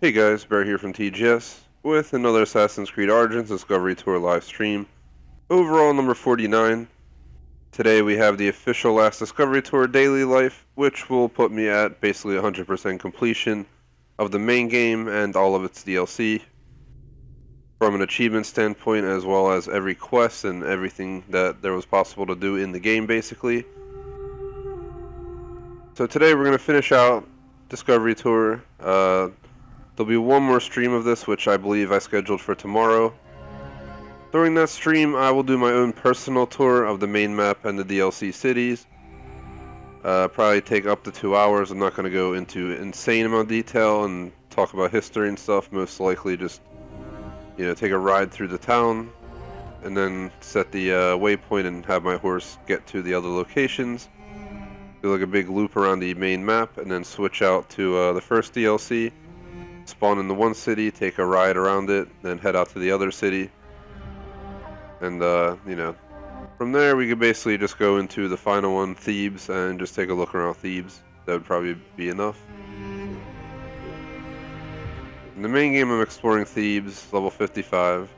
Hey guys, Bear here from TGS with another Assassin's Creed Origins Discovery Tour live stream. Overall number 49. Today we have the official last Discovery Tour daily life, which will put me at basically 100% completion of the main game and all of its DLC from an achievement standpoint, as well as every quest and everything that there was possible to do in the game basically. So today we're going to finish out Discovery Tour. There'll be one more stream of this, which I believe I scheduled for tomorrow. During that stream, I will do my own personal tour of the main map and the DLC cities. Probably take up to 2 hours. I'm not going to go into insane amount of detail and talk about history and stuff. Most likely just, take a ride through the town and then set the waypoint and have my horse get to the other locations. Do like a big loop around the main map and then switch out to the first DLC. Spawn in the one city, take a ride around it, then head out to the other city. And, from there we could basically just go into the final one, Thebes, and just take a look around Thebes. That would probably be enough. In the main game I'm exploring Thebes, level 55.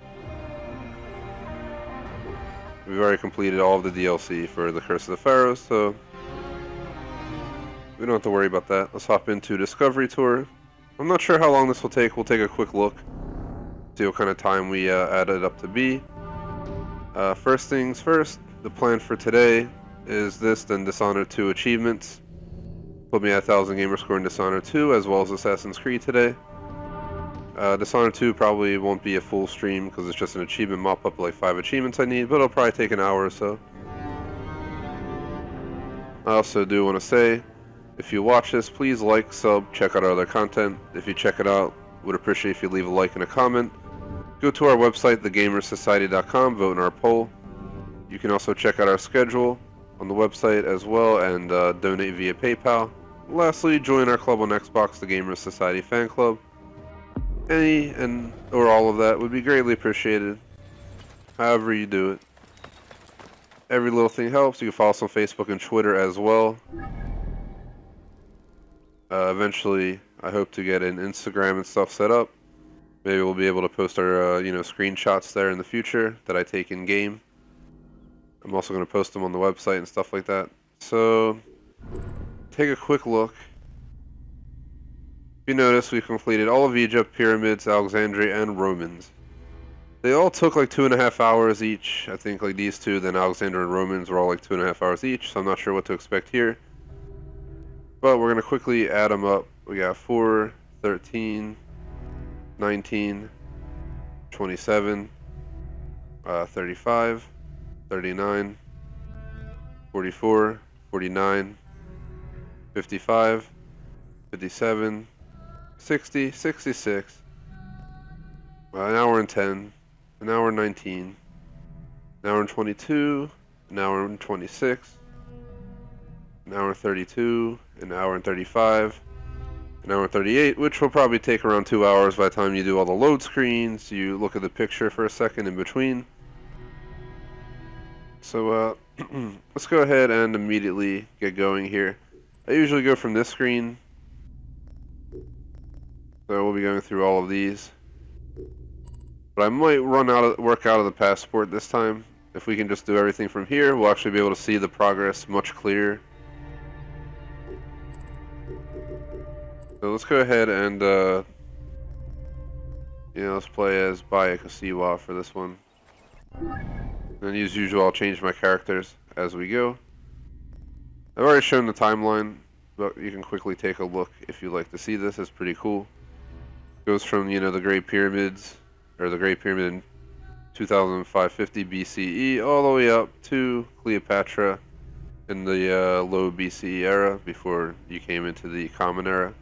We've already completed all of the DLC for the Curse of the Pharaohs, so we don't have to worry about that. Let's hop into Discovery Tour. I'm not sure how long this will take. We'll take a quick look, see what kind of time we add it up to be. First things first, the plan for today is this, then Dishonored 2 achievements. Put me at 1000 gamer score in Dishonored 2, as well as Assassin's Creed today. Dishonored 2 probably won't be a full stream, because it's just an achievement mop up, like 5 achievements I need, but it'll probably take an hour or so. I also do want to say, if you watch this, please like, sub, check out our other content. If you check it out, would appreciate if you leave a like and a comment. Go to our website, thegamersociety.com, vote in our poll. You can also check out our schedule on the website as well and donate via PayPal. Lastly, join our club on Xbox, the Gamers Society Fan Club. Any or all of that would be greatly appreciated. However you do it. Every little thing helps. You can follow us on Facebook and Twitter as well. Eventually, I hope to get an Instagram and stuff set up. Maybe we'll be able to post our, screenshots there in the future that I take in game. I'm also going to post them on the website and stuff like that. So, take a quick look. If you notice, we've completed all of Egypt, Pyramids, Alexandria, and Romans. They all took like 2.5 hours each. I think like these two, then Alexandria and Romans were all like 2.5 hours each, so I'm not sure what to expect here. But we're going to quickly add them up. We got 4, 13, 19, 27, 35, 39, 44, 49, 55, 57, 60, 66, an hour and 10, an hour and 19, an hour and 22, an hour and 26, an hour and 32, an hour and 35, an hour and 38, which will probably take around 2 hours by the time you do all the load screens, you look at the picture for a second in between. So let's go ahead and immediately get going here. I usually go from this screen, so we'll be going through all of these. But I might work out of the passport this time. If we can just do everything from here, we'll actually be able to see the progress much clearer. So let's go ahead and, let's play as Bayek Siwa for this one. And as usual, I'll change my characters as we go. I've already shown the timeline, but you can quickly take a look if you'd like to see this. It's pretty cool. It goes from, the Great Pyramids, or the Great Pyramid in 2550 BCE, all the way up to Cleopatra in the low BCE era, before you came into the Common Era.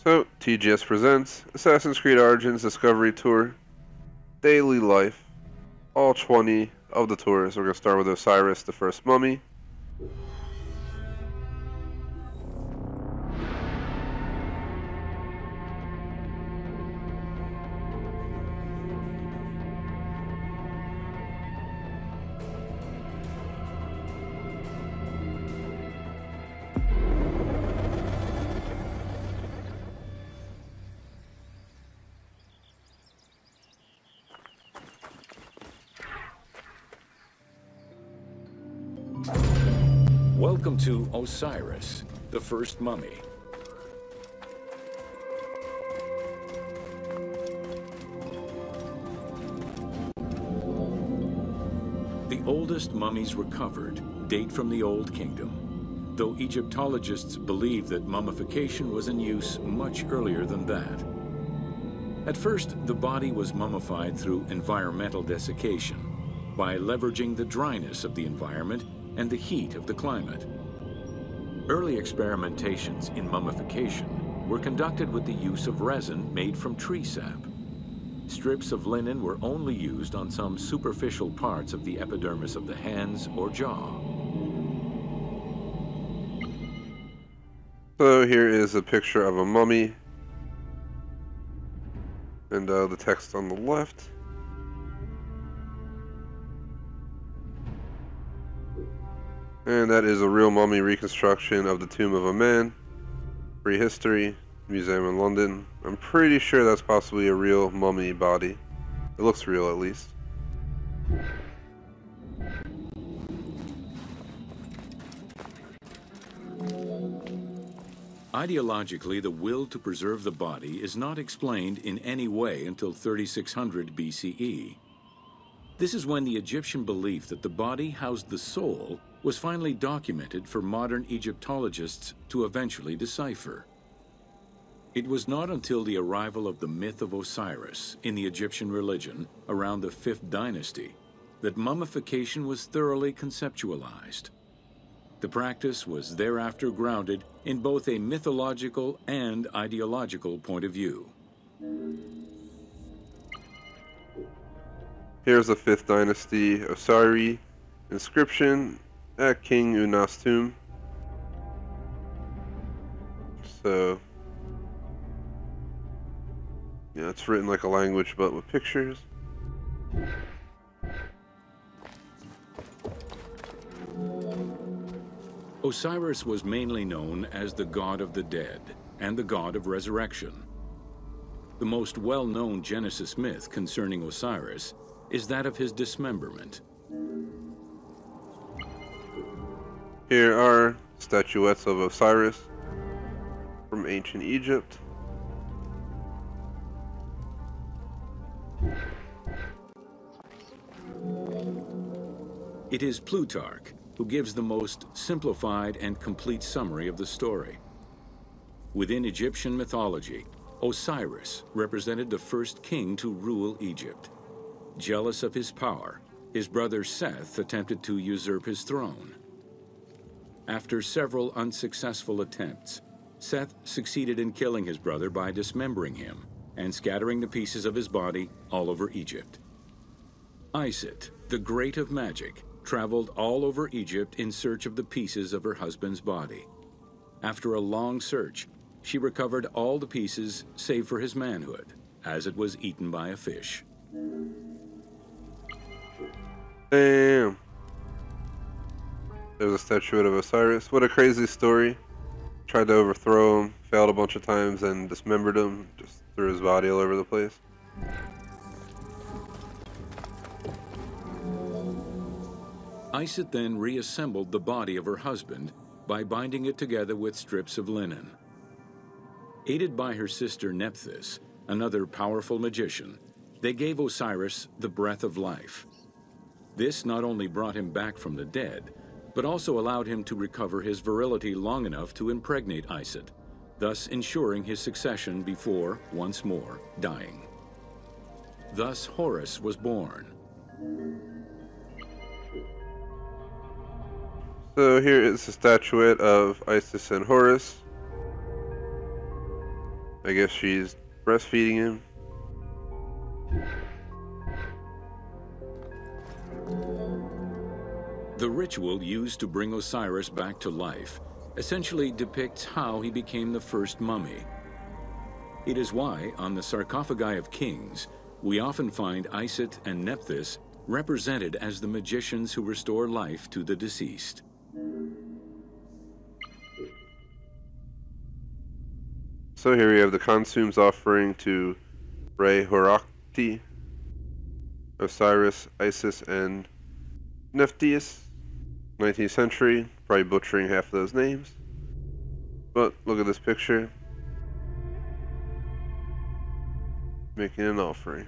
So, TGS presents Assassin's Creed Origins Discovery Tour, Daily Life, all 20 of the tours. We're going to start with Osiris, the First Mummy. Welcome to Osiris, the first mummy. The oldest mummies recovered date from the Old Kingdom, though Egyptologists believe that mummification was in use much earlier than that. At first, the body was mummified through environmental desiccation, by leveraging the dryness of the environment and the heat of the climate. Early experimentations in mummification were conducted with the use of resin made from tree sap. Strips of linen were only used on some superficial parts of the epidermis of the hands or jaw. So here is a picture of a mummy, and the text on the left. And that is a real mummy reconstruction of the tomb of a man. Prehistory Museum in London. I'm pretty sure that's possibly a real mummy body. It looks real, at least. Ideologically, the will to preserve the body is not explained in any way until 3600 BCE. This is when the Egyptian belief that the body housed the soul was finally documented for modern Egyptologists to eventually decipher. It was not until the arrival of the myth of Osiris in the Egyptian religion around the 5th dynasty that mummification was thoroughly conceptualized. The practice was thereafter grounded in both a mythological and ideological point of view. Here's the 5th dynasty Osiris inscription at King Unas' tomb. So, yeah, it's written like a language but with pictures. Osiris was mainly known as the god of the dead and the god of resurrection. The most well-known Genesis myth concerning Osiris is that of his dismemberment. Here are statuettes of Osiris from ancient Egypt. It is Plutarch who gives the most simplified and complete summary of the story. Within Egyptian mythology, Osiris represented the first king to rule Egypt. Jealous of his power, his brother Seth attempted to usurp his throne. After several unsuccessful attempts, Seth succeeded in killing his brother by dismembering him and scattering the pieces of his body all over Egypt. Isit, the Great of Magic, traveled all over Egypt in search of the pieces of her husband's body. After a long search, she recovered all the pieces save for his manhood, as it was eaten by a fish. Damn. There's a statuette of Osiris. What a crazy story. Tried to overthrow him, failed a bunch of times, and dismembered him. Just threw his body all over the place. Isit then reassembled the body of her husband by binding it together with strips of linen. Aided by her sister Nephthys, another powerful magician, they gave Osiris the breath of life. This not only brought him back from the dead, but also allowed him to recover his virility long enough to impregnate Isit, thus ensuring his succession before, once more, dying. Thus Horus was born. So here is a statuette of Isis and Horus. I guess she's breastfeeding him. The ritual used to bring Osiris back to life essentially depicts how he became the first mummy. It is why, on the sarcophagi of kings, we often find Isit and Nephthys represented as the magicians who restore life to the deceased. So here we have the consumes offering to Re-Horakti, Osiris, Isis, and Nephthys. 19th century, Probably butchering half of those names. But look at this picture. Making an offering.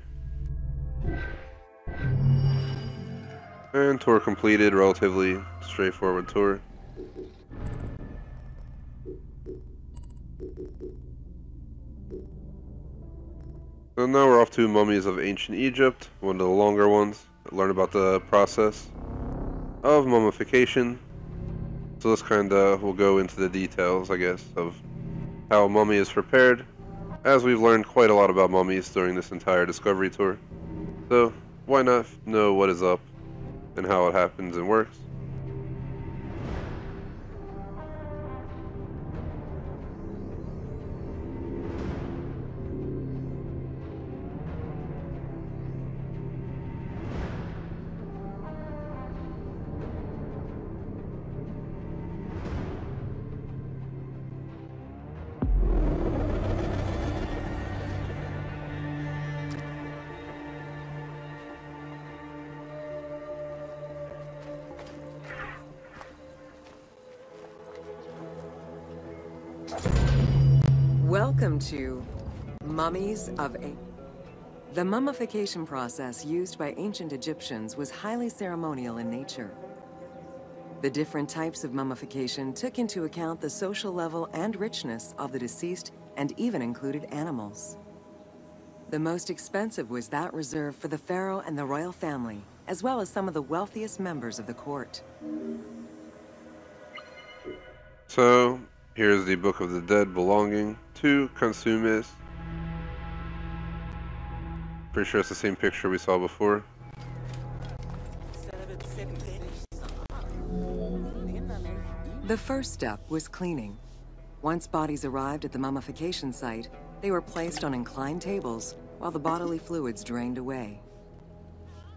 And tour completed. Relatively straightforward tour. So now we're off to Mummies of Ancient Egypt, one of the longer ones. Learn about the process of mummification. So let's we'll go into the details, I guess, of how a mummy is prepared, as we've learned quite a lot about mummies during this entire discovery tour. So why not know what is up and how it happens and works? Welcome to Mummies of Ancient. The mummification process used by ancient Egyptians was highly ceremonial in nature. The different types of mummification took into account the social level and richness of the deceased and even included animals. The most expensive was that reserved for the pharaoh and the royal family, as well as some of the wealthiest members of the court. So here's the Book of the Dead belonging to Consumes. Pretty sure it's the same picture we saw before. The first step was cleaning. Once bodies arrived at the mummification site, they were placed on inclined tables while the bodily fluids drained away.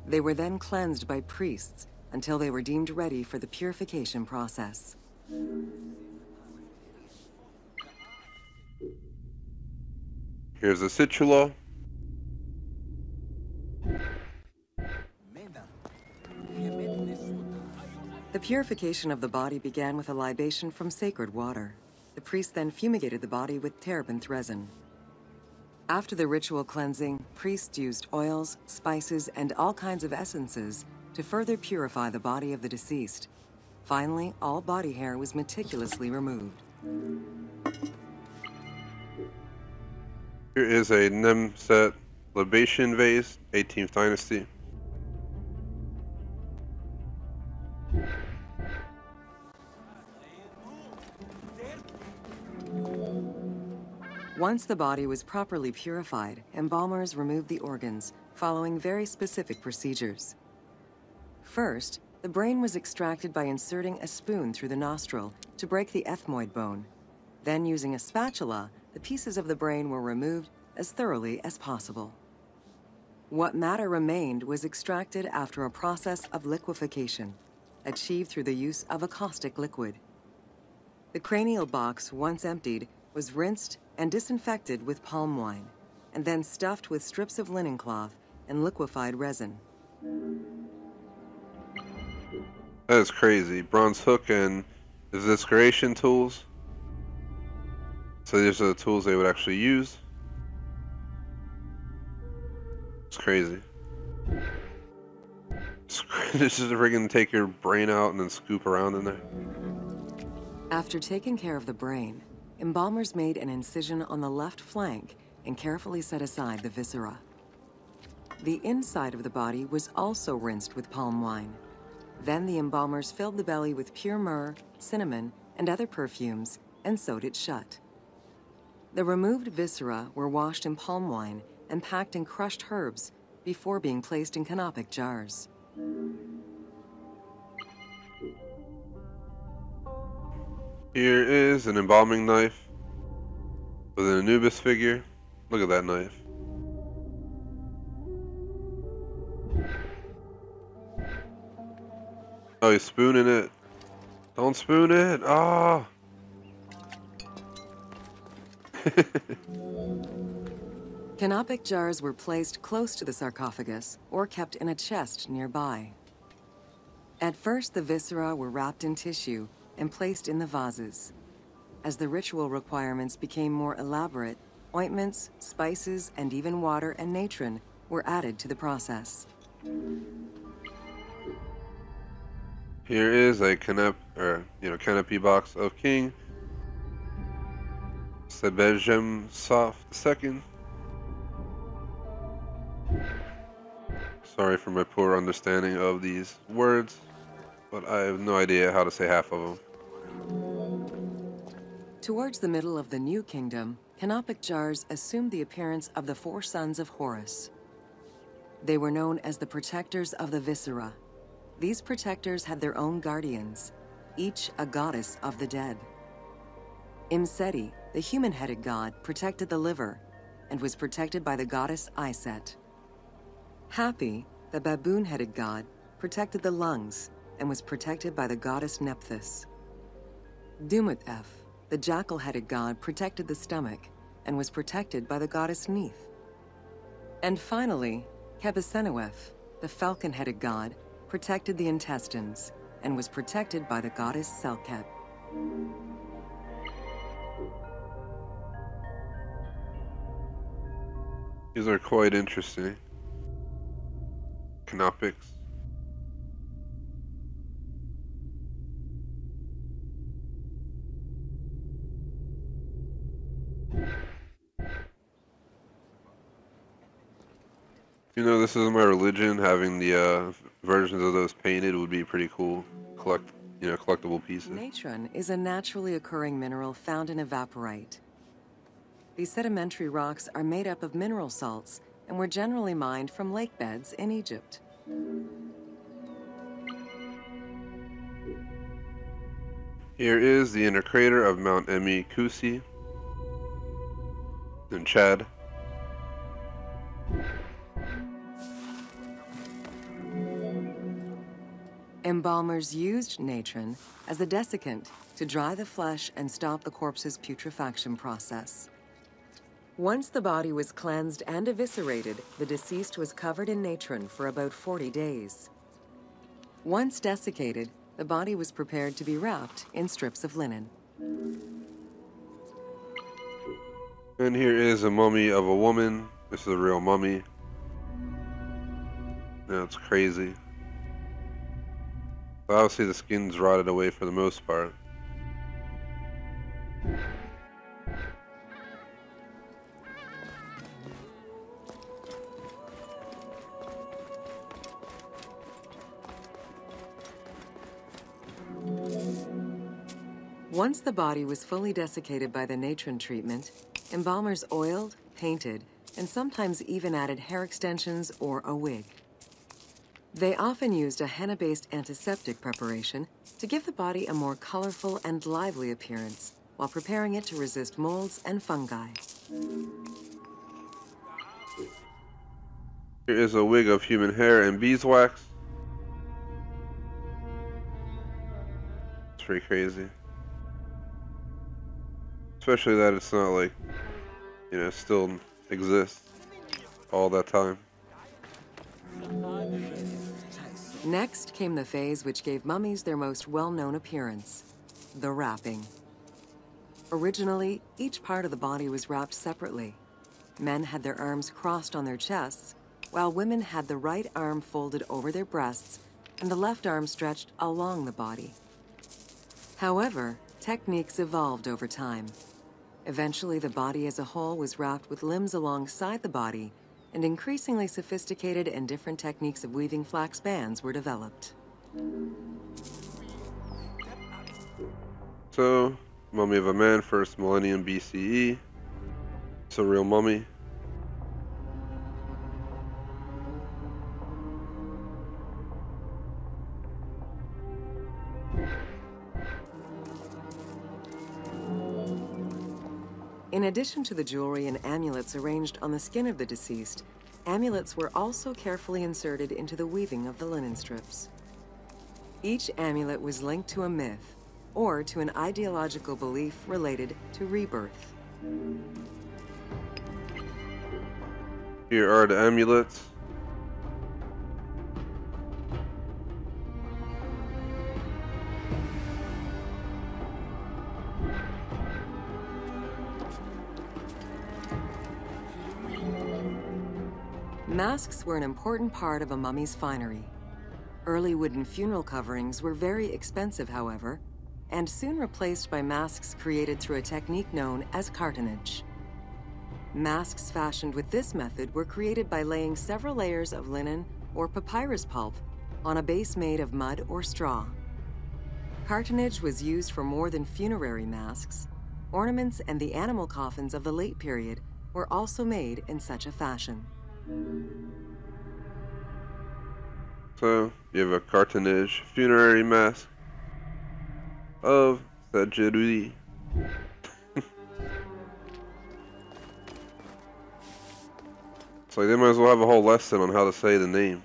They were then cleansed by priests until they were deemed ready for the purification process. Here's the situla. The purification of the body began with a libation from sacred water. The priest then fumigated the body with terebinth resin. After the ritual cleansing, priests used oils, spices, and all kinds of essences to further purify the body of the deceased. Finally, all body hair was meticulously removed. Here is a Nemset libation vase, 18th dynasty. Once the body was properly purified, embalmers removed the organs, following very specific procedures. First, the brain was extracted by inserting a spoon through the nostril to break the ethmoid bone. Then, using a spatula, the pieces of the brain were removed as thoroughly as possible. What matter remained was extracted after a process of liquefaction, achieved through the use of a caustic liquid. The cranial box, once emptied, was rinsed and disinfected with palm wine, and then stuffed with strips of linen cloth and liquefied resin. That is crazy. Bronze hook and evisceration tools. So these are the tools they would actually use. It's crazy. This is friggin' take your brain out and then scoop around in there. After taking care of the brain, embalmers made an incision on the left flank and carefully set aside the viscera. The inside of the body was also rinsed with palm wine. Then the embalmers filled the belly with pure myrrh, cinnamon, and other perfumes and sewed it shut. The removed viscera were washed in palm wine and packed in crushed herbs before being placed in canopic jars. Here is an embalming knife with an Anubis figure. Look at that knife. Oh, he's spooning it. Don't spoon it. Ah. Canopic jars were placed close to the sarcophagus or kept in a chest nearby. At first, the viscera were wrapped in tissue and placed in the vases. As the ritual requirements became more elaborate, ointments, spices, and even water and natron were added to the process. Here is a canopy box of King Sebejemsov II. Sorry for my poor understanding of these words, but I have no idea how to say half of them. Towards the middle of the New Kingdom, canopic jars assumed the appearance of the four sons of Horus. They were known as the protectors of the viscera. These protectors had their own guardians, each a goddess of the dead. Imseti, the human-headed god, protected the liver and was protected by the goddess Iset. Hapi, the baboon-headed god, protected the lungs and was protected by the goddess Nephthys. Dumut-F, the jackal-headed god, protected the stomach and was protected by the goddess Neith. And finally, Kebesenuef, the falcon-headed god, protected the intestines and was protected by the goddess Selket. These are quite interesting. Canopics. You know, this is my religion. Having the versions of those painted would be pretty cool. Collectible pieces. Natron is a naturally occurring mineral found in evaporite. These sedimentary rocks are made up of mineral salts and were generally mined from lake beds in Egypt. Here is the inner crater of Mount Emi Kusi in Chad. Embalmers used natron as a desiccant to dry the flesh and stop the corpse's putrefaction process. Once the body was cleansed and eviscerated, the deceased was covered in natron for about 40 days. Once desiccated, the body was prepared to be wrapped in strips of linen. And here is a mummy of a woman. This is a real mummy. That's crazy. Obviously the skin's rotted away for the most part. Once the body was fully desiccated by the natron treatment, embalmers oiled, painted, and sometimes even added hair extensions or a wig. They often used a henna-based antiseptic preparation to give the body a more colorful and lively appearance while preparing it to resist molds and fungi. Here is a wig of human hair and beeswax. It's pretty crazy. Especially that it's not like, still exists all that time. Next came the phase which gave mummies their most well-known appearance, the wrapping. Originally, each part of the body was wrapped separately. Men had their arms crossed on their chests, while women had the right arm folded over their breasts and the left arm stretched along the body. However, techniques evolved over time. Eventually, the body as a whole was wrapped with limbs alongside the body, and increasingly sophisticated and different techniques of weaving flax bands were developed. So, mummy of a man, 1st millennium BCE. It's a real mummy. In addition to the jewelry and amulets arranged on the skin of the deceased, amulets were also carefully inserted into the weaving of the linen strips. Each amulet was linked to a myth or to an ideological belief related to rebirth. Here are the amulets. Masks were an important part of a mummy's finery. Early wooden funeral coverings were very expensive, however, and soon replaced by masks created through a technique known as cartonnage. Masks fashioned with this method were created by laying several layers of linen or papyrus pulp on a base made of mud or straw. Cartonnage was used for more than funerary masks. Ornaments and the animal coffins of the late period were also made in such a fashion. So, you have a cartonnage funerary mask of Sajirudi. It's like they might as well have a whole lesson on how to say the names.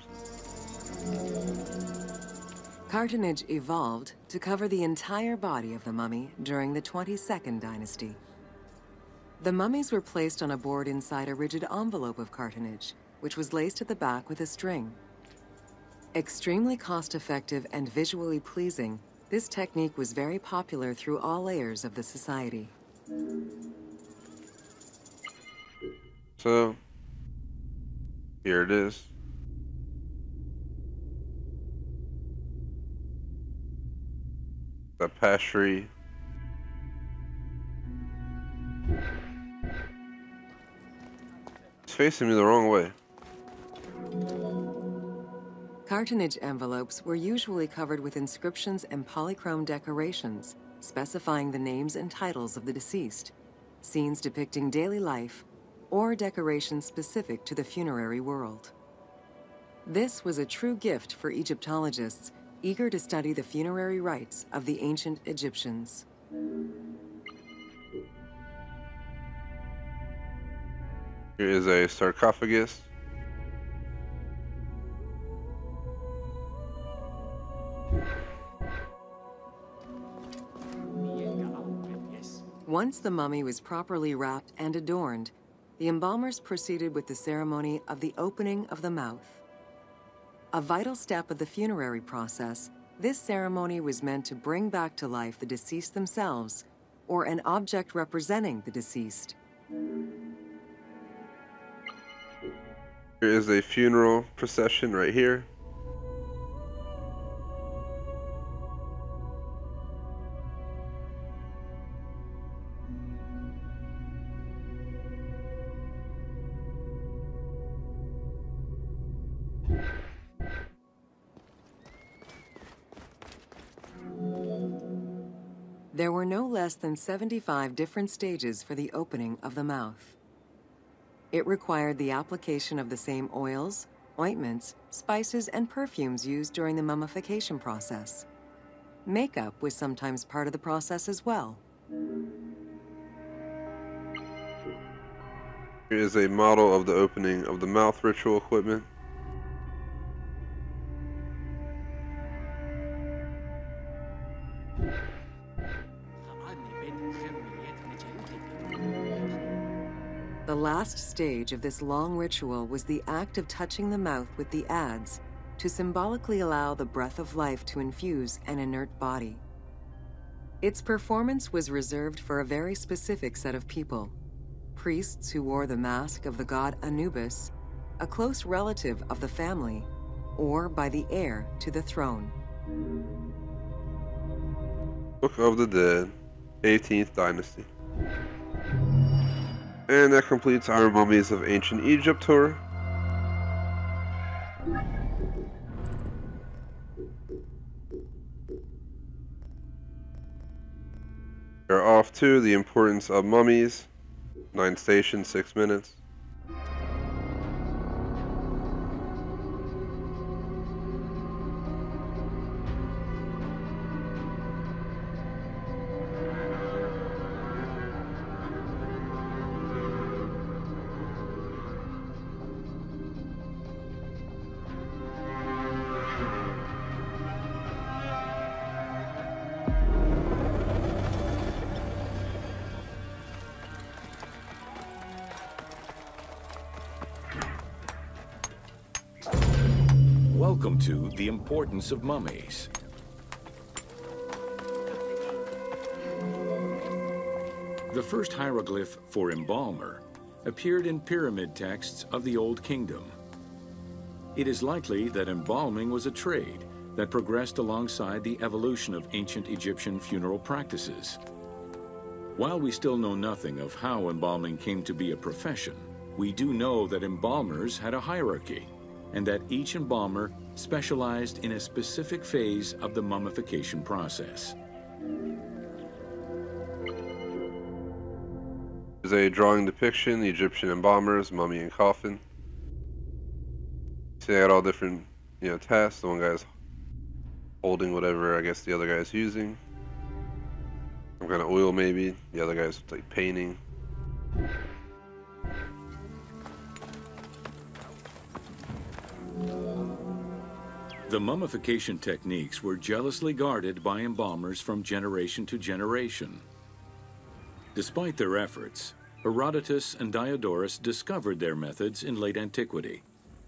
Cartonnage evolved to cover the entire body of the mummy during the 22nd dynasty. The mummies were placed on a board inside a rigid envelope of cartonnage, which was laced at the back with a string. Extremely cost-effective and visually pleasing, this technique was very popular through all layers of the society. So, here it is. The pastry. It's facing me the wrong way. Cartonnage envelopes were usually covered with inscriptions and polychrome decorations, specifying the names and titles of the deceased, scenes depicting daily life, or decorations specific to the funerary world. This was a true gift for Egyptologists eager to study the funerary rites of the ancient Egyptians. Here is a sarcophagus. Once the mummy was properly wrapped and adorned, the embalmers proceeded with the ceremony of the opening of the mouth. A vital step of the funerary process, this ceremony was meant to bring back to life the deceased themselves or an object representing the deceased. Here is a funeral procession right here. There were no less than 75 different stages for the opening of the mouth. It required the application of the same oils, ointments, spices, and perfumes used during the mummification process. Makeup was sometimes part of the process as well. Here is a model of the opening of the mouth ritual equipment. The last stage of this long ritual was the act of touching the mouth with the adze to symbolically allow the breath of life to infuse an inert body. Its performance was reserved for a very specific set of people: priests who wore the mask of the god Anubis, a close relative of the family, or by the heir to the throne. Book of the Dead, 18th Dynasty. And that completes our Mummies of Ancient Egypt tour. We're off to the importance of mummies. 9 stations, 6 minutes. Welcome to The Importance of Mummies. The first hieroglyph for embalmer appeared in pyramid texts of the Old Kingdom, It is likely that embalming was a trade that progressed alongside the evolution of ancient Egyptian funeral practices. While we still know nothing of how embalming came to be a profession, we do know that embalmers had a hierarchy, and that each embalmer specialized in a specific phase of the mummification process. There's a drawing depiction, the Egyptian embalmers, mummy and coffin. See, they had all different, tasks. The one guy's holding whatever I guess the other guy's using. Some kind of oil maybe. The other guy's like painting. The mummification techniques were jealously guarded by embalmers from generation to generation. Despite their efforts, Herodotus and Diodorus discovered their methods in late antiquity,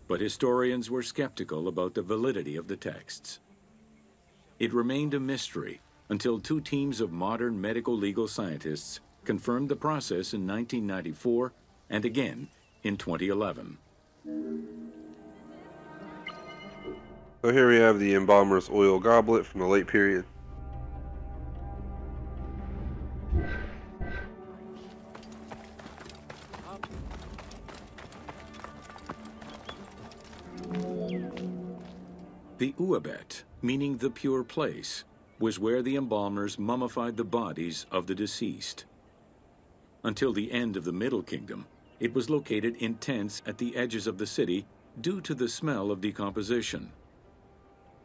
but historians were skeptical about the validity of the texts. It remained a mystery until two teams of modern medical legal scientists confirmed the process in 1994 and again in 2011. So here we have the embalmer's oil goblet from the late period. The Uabet, meaning the pure place, was where the embalmers mummified the bodies of the deceased. Until the end of the Middle Kingdom, it was located in tents at the edges of the city due to the smell of decomposition.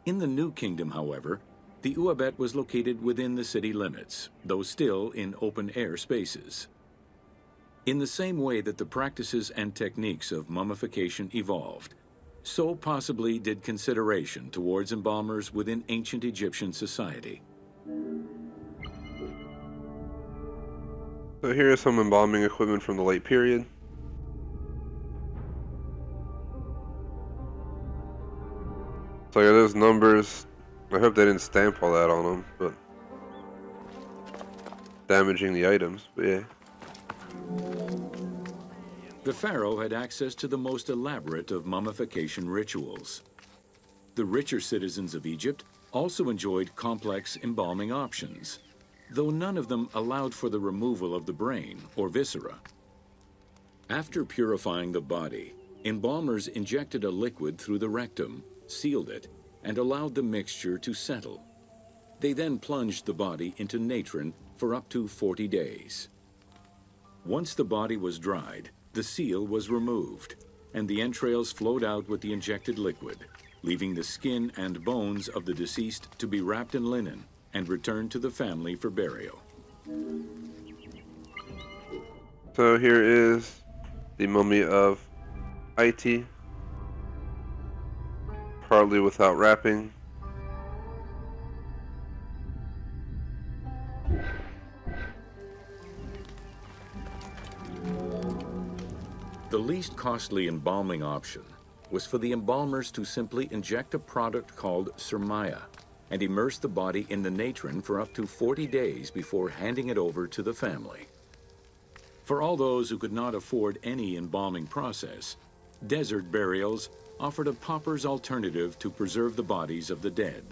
In the New Kingdom, however, the Uabet was located within the city limits, though still in open-air spaces. In the same way that the practices and techniques of mummification evolved, so possibly did consideration towards embalmers within ancient Egyptian society. So here is some embalming equipment from the late period. So yeah, those numbers, I hope they didn't stamp all that on them, but damaging the items, but yeah. The pharaoh had access to the most elaborate of mummification rituals. The richer citizens of Egypt also enjoyed complex embalming options, though none of them allowed for the removal of the brain or viscera. After purifying the body, embalmers injected a liquid through the rectum, sealed it, and allowed the mixture to settle. They then plunged the body into natron for up to 40 days. Once the body was dried, the seal was removed, and the entrails flowed out with the injected liquid, leaving the skin and bones of the deceased to be wrapped in linen and returned to the family for burial. So here is the mummy of Haiti, partly without wrapping. The least costly embalming option was for the embalmers to simply inject a product called surmaya and immerse the body in the natron for up to 40 days before handing it over to the family. For all those who could not afford any embalming process, desert burials offered a pauper's alternative to preserve the bodies of the dead.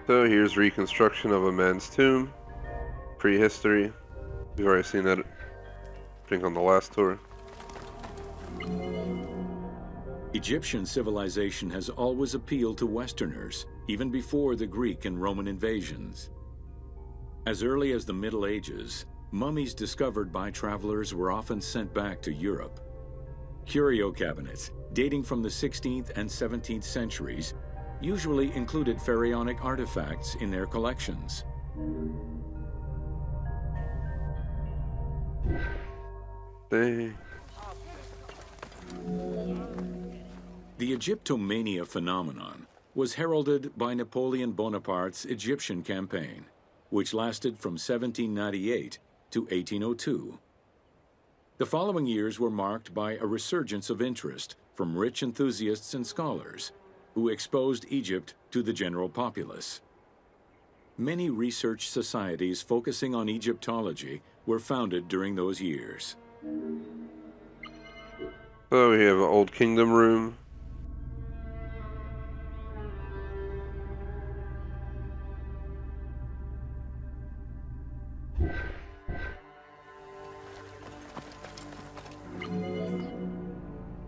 So here's reconstruction of a man's tomb, prehistory. We've already seen that, I think, on the last tour. Egyptian civilization has always appealed to Westerners, even before the Greek and Roman invasions. As early as the Middle Ages, mummies discovered by travelers were often sent back to Europe. Curio cabinets, dating from the 16th and 17th centuries, usually included pharaonic artifacts in their collections. Dang. The Egyptomania phenomenon was heralded by Napoleon Bonaparte's Egyptian campaign, which lasted from 1798 to 1802. The following years were marked by a resurgence of interest from rich enthusiasts and scholars who exposed Egypt to the general populace. Many research societies focusing on Egyptology were founded during those years. So we have an old kingdom room.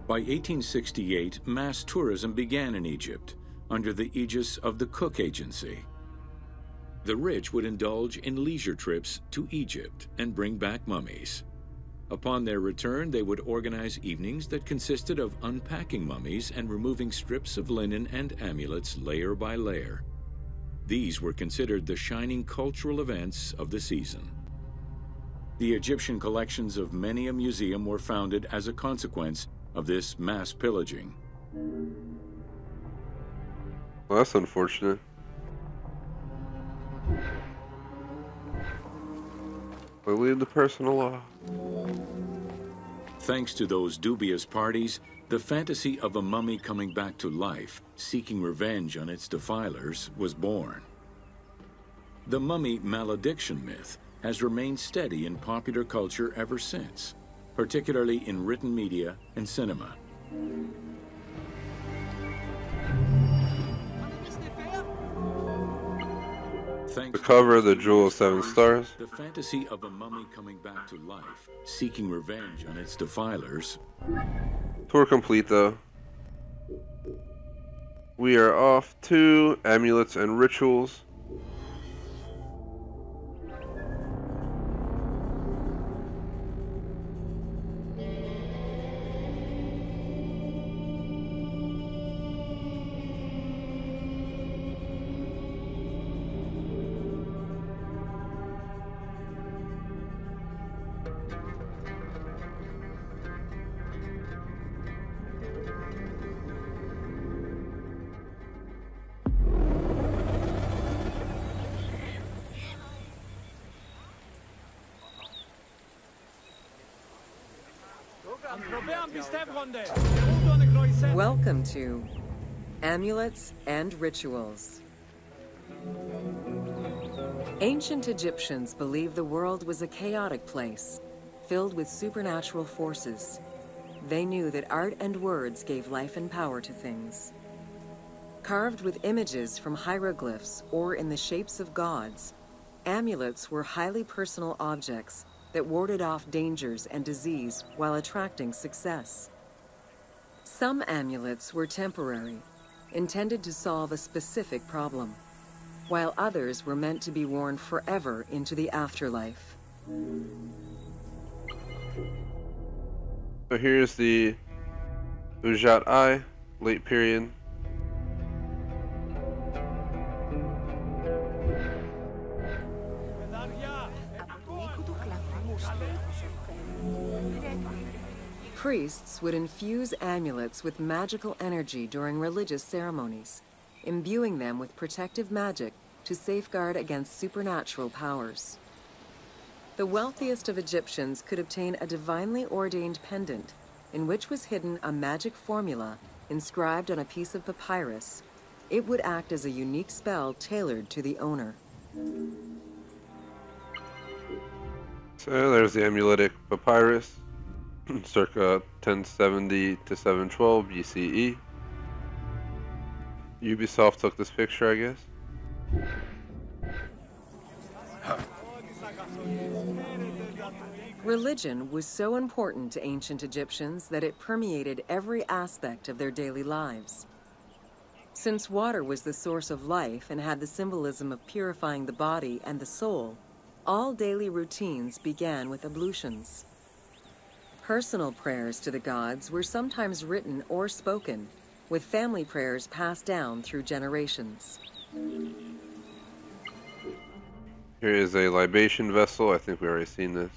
By 1868, mass tourism began in Egypt under the aegis of the Cook Agency. The rich would indulge in leisure trips to Egypt and bring back mummies. Upon their return, they would organize evenings that consisted of unpacking mummies and removing strips of linen and amulets layer by layer. These were considered the shining cultural events of the season. The Egyptian collections of many a museum were founded as a consequence of this mass pillaging. Well, that's unfortunate. But leave the personal law. Thanks to those dubious parties, the fantasy of a mummy coming back to life, seeking revenge on its defilers, was born. The mummy malediction myth has remained steady in popular culture ever since, particularly in written media and cinema. The cover of the Jewel of 7 Stars. The fantasy of a mummy coming back to life, seeking revenge on its defilers. Tour complete though. We are off to amulets and rituals. Welcome to Amulets and Rituals. Ancient Egyptians believed the world was a chaotic place, filled with supernatural forces. They knew that art and words gave life and power to things. Carved with images from hieroglyphs or in the shapes of gods, amulets were highly personal objects that warded off dangers and disease while attracting success. Some amulets were temporary, intended to solve a specific problem, while others were meant to be worn forever into the afterlife. So here's the Ujat Eye, late period. Priests would infuse amulets with magical energy during religious ceremonies, imbuing them with protective magic to safeguard against supernatural powers. The wealthiest of Egyptians could obtain a divinely ordained pendant in which was hidden a magic formula inscribed on a piece of papyrus. It would act as a unique spell tailored to the owner. So there's the amuletic papyrus, circa 1070 to 712 BCE. Ubisoft took this picture, I guess. Religion was so important to ancient Egyptians that it permeated every aspect of their daily lives. Since water was the source of life and had the symbolism of purifying the body and the soul, all daily routines began with ablutions. Personal prayers to the gods were sometimes written or spoken, with family prayers passed down through generations. Here is a libation vessel. I think we already seen this.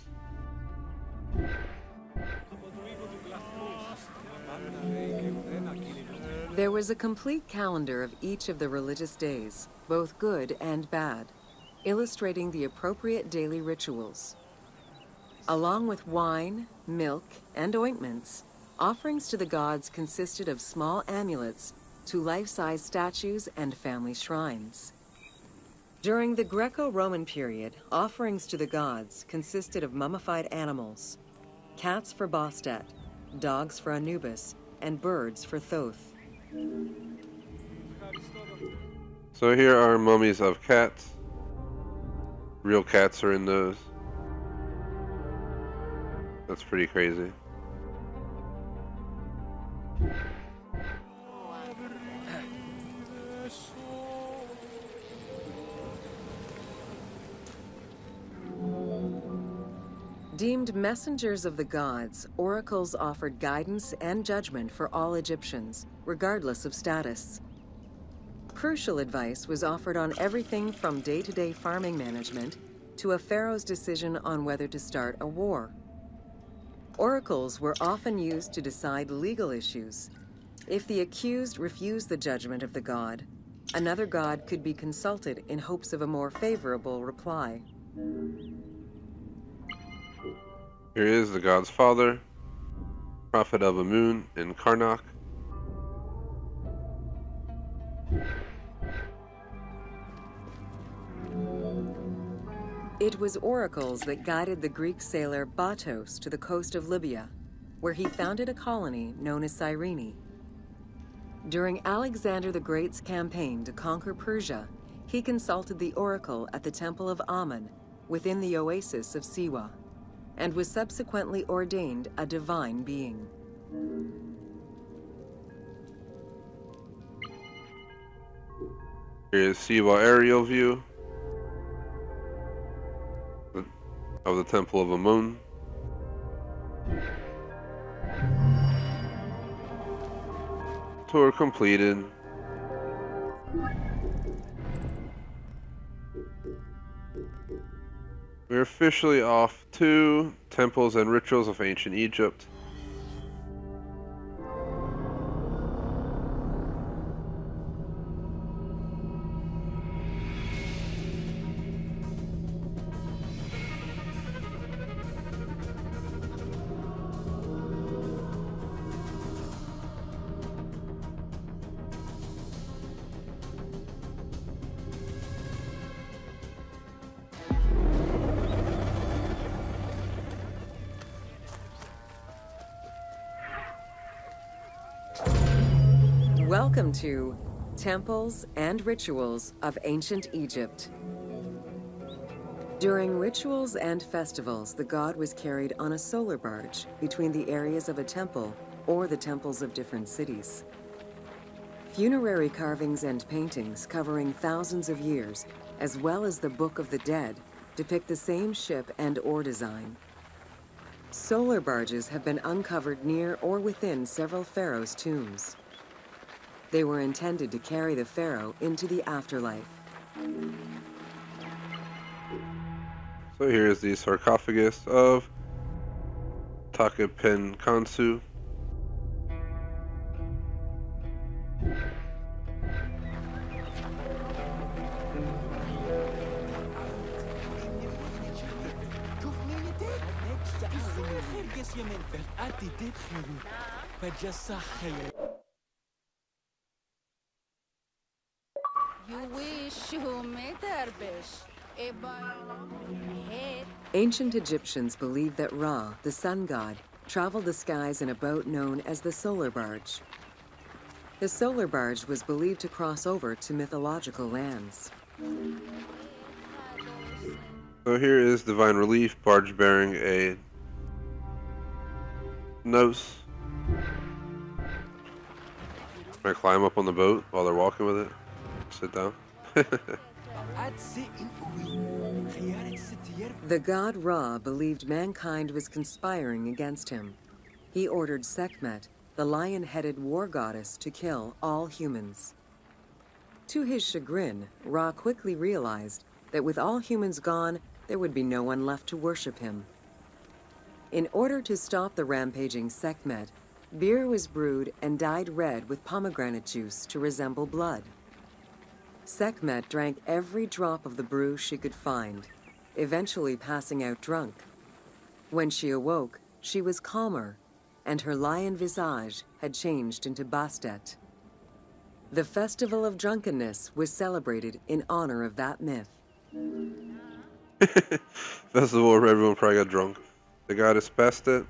There was a complete calendar of each of the religious days, both good and bad, illustrating the appropriate daily rituals. Along with wine, milk, and ointments, offerings to the gods consisted of small amulets to life-size statues and family shrines. During the Greco-Roman period, offerings to the gods consisted of mummified animals, cats for Bastet, dogs for Anubis, and birds for Thoth. So here are mummies of cats. Real cats are in those. That's pretty crazy. Deemed messengers of the gods, oracles offered guidance and judgment for all Egyptians, regardless of status. Crucial advice was offered on everything from day-to-day farming management to a pharaoh's decision on whether to start a war. Oracles were often used to decide legal issues. If the accused refused the judgment of the god, another god could be consulted in hopes of a more favorable reply. Here is the god's father, prophet of Amun in Karnak. It was oracles that guided the Greek sailor Batos to the coast of Libya, where he founded a colony known as Cyrene. During Alexander the Great's campaign to conquer Persia, he consulted the oracle at the Temple of Amun within the oasis of Siwa, and was subsequently ordained a divine being. Here is Siwa aerial view of the Temple of Amun. Tour completed. We're officially off to temples and rituals of ancient Egypt. Welcome to Temples and Rituals of Ancient Egypt. During rituals and festivals, the god was carried on a solar barge between the areas of a temple or the temples of different cities. Funerary carvings and paintings covering thousands of years, as well as the Book of the Dead, depict the same ship and oar design. Solar barges have been uncovered near or within several pharaohs' tombs. They were intended to carry the pharaoh into the afterlife. So here is the sarcophagus of Takepen Kansu. Ancient Egyptians believed that Ra, the sun god, traveled the skies in a boat known as the solar barge. The solar barge was believed to cross over to mythological lands. So here is divine relief, barge bearing a nose. Can I climb up on the boat while they're walking with it? Sit down. The god Ra believed mankind was conspiring against him. He ordered Sekhmet, the lion-headed war goddess, to kill all humans. To his chagrin, Ra quickly realized that with all humans gone, there would be no one left to worship him. In order to stop the rampaging Sekhmet, beer was brewed and dyed red with pomegranate juice to resemble blood. Sekhmet drank every drop of the brew she could find, eventually passing out drunk. When she awoke, she was calmer, and her lion visage had changed into Bastet. The Festival of Drunkenness was celebrated in honor of that myth. Festival where everyone probably got drunk. The goddess Bastet.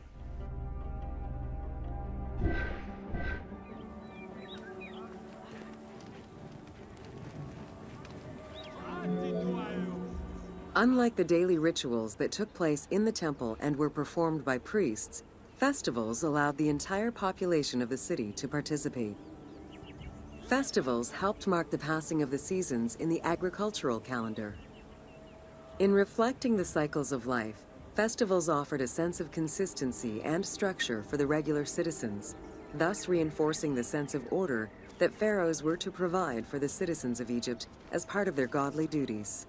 Unlike the daily rituals that took place in the temple and were performed by priests, festivals allowed the entire population of the city to participate. Festivals helped mark the passing of the seasons in the agricultural calendar. In reflecting the cycles of life, festivals offered a sense of consistency and structure for the regular citizens, thus reinforcing the sense of order that pharaohs were to provide for the citizens of Egypt as part of their godly duties.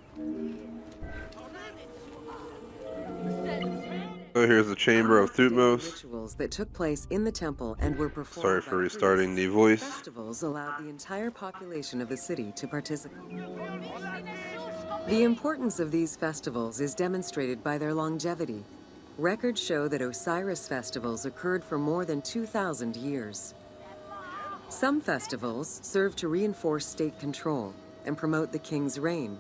So here's the chamber of Thutmose. Rituals that took place in the temple and were performed. Sorry for restarting the voice. Festivals allowed the entire population of the city to participate. The importance of these festivals is demonstrated by their longevity. Records show that Osiris festivals occurred for more than 2,000 years. Some festivals serve to reinforce state control and promote the king's reign.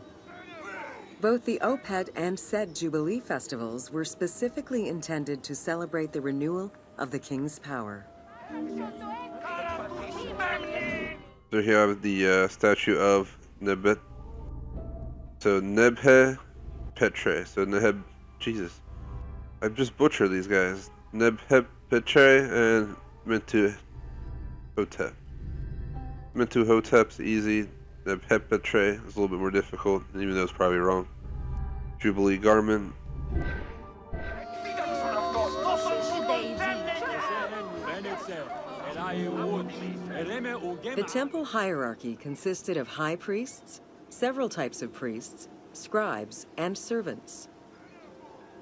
Both the Opet and Sed Jubilee festivals were specifically intended to celebrate the renewal of the king's power. So here I have the statue of Nebet. So Nebhe Petre. So Jesus. I just butchered these guys. Nebhe Petre and Mentu Hotep. Mentu Hotep's easy. Nebhe Petre is a little bit more difficult, even though it's probably wrong. Jubilee garment. The temple hierarchy consisted of high priests, several types of priests, scribes, and servants.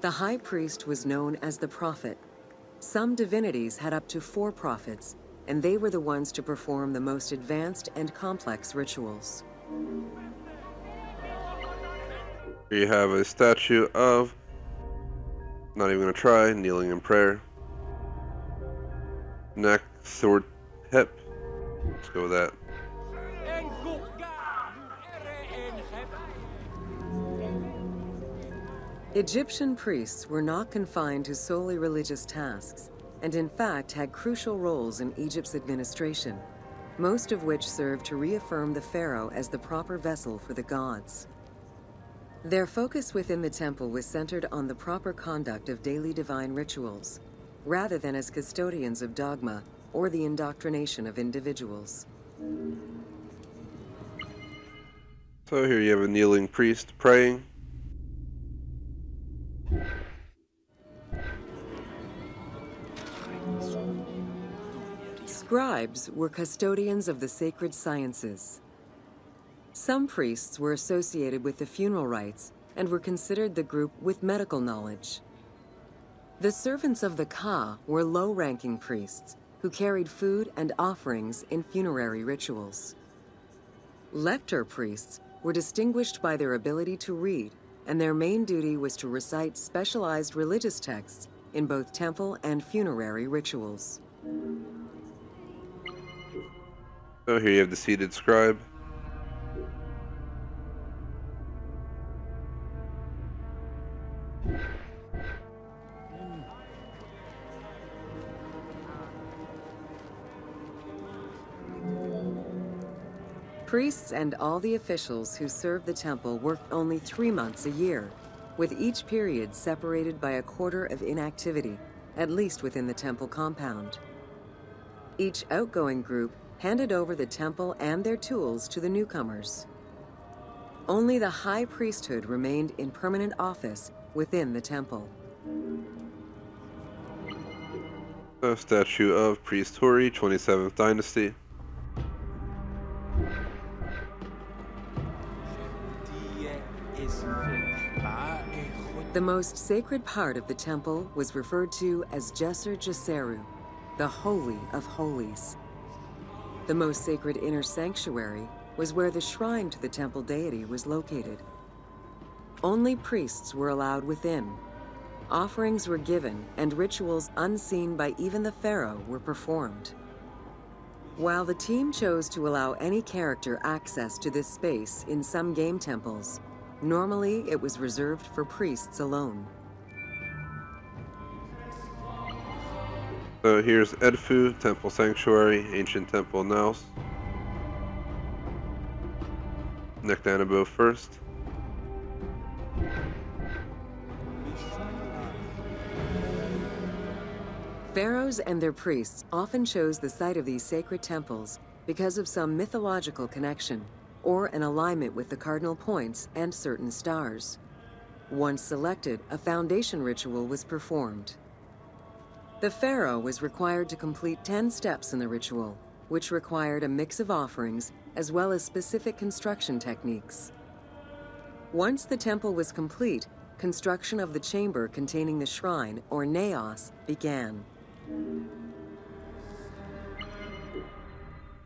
The high priest was known as the prophet. Some divinities had up to 4 prophets, and they were the ones to perform the most advanced and complex rituals. Here you have a statue of, not even going to try, kneeling in prayer. Nekhsorhep. Let's go with that. Egyptian priests were not confined to solely religious tasks, and in fact had crucial roles in Egypt's administration, most of which served to reaffirm the pharaoh as the proper vessel for the gods. Their focus within the temple was centered on the proper conduct of daily divine rituals, rather than as custodians of dogma or the indoctrination of individuals. So here you have a kneeling priest praying. Scribes were custodians of the sacred sciences. Some priests were associated with the funeral rites and were considered the group with medical knowledge. The servants of the Ka were low-ranking priests who carried food and offerings in funerary rituals. Lector priests were distinguished by their ability to read, and their main duty was to recite specialized religious texts in both temple and funerary rituals. So here you have the seated scribe. Priests and all the officials who served the temple worked only 3 months a year, with each period separated by a quarter of inactivity, at least within the temple compound. Each outgoing group handed over the temple and their tools to the newcomers. Only the high priesthood remained in permanent office within the temple. A statue of Priest Hori, 27th Dynasty. The most sacred part of the temple was referred to as Jeser Jeseru, the Holy of Holies. The most sacred inner sanctuary was where the shrine to the temple deity was located. Only priests were allowed within. Offerings were given, and rituals unseen by even the pharaoh were performed. While the team chose to allow any character access to this space in some game temples, normally it was reserved for priests alone. So here's Edfu, Temple Sanctuary, Ancient Temple Naus. Nectanebo first. Pharaohs and their priests often chose the site of these sacred temples because of some mythological connection or an alignment with the cardinal points and certain stars. Once selected, a foundation ritual was performed. The pharaoh was required to complete 10 steps in the ritual, which required a mix of offerings as well as specific construction techniques. Once the temple was complete, construction of the chamber containing the shrine, or naos, began.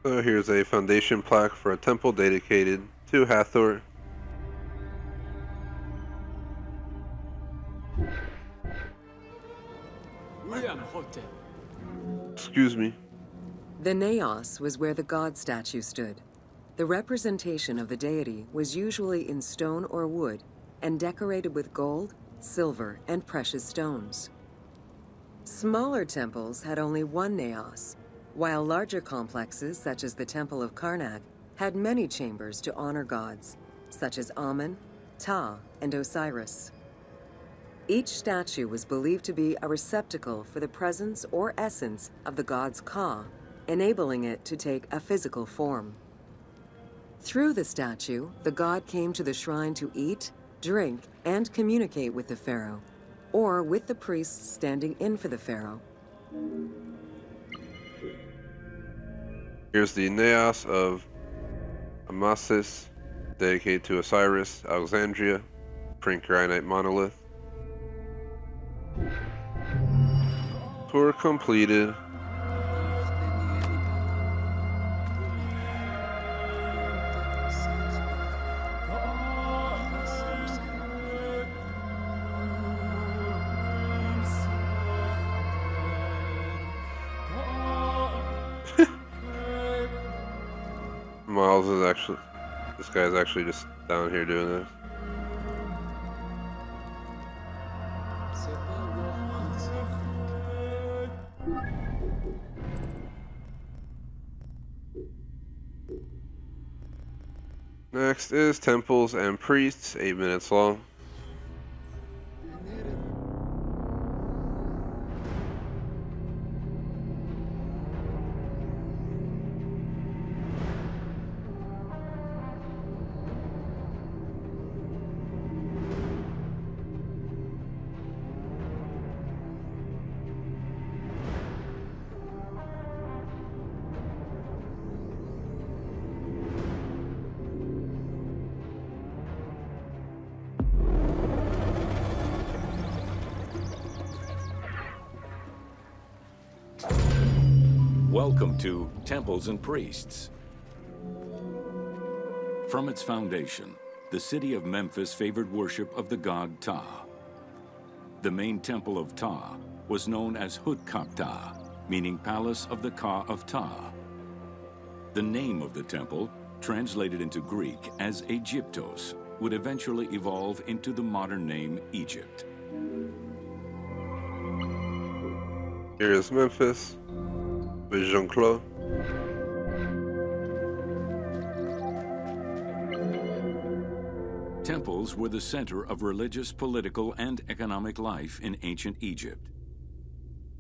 So here's a foundation plaque for a temple dedicated to Hathor. Excuse me. The naos was where the god statue stood. The representation of the deity was usually in stone or wood and decorated with gold, silver, and precious stones. Smaller temples had only one naos, while larger complexes, such as the Temple of Karnak, had many chambers to honor gods, such as Amun, Ptah, and Osiris. Each statue was believed to be a receptacle for the presence or essence of the god's Ka, enabling it to take a physical form. Through the statue, the god came to the shrine to eat, drink, and communicate with the pharaoh, or with the priests standing in for the pharaoh. Here's the naos of Amasis, dedicated to Osiris, Alexandria, print granite monolith. Tour completed. Miles is actually, this guy's actually just down here doing this. Next is temples and priests, 8 minutes long. Welcome to Temples and Priests. From its foundation, the city of Memphis favored worship of the god Ptah. The main temple of Ptah was known as Hutkaptah, meaning Palace of the Ka of Ptah. The name of the temple, translated into Greek as Aegyptos, would eventually evolve into the modern name Egypt. Here is Memphis with Jean-Claude. Temples were the center of religious, political, and economic life in ancient Egypt.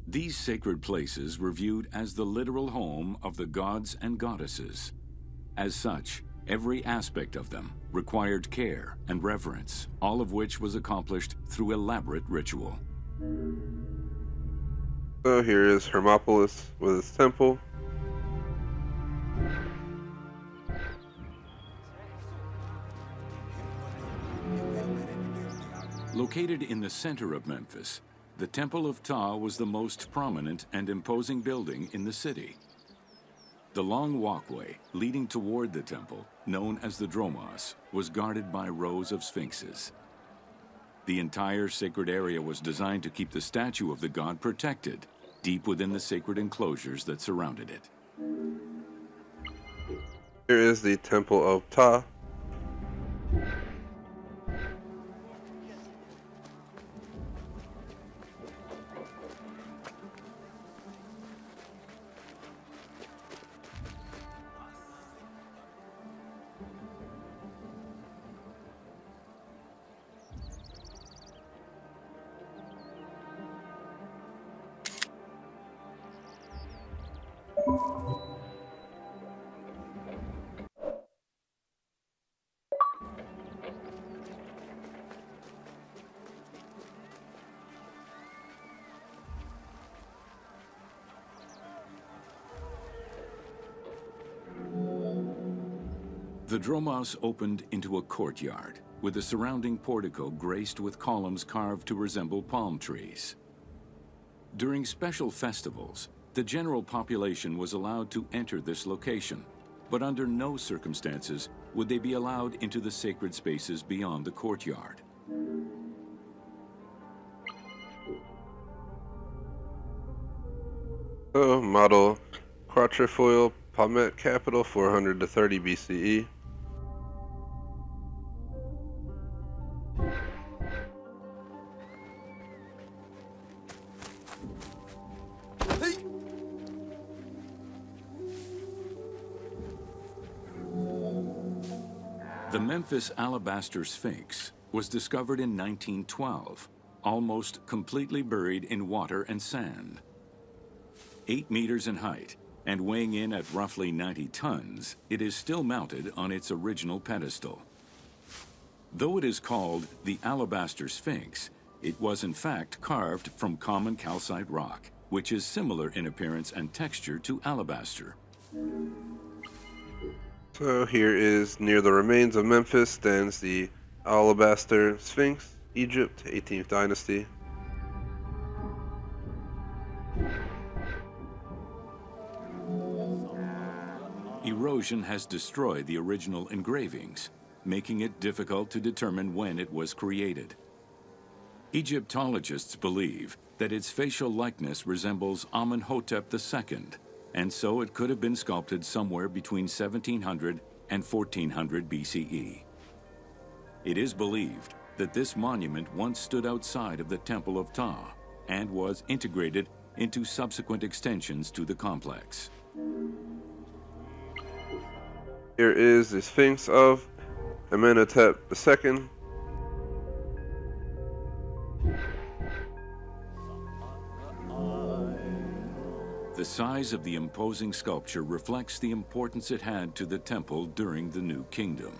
These sacred places were viewed as the literal home of the gods and goddesses. As such, every aspect of them required care and reverence, all of which was accomplished through elaborate ritual. So here is Hermopolis with its temple. Located in the center of Memphis, the Temple of Ptah was the most prominent and imposing building in the city. The long walkway leading toward the temple, known as the Dromos, was guarded by rows of sphinxes. The entire sacred area was designed to keep the statue of the god protected, deep within the sacred enclosures that surrounded it. Here is the Temple of Ptah. The dromos opened into a courtyard, with a surrounding portico graced with columns carved to resemble palm trees. During special festivals, the general population was allowed to enter this location, but under no circumstances would they be allowed into the sacred spaces beyond the courtyard. So, model quatrefoil palmette capital 400 to 30 BCE. The Memphis Alabaster Sphinx was discovered in 1912, almost completely buried in water and sand. 8 meters in height and weighing in at roughly 90 tons, it is still mounted on its original pedestal. Though it is called the Alabaster Sphinx, it was in fact carved from common calcite rock, which is similar in appearance and texture to alabaster. So here is, near the remains of Memphis, stands the Alabaster Sphinx, Egypt, 18th dynasty. Erosion has destroyed the original engravings, making it difficult to determine when it was created. Egyptologists believe that its facial likeness resembles Amenhotep II, and so it could have been sculpted somewhere between 1700 and 1400 BCE. It is believed that this monument once stood outside of the Temple of Ptah and was integrated into subsequent extensions to the complex. Here is the Sphinx of Amenhotep II. The size of the imposing sculpture reflects the importance it had to the temple during the New Kingdom.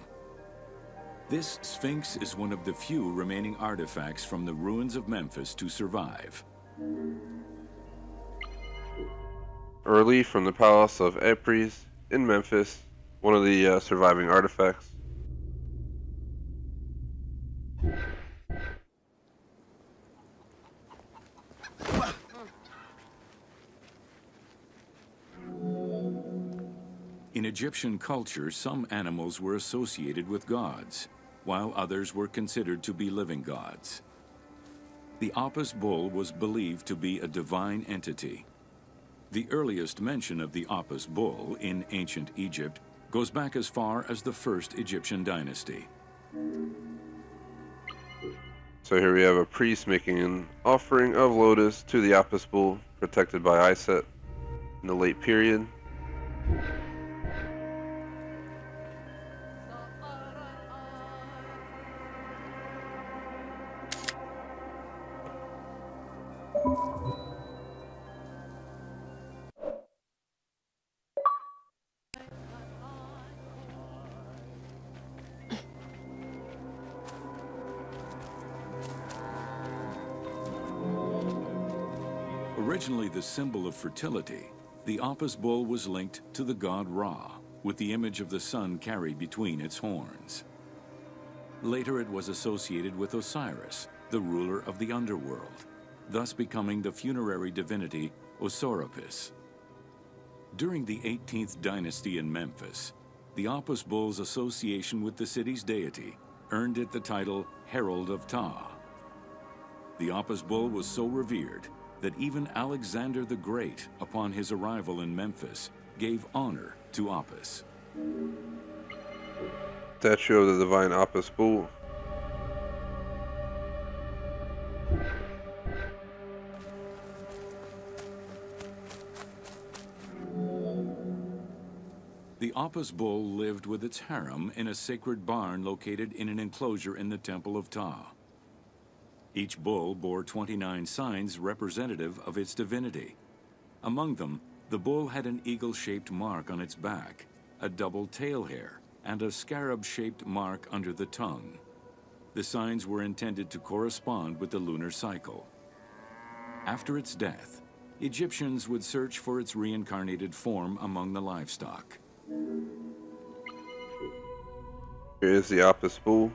This Sphinx is one of the few remaining artifacts from the ruins of Memphis to survive. A relief from the Palace of Apries in Memphis, one of the surviving artifacts. In Egyptian culture, some animals were associated with gods, while others were considered to be living gods. The Apis bull was believed to be a divine entity. The earliest mention of the Apis bull in ancient Egypt goes back as far as the first Egyptian dynasty. So here we have a priest making an offering of lotus to the Apis bull, protected by Iset in the late period. Originally the symbol of fertility, the Apis bull was linked to the god Ra, with the image of the sun carried between its horns. Later it was associated with Osiris, the ruler of the underworld, thus becoming the funerary divinity Osorapis. During the 18th dynasty in Memphis, the Apis bull's association with the city's deity earned it the title Herald of Ptah. The Apis bull was so revered that even Alexander the Great, upon his arrival in Memphis, gave honor to Apis. Statue of the divine Apis bull. The Apis bull lived with its harem in a sacred barn located in an enclosure in the Temple of Ptah. Each bull bore 29 signs representative of its divinity. Among them, the bull had an eagle-shaped mark on its back, a double tail hair, and a scarab-shaped mark under the tongue. The signs were intended to correspond with the lunar cycle. After its death, Egyptians would search for its reincarnated form among the livestock. Here is the Apis bull.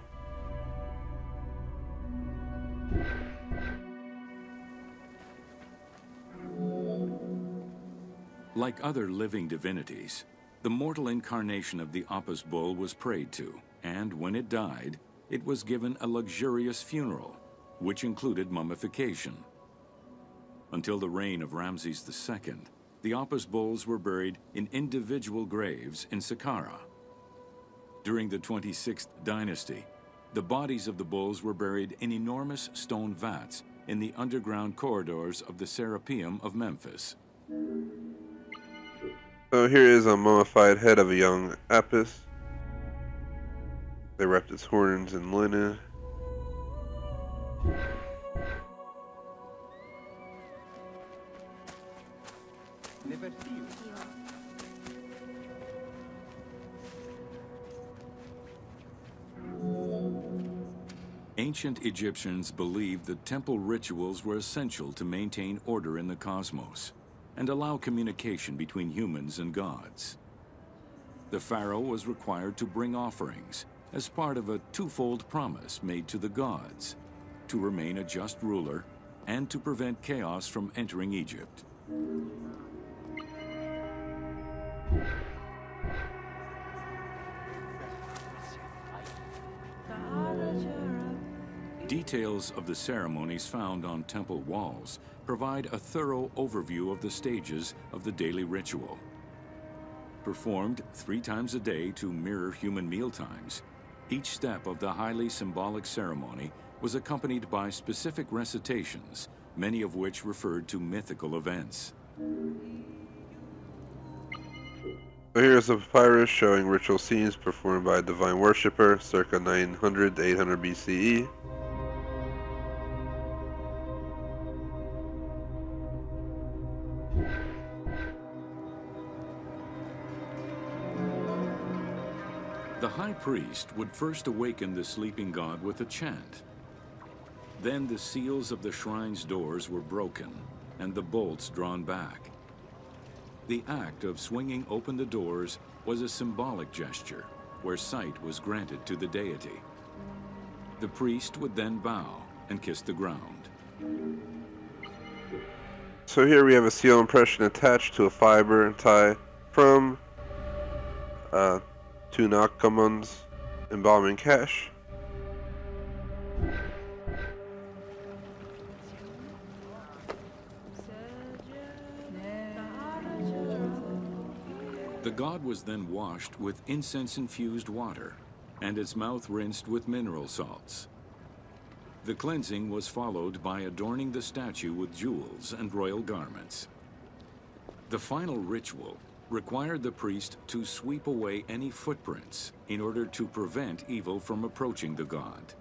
Like other living divinities, the mortal incarnation of the Apis bull was prayed to, and when it died, it was given a luxurious funeral, which included mummification. Until the reign of Ramses II, the Apis bulls were buried in individual graves in Saqqara. During the 26th dynasty, the bodies of the bulls were buried in enormous stone vats in the underground corridors of the Serapeum of Memphis. So here is a mummified head of a young Apis. They wrapped its horns in linen. Ancient Egyptians believed that temple rituals were essential to maintain order in the cosmos and allow communication between humans and gods. The pharaoh was required to bring offerings as part of a twofold promise made to the gods, to remain a just ruler and to prevent chaos from entering Egypt. Details of the ceremonies found on temple walls provide a thorough overview of the stages of the daily ritual. Performed 3 times a day to mirror human mealtimes, each step of the highly symbolic ceremony was accompanied by specific recitations, many of which referred to mythical events. So here's a papyrus showing ritual scenes performed by a divine worshipper circa 900 to 800 BCE. The high priest would first awaken the sleeping god with a chant. Then the seals of the shrine's doors were broken and the bolts drawn back. The act of swinging open the doors was a symbolic gesture where sight was granted to the deity. The priest would then bow and kiss the ground. So here we have a seal impression attached to a fiber tie from Tutankhamun's embalming cache. The god was then washed with incense-infused water and its mouth rinsed with mineral salts. The cleansing was followed by adorning the statue with jewels and royal garments. The final ritual required the priest to sweep away any footprints in order to prevent evil from approaching the god.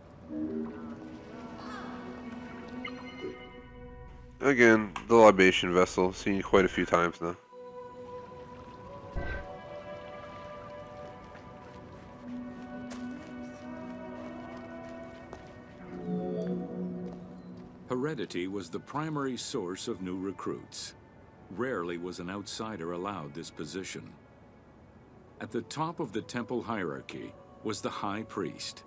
Again, the libation vessel, seen quite a few times now. Heredity was the primary source of new recruits. Rarely was an outsider allowed this position. At the top of the temple hierarchy was the high priest.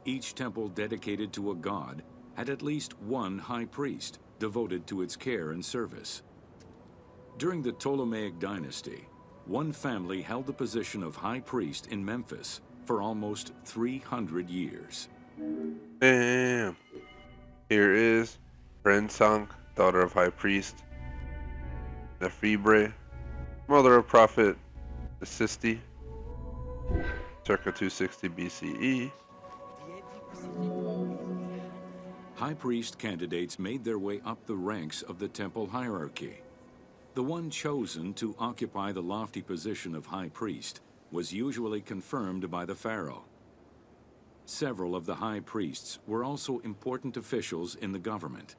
Each temple dedicated to a god had at least one high priest devoted to its care and service. During the Ptolemaic dynasty, one family held the position of high priest in Memphis for almost 300 years. Damn. Here is Rensang, daughter of high priest Nephribre, mother of prophet Isisti, circa 260 BCE. High priest candidates made their way up the ranks of the temple hierarchy. The one chosen to occupy the lofty position of high priest was usually confirmed by the pharaoh. Several of the high priests were also important officials in the government.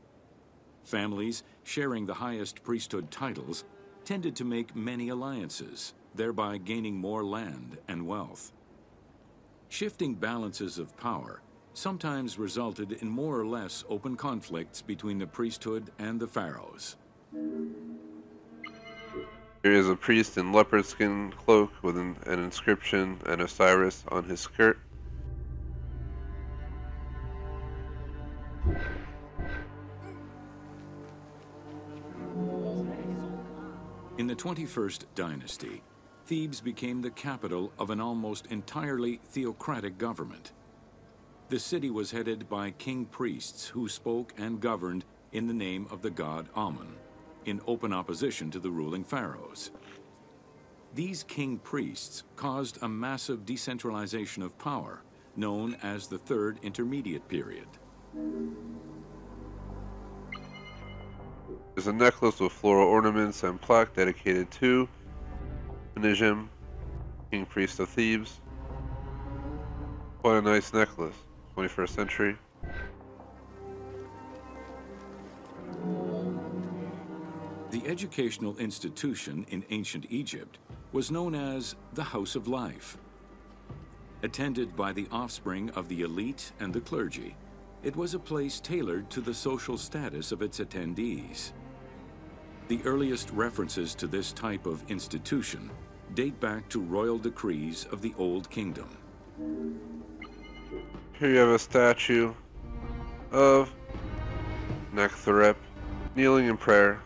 Families sharing the highest priesthood titles tended to make many alliances, thereby gaining more land and wealth. Shifting balances of power sometimes resulted in more or less open conflicts between the priesthood and the pharaohs. Here is a priest in leopard skin cloak with an inscription and Osiris on his skirt. In the 21st dynasty, Thebes became the capital of an almost entirely theocratic government. The city was headed by king priests who spoke and governed in the name of the god Amun, in open opposition to the ruling pharaohs. These king priests caused a massive decentralization of power, known as the Third Intermediate Period. There's a necklace with floral ornaments and plaque dedicated to Menejim, king priest of Thebes. Quite a nice necklace, 21st century. The educational institution in ancient Egypt was known as the House of Life. Attended by the offspring of the elite and the clergy, it was a place tailored to the social status of its attendees. The earliest references to this type of institution date back to royal decrees of the Old Kingdom. Here you have a statue of Nektharep kneeling in prayer.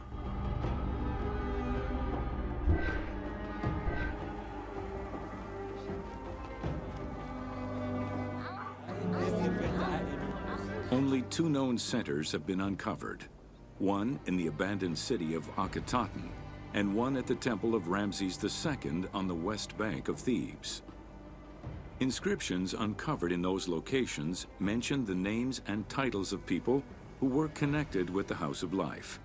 Only two known centers have been uncovered, one in the abandoned city of Akhetaten, and one at the temple of Ramses II on the west bank of Thebes. Inscriptions uncovered in those locations mention the names and titles of people who were connected with the House of Life,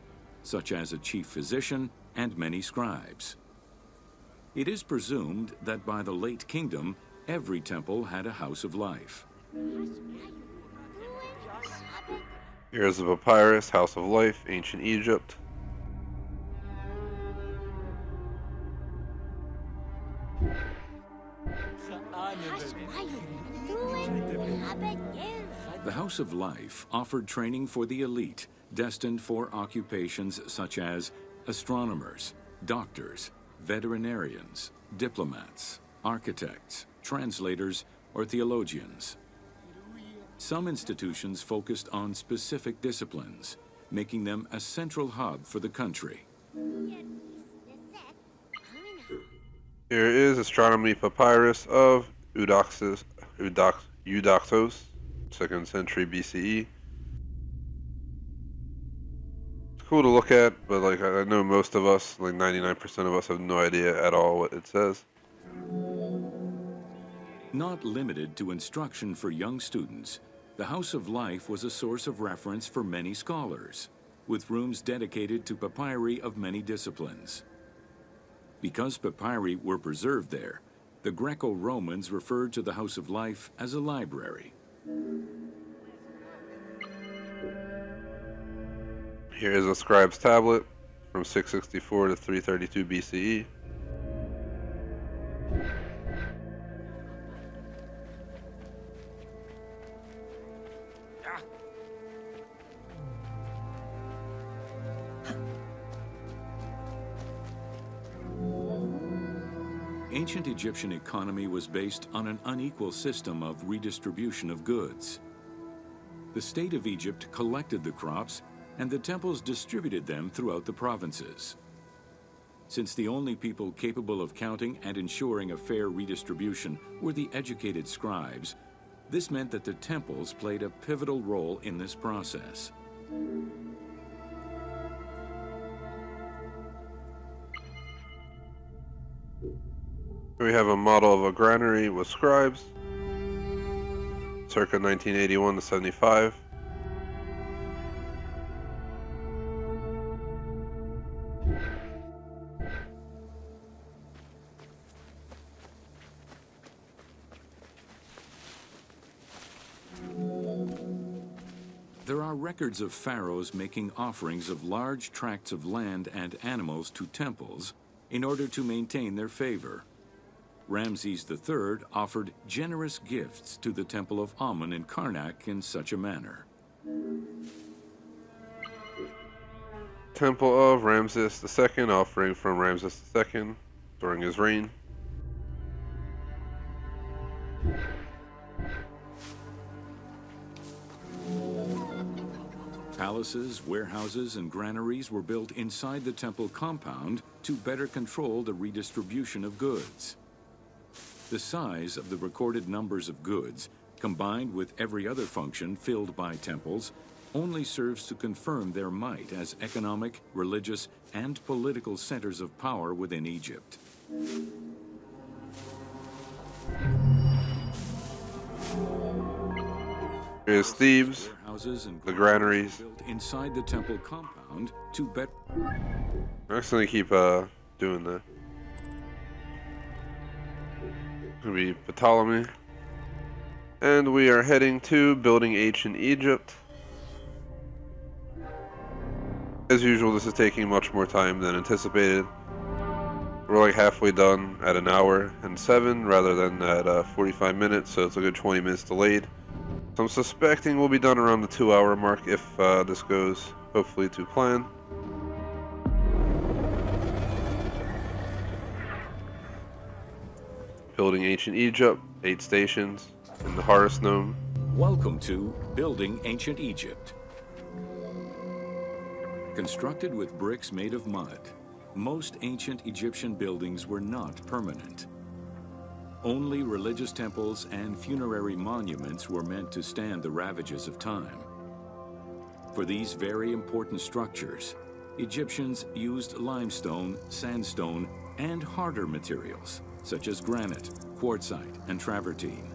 such as a chief physician and many scribes. It is presumed that by the late kingdom, every temple had a House of Life. Here's a papyrus, House of Life, ancient Egypt. The House of Life offered training for the elite, destined for occupations such as astronomers, doctors, veterinarians, diplomats, architects, translators, or theologians. Some institutions focused on specific disciplines, making them a central hub for the country. Here is astronomy papyrus of Eudoxus, 2nd century BCE. It's cool to look at, but like I know most of us, like 99% of us, have no idea at all what it says. Not limited to instruction for young students, the House of Life was a source of reference for many scholars, with rooms dedicated to papyri of many disciplines. Because papyri were preserved there, the Greco-Romans referred to the House of Life as a library. Here is a scribe's tablet from 664 to 332 BCE. Ancient Egyptian economy was based on an unequal system of redistribution of goods. The state of Egypt collected the crops, and the temples distributed them throughout the provinces. Since the only people capable of counting and ensuring a fair redistribution were the educated scribes, this meant that the temples played a pivotal role in this process. Here we have a model of a granary with scribes, circa 1981 to 75. There are records of pharaohs making offerings of large tracts of land and animals to temples in order to maintain their favor. Ramses III offered generous gifts to the temple of Amun in Karnak in such a manner. Temple of Ramses II, offering from Ramses II during his reign. Palaces, warehouses, and granaries were built inside the temple compound to better control the redistribution of goods. The size of the recorded numbers of goods, combined with every other function filled by temples, only serves to confirm their might as economic, religious, and political centers of power within Egypt. Here's Thebes, the granaries. Built inside the temple compound to better. I'm just gonna keep doing that. Gonna be Ptolemy, and we are heading to building ancient Egypt. As usual, this is taking much more time than anticipated. We're like halfway done at 1 hour and 7 rather than at 45 minutes, so it's a good 20 minutes delayed. So I'm suspecting we'll be done around the 2-hour mark if this goes hopefully to plan. Building ancient Egypt, 8 stations in the Horus Nome. Welcome to Building Ancient Egypt. Constructed with bricks made of mud, most ancient Egyptian buildings were not permanent. Only religious temples and funerary monuments were meant to stand the ravages of time. For these very important structures, Egyptians used limestone, sandstone, and harder materials, such as granite, quartzite, and travertine.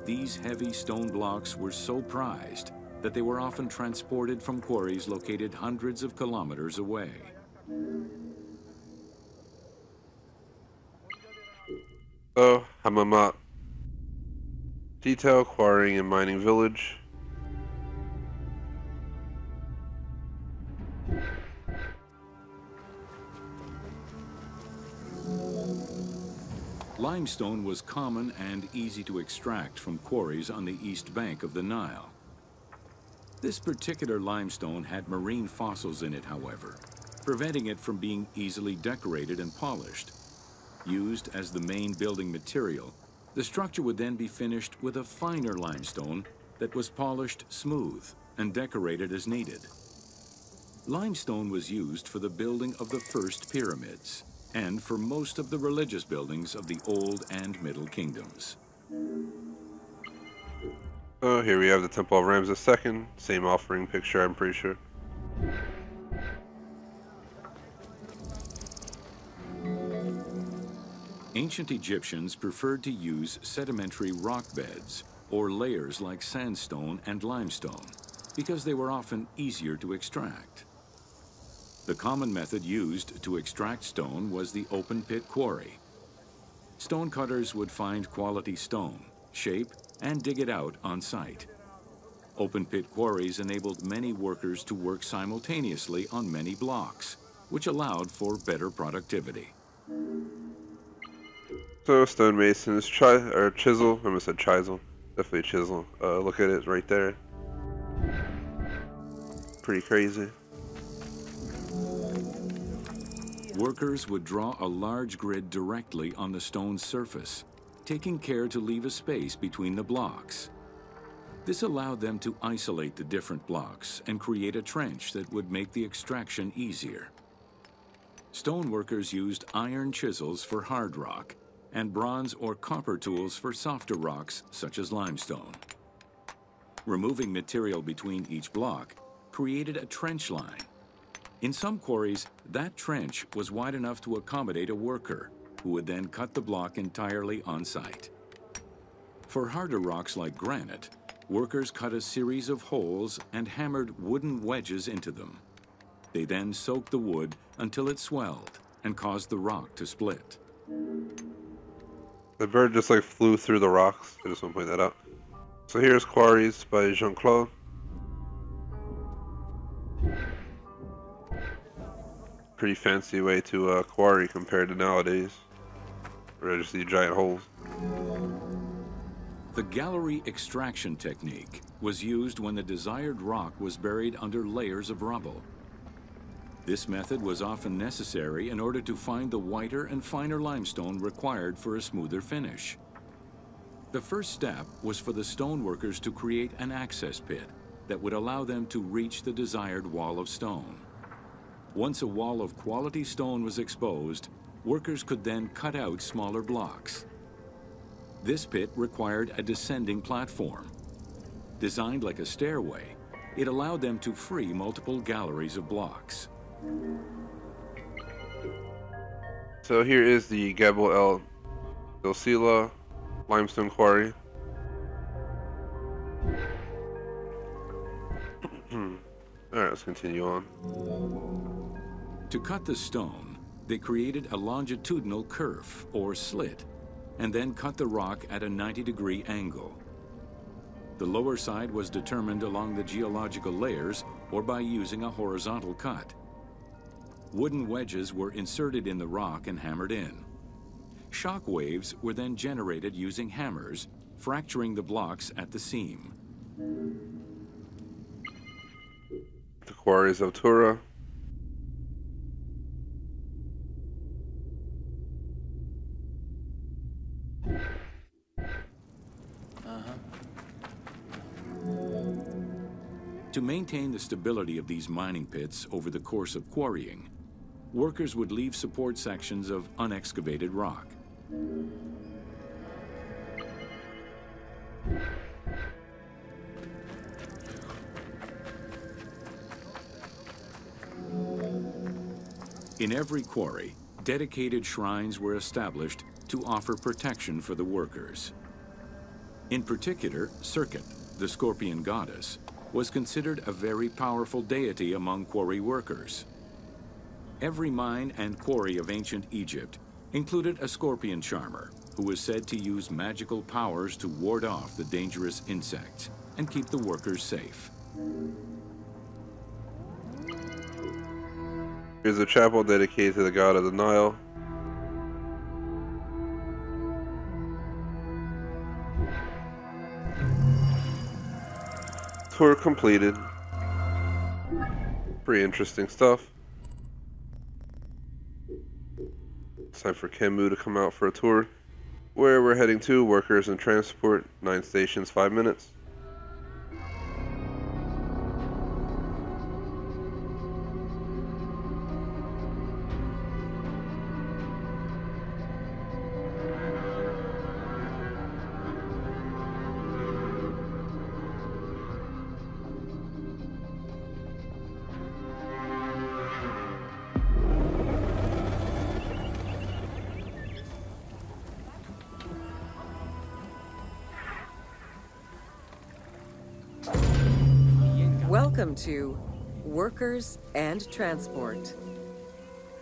These heavy stone blocks were so prized that they were often transported from quarries located hundreds of kilometers away. So, Hamamat. Detail, quarrying and mining village. Limestone was common and easy to extract from quarries on the east bank of the Nile. This particular limestone had marine fossils in it, however, preventing it from being easily decorated and polished. Used as the main building material, the structure would then be finished with a finer limestone that was polished smooth and decorated as needed. Limestone was used for the building of the first pyramids and for most of the religious buildings of the Old and Middle Kingdoms. Oh, here we have the Temple of Ramses II. Same offering picture, I'm pretty sure. Ancient Egyptians preferred to use sedimentary rock beds, or layers like sandstone and limestone, because they were often easier to extract. The common method used to extract stone was the open pit quarry. Stonecutters would find quality stone, shape, and dig it out on site. Open pit quarries enabled many workers to work simultaneously on many blocks, which allowed for better productivity. So, stonemasons, chisel, I almost said chisel, definitely chisel. Look at it right there. Pretty crazy. Workers would draw a large grid directly on the stone's surface, taking care to leave a space between the blocks. This allowed them to isolate the different blocks and create a trench that would make the extraction easier. Stoneworkers used iron chisels for hard rock and bronze or copper tools for softer rocks such as limestone. Removing material between each block created a trench line. In some quarries, that trench was wide enough to accommodate a worker, who would then cut the block entirely on site. For harder rocks like granite, workers cut a series of holes and hammered wooden wedges into them. They then soaked the wood until it swelled and caused the rock to split. The bird just like flew through the rocks. I just want to point that out. So here's Quarries by Jean-Claude. Pretty fancy way to quarry compared to nowadays, where I just see giant holes. The gallery extraction technique was used when the desired rock was buried under layers of rubble. This method was often necessary in order to find the whiter and finer limestone required for a smoother finish. The first step was for the stoneworkers to create an access pit, that would allow them to reach the desired wall of stone. Once a wall of quality stone was exposed, workers could then cut out smaller blocks. This pit required a descending platform. Designed like a stairway, it allowed them to free multiple galleries of blocks. So here is the Gabel El Silsila limestone quarry. Alright, let's continue on. To cut the stone, they created a longitudinal kerf, or slit, and then cut the rock at a 90-degree angle. The lower side was determined along the geological layers or by using a horizontal cut. Wooden wedges were inserted in the rock and hammered in. Shock waves were then generated using hammers, fracturing the blocks at the seam. The quarries of Tura. To maintain the stability of these mining pits over the course of quarrying, workers would leave support sections of unexcavated rock. In every quarry, dedicated shrines were established to offer protection for the workers. In particular, Serket, the scorpion goddess, was considered a very powerful deity among quarry workers. Every mine and quarry of ancient Egypt included a scorpion charmer who was said to use magical powers to ward off the dangerous insects and keep the workers safe. Here's a chapel dedicated to the god of the Nile. Tour completed. Pretty interesting stuff. It's time for Kenmu to come out for a tour. Where we're heading to, workers and transport, 9 stations, 5 minutes. Welcome to Workers and Transport.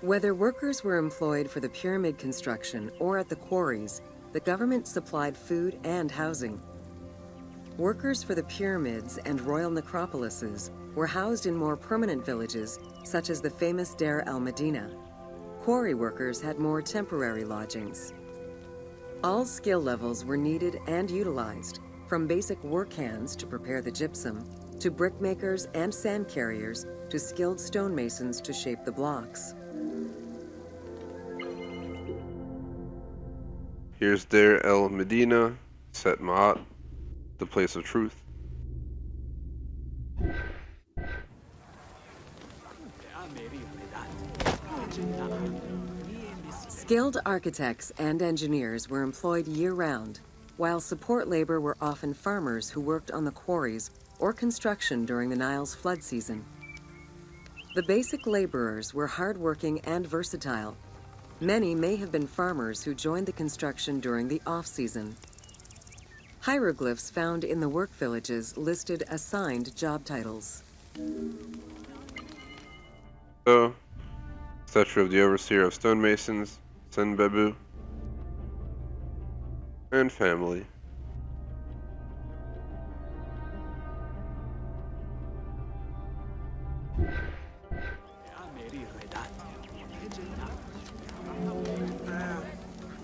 Whether workers were employed for the pyramid construction or at the quarries, the government supplied food and housing. Workers for the pyramids and royal necropolises were housed in more permanent villages, such as the famous Deir el-Medina. Quarry workers had more temporary lodgings. All skill levels were needed and utilized, from basic work hands to prepare the gypsum, to brickmakers and sand carriers, to skilled stonemasons to shape the blocks. Here's Deir el-Medina, Set Ma'at, the place of truth. Skilled architects and engineers were employed year-round, while support labor were often farmers who worked on the quarries or construction during the Nile's flood season. The basic laborers were hardworking and versatile. Many may have been farmers who joined the construction during the off-season. Hieroglyphs found in the work villages listed assigned job titles. So, statue of the overseer of stonemasons, Senbebu, and family.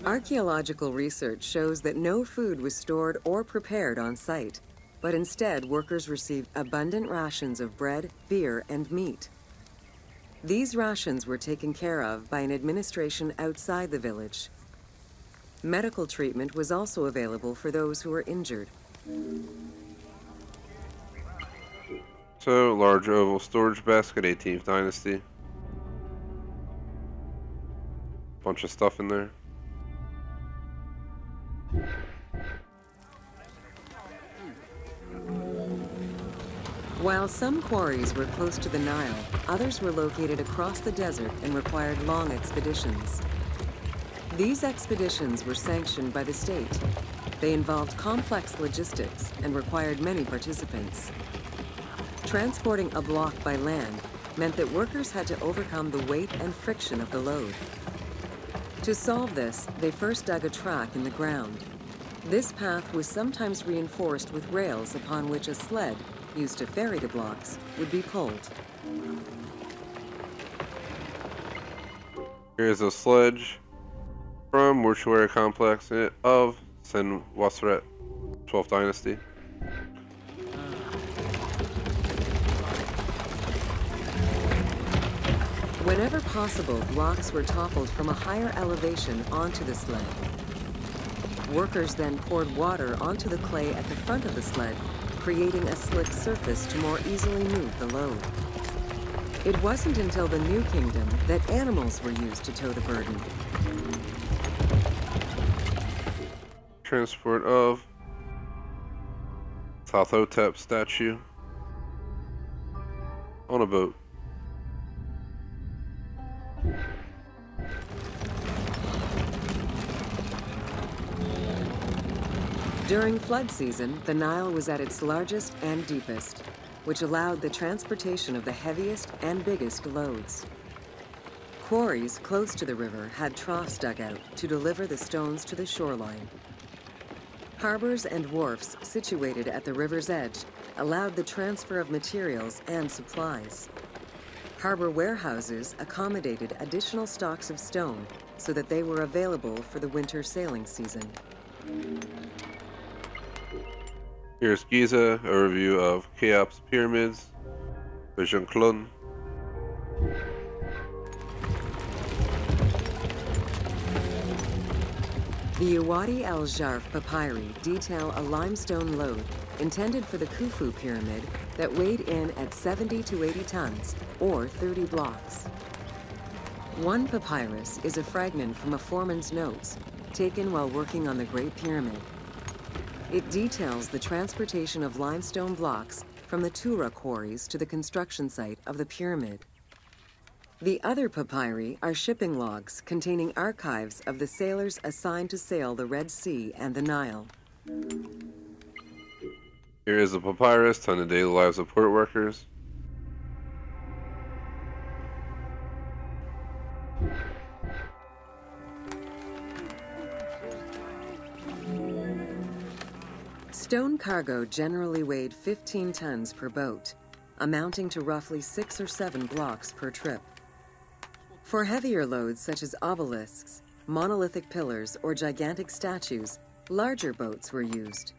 Archaeological research shows that no food was stored or prepared on site, but instead workers received abundant rations of bread, beer, and meat. These rations were taken care of by an administration outside the village. Medical treatment was also available for those who were injured. So, large oval storage basket, 18th Dynasty. Bunch of stuff in there. While some quarries were close to the Nile, others were located across the desert and required long expeditions. These expeditions were sanctioned by the state. They involved complex logistics and required many participants. Transporting a block by land meant that workers had to overcome the weight and friction of the load. To solve this, they first dug a track in the ground. This path was sometimes reinforced with rails upon which a sled, used to ferry the blocks, would be pulled. Here's a sledge from mortuary complex of Sen-Wasret, 12th Dynasty. Whenever possible, blocks were toppled from a higher elevation onto the sled. Workers then poured water onto the clay at the front of the sled, creating a slick surface to more easily move the load. It wasn't until the New Kingdom that animals were used to tow the burden. Transport of Thothotep statue on a boat. During flood season, the Nile was at its largest and deepest, which allowed the transportation of the heaviest and biggest loads. Quarries close to the river had troughs dug out to deliver the stones to the shoreline. Harbors and wharfs situated at the river's edge allowed the transfer of materials and supplies. Harbor warehouses accommodated additional stocks of stone so that they were available for the winter sailing season. Here's Giza, a review of Cheops pyramids, Vision Klun. The Uwadi al-Jarf papyri detail a limestone load intended for the Khufu pyramid that weighed in at 70 to 80 tons, or 30 blocks. One papyrus is a fragment from a foreman's notes, taken while working on the Great Pyramid. It details the transportation of limestone blocks from the Tura quarries to the construction site of the pyramid. The other papyri are shipping logs containing archives of the sailors assigned to sail the Red Sea and the Nile. Here is a papyrus telling the daily lives of port workers. Stone cargo generally weighed 15 tons per boat, amounting to roughly 6 or 7 blocks per trip. For heavier loads such as obelisks, monolithic pillars, or gigantic statues, larger boats were used.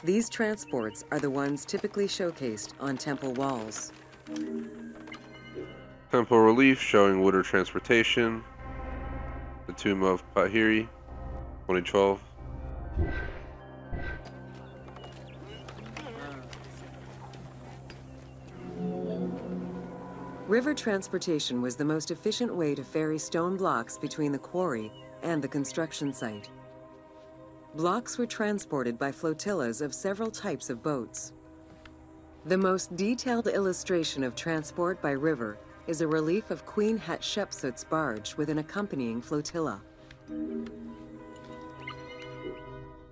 These transports are the ones typically showcased on temple walls. Temple relief showing water transportation. The tomb of Pahiri, 2012. River transportation was the most efficient way to ferry stone blocks between the quarry and the construction site. Blocks were transported by flotillas of several types of boats. The most detailed illustration of transport by river is a relief of Queen Hatshepsut's barge with an accompanying flotilla.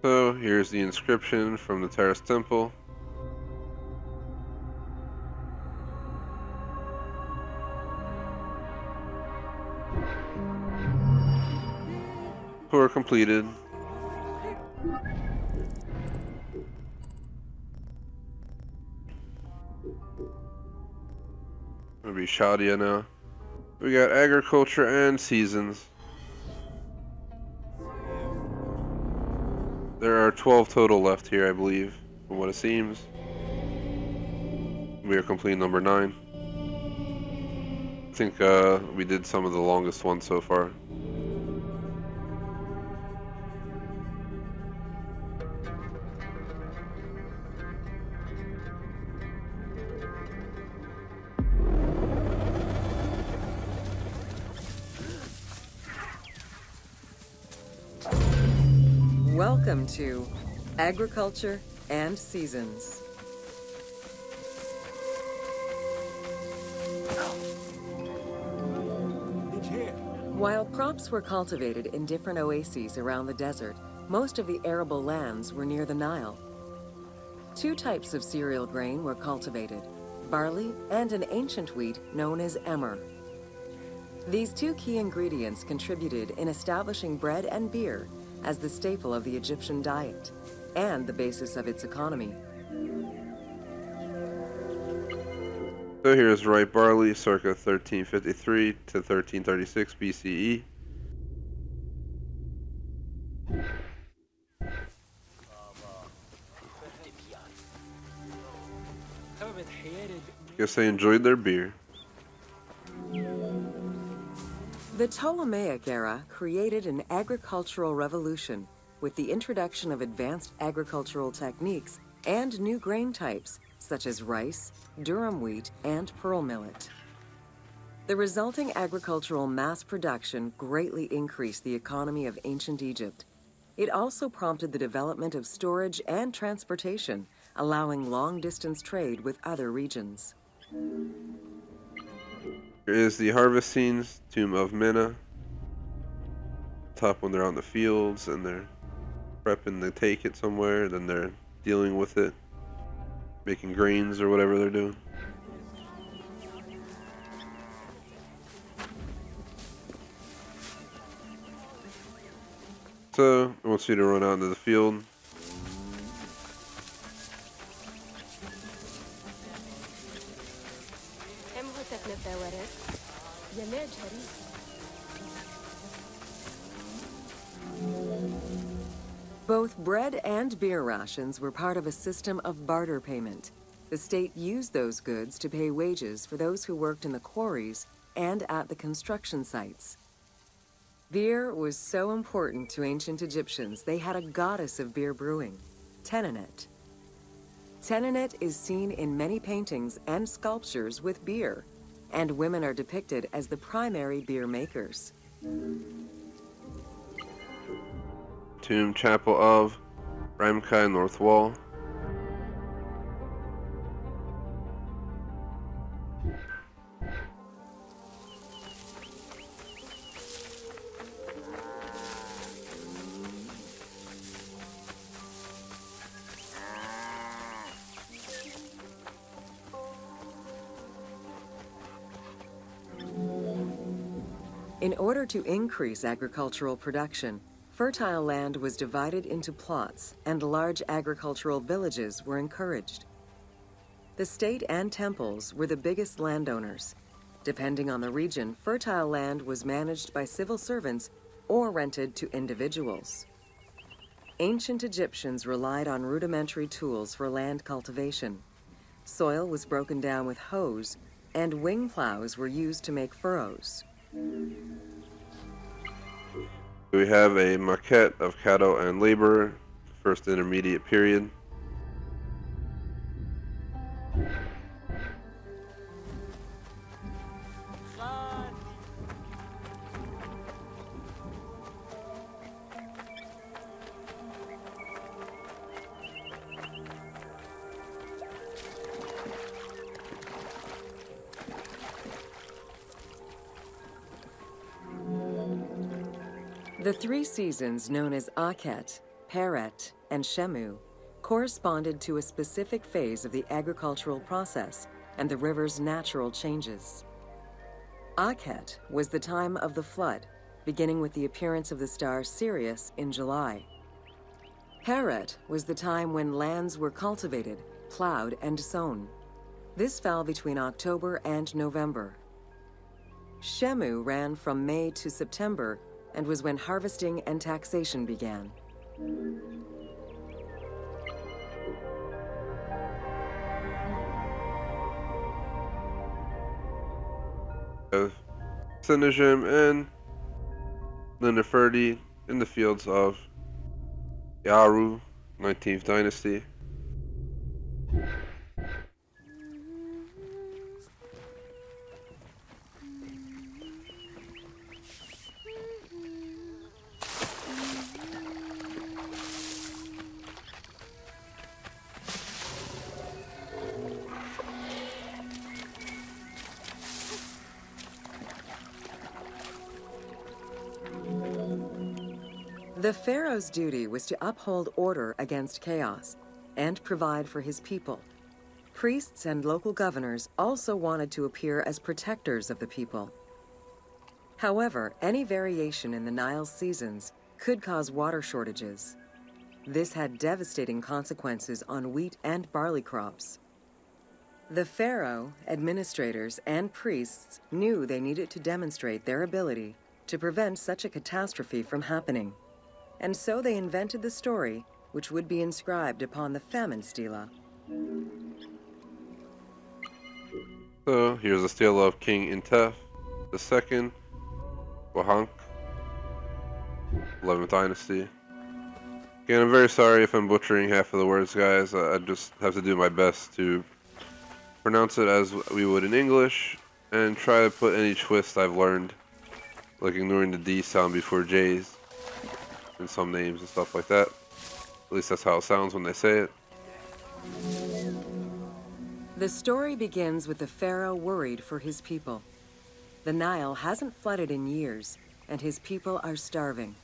So here's the inscription from the Terrace Temple. Tour completed. Gonna be Shadia now. We got agriculture and seasons. There are 12 total left here, I believe, from what it seems. We are completing number 9. I think we did some of the longest ones so far. Welcome to Agriculture and Seasons. While crops were cultivated in different oases around the desert, most of the arable lands were near the Nile. Two types of cereal grain were cultivated, barley and an ancient wheat known as emmer. These two key ingredients contributed in establishing bread and beer as the staple of the Egyptian diet and the basis of its economy. So here's ripe barley circa 1353 to 1336 BCE. Guess they enjoyed their beer. The Ptolemaic era created an agricultural revolution with the introduction of advanced agricultural techniques and new grain types such as rice, durum wheat, and pearl millet. The resulting agricultural mass production greatly increased the economy of ancient Egypt. It also prompted the development of storage and transportation, allowing long-distance trade with other regions. Here is the harvest scenes, Tomb of Mena. Top when they're on the fields and they're prepping to take it somewhere, then they're dealing with it, making grains or whatever they're doing. So, I want you to run out into the field. Both bread and beer rations were part of a system of barter payment. The state used those goods to pay wages for those who worked in the quarries and at the construction sites. Beer was so important to ancient Egyptians, they had a goddess of beer brewing, Tenenet. Tenenet is seen in many paintings and sculptures with beer, and women are depicted as the primary beer makers. Tomb Chapel of Ramkai North Wall. In order to increase agricultural production, fertile land was divided into plots and large agricultural villages were encouraged. The state and temples were the biggest landowners. Depending on the region, fertile land was managed by civil servants or rented to individuals. Ancient Egyptians relied on rudimentary tools for land cultivation. Soil was broken down with hoes, and wing plows were used to make furrows. We have a maquette of cattle and labor, first intermediate period. The three seasons known as Akhet, Peret, and Shemu corresponded to a specific phase of the agricultural process and the river's natural changes. Akhet was the time of the flood, beginning with the appearance of the star Sirius in July. Peret was the time when lands were cultivated, plowed, and sown. This fell between October and November. Shemu ran from May to September and was when harvesting and taxation began. Sennacherib and Nefertiti in the fields of Yaru, 19th dynasty. The pharaoh's duty was to uphold order against chaos and provide for his people. Priests and local governors also wanted to appear as protectors of the people. However, any variation in the Nile's seasons could cause water shortages. This had devastating consequences on wheat and barley crops. The pharaoh, administrators, and priests knew they needed to demonstrate their ability to prevent such a catastrophe from happening. And so they invented the story, which would be inscribed upon the famine stela. So here's a stela of King Intef II, Wahank, 11th Dynasty. Again, I'm very sorry if I'm butchering half of the words, guys. I just have to do my best to pronounce it as we would in English and try to put any twist I've learned, like ignoring the D sound before J's in some names and stuff like that. At least that's how it sounds when they say it. The story begins with the pharaoh worried for his people. The Nile hasn't flooded in years, and his people are starving.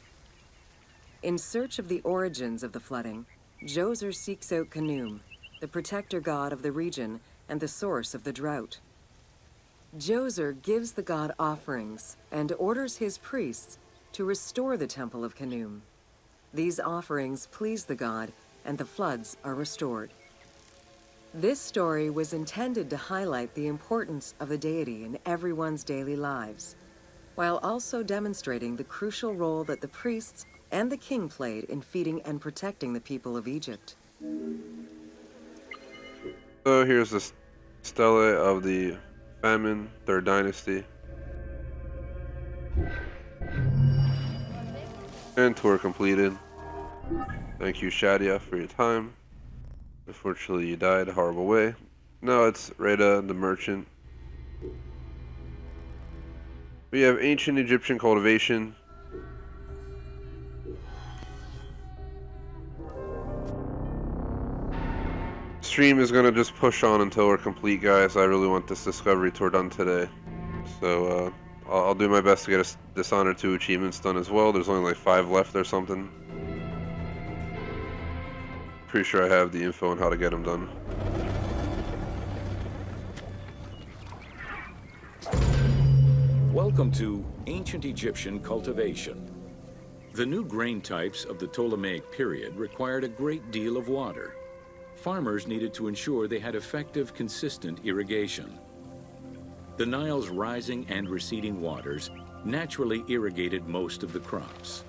In search of the origins of the flooding, Djoser seeks out Khnum, the protector god of the region and the source of the drought. Djoser gives the god offerings and orders his priests to restore the temple of Khnum. These offerings please the god, and the floods are restored. This story was intended to highlight the importance of the deity in everyone's daily lives, while also demonstrating the crucial role that the priests and the king played in feeding and protecting the people of Egypt. So here's the stela of the famine, 3rd Dynasty. And tour completed. Thank you, Shadia, for your time. Unfortunately, you died a horrible way. Now it's Reda, the merchant. We have ancient Egyptian cultivation. Stream is gonna just push on until we're complete, guys. I really want this discovery tour done today, so I'll do my best to get a Dishonored 2 achievements done as well. There's only like 5 left or something. Pretty sure I have the info on how to get them done. Welcome to Ancient Egyptian Cultivation. The new grain types of the Ptolemaic period required a great deal of water. Farmers needed to ensure they had effective, consistent irrigation. The Nile's rising and receding waters naturally irrigated most of the crops.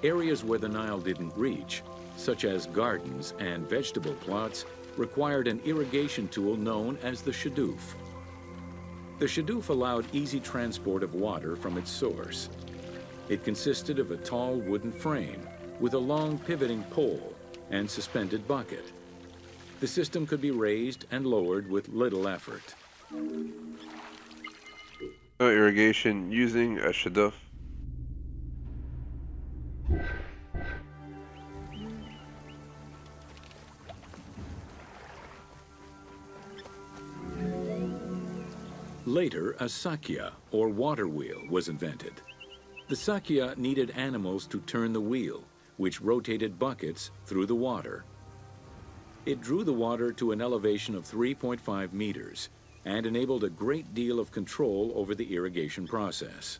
Areas where the Nile didn't reach, such as gardens and vegetable plots, required an irrigation tool known as the shadoof. The shadoof allowed easy transport of water from its source. It consisted of a tall wooden frame with a long pivoting pole and suspended bucket. The system could be raised and lowered with little effort. Irrigation using a shadoof. Later, a sakya, or water wheel, was invented. The sakya needed animals to turn the wheel, which rotated buckets through the water. It drew the water to an elevation of 3.5 meters and enabled a great deal of control over the irrigation process.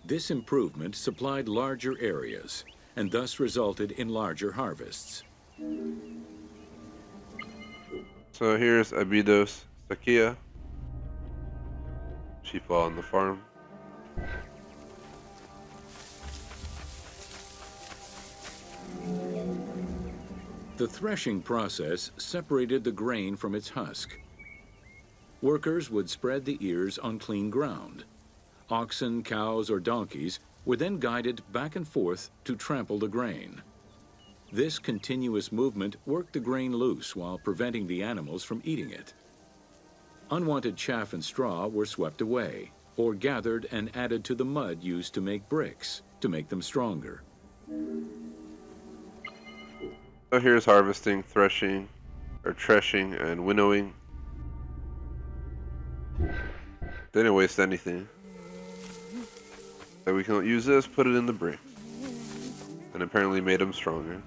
This improvement supplied larger areas and thus resulted in larger harvests. So here's Abydos Sakia. Sheep on the farm. The threshing process separated the grain from its husk. Workers would spread the ears on clean ground. Oxen, cows, or donkeys were then guided back and forth to trample the grain. This continuous movement worked the grain loose while preventing the animals from eating it. Unwanted chaff and straw were swept away, or gathered and added to the mud used to make bricks, to make them stronger. So here's harvesting, threshing, and winnowing. They didn't waste anything. So we can use this, put it in the brick. and apparently made them stronger.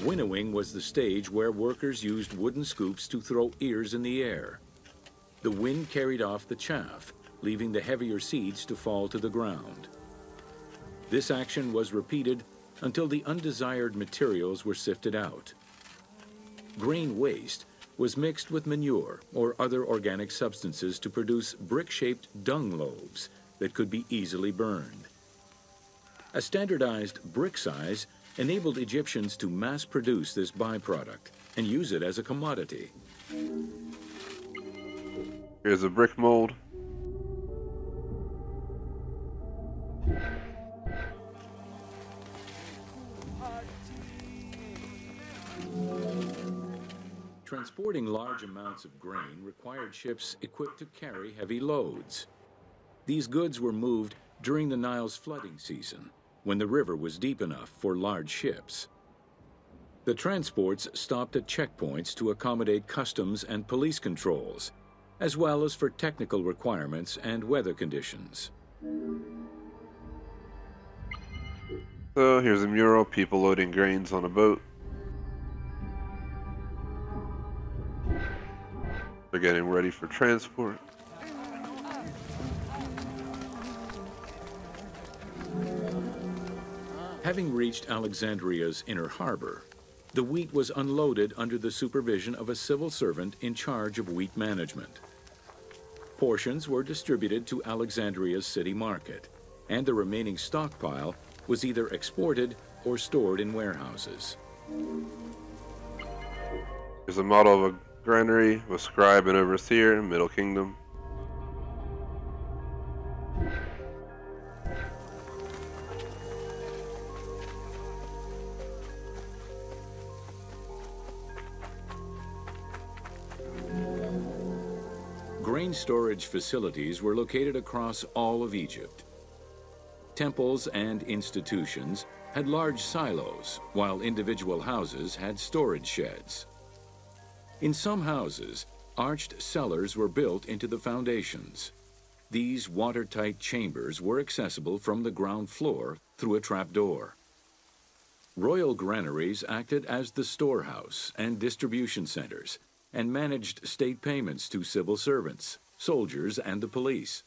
Winnowing was the stage where workers used wooden scoops to throw ears in the air. The wind carried off the chaff, leaving the heavier seeds to fall to the ground. This action was repeated until the undesired materials were sifted out. Grain waste was mixed with manure or other organic substances to produce brick-shaped dung loaves that could be easily burned. A standardized brick size enabled Egyptians to mass produce this byproduct and use it as a commodity. Here's a brick mold. Transporting large amounts of grain required ships equipped to carry heavy loads. These goods were moved during the Nile's flooding season, when the river was deep enough for large ships. The transports stopped at checkpoints to accommodate customs and police controls, as well as for technical requirements and weather conditions. So here's a mural, people loading grains on a boat. They're getting ready for transport. Having reached Alexandria's inner harbor, the wheat was unloaded under the supervision of a civil servant in charge of wheat management. Portions were distributed to Alexandria's city market, and the remaining stockpile was either exported or stored in warehouses. Here's a model of a granary with scribe and overseer, Middle Kingdom. Grain storage facilities were located across all of Egypt. Temples and institutions had large silos, while individual houses had storage sheds. In some houses, arched cellars were built into the foundations. These watertight chambers were accessible from the ground floor through a trapdoor. Royal granaries acted as the storehouse and distribution centers, and managed state payments to civil servants, soldiers, and the police.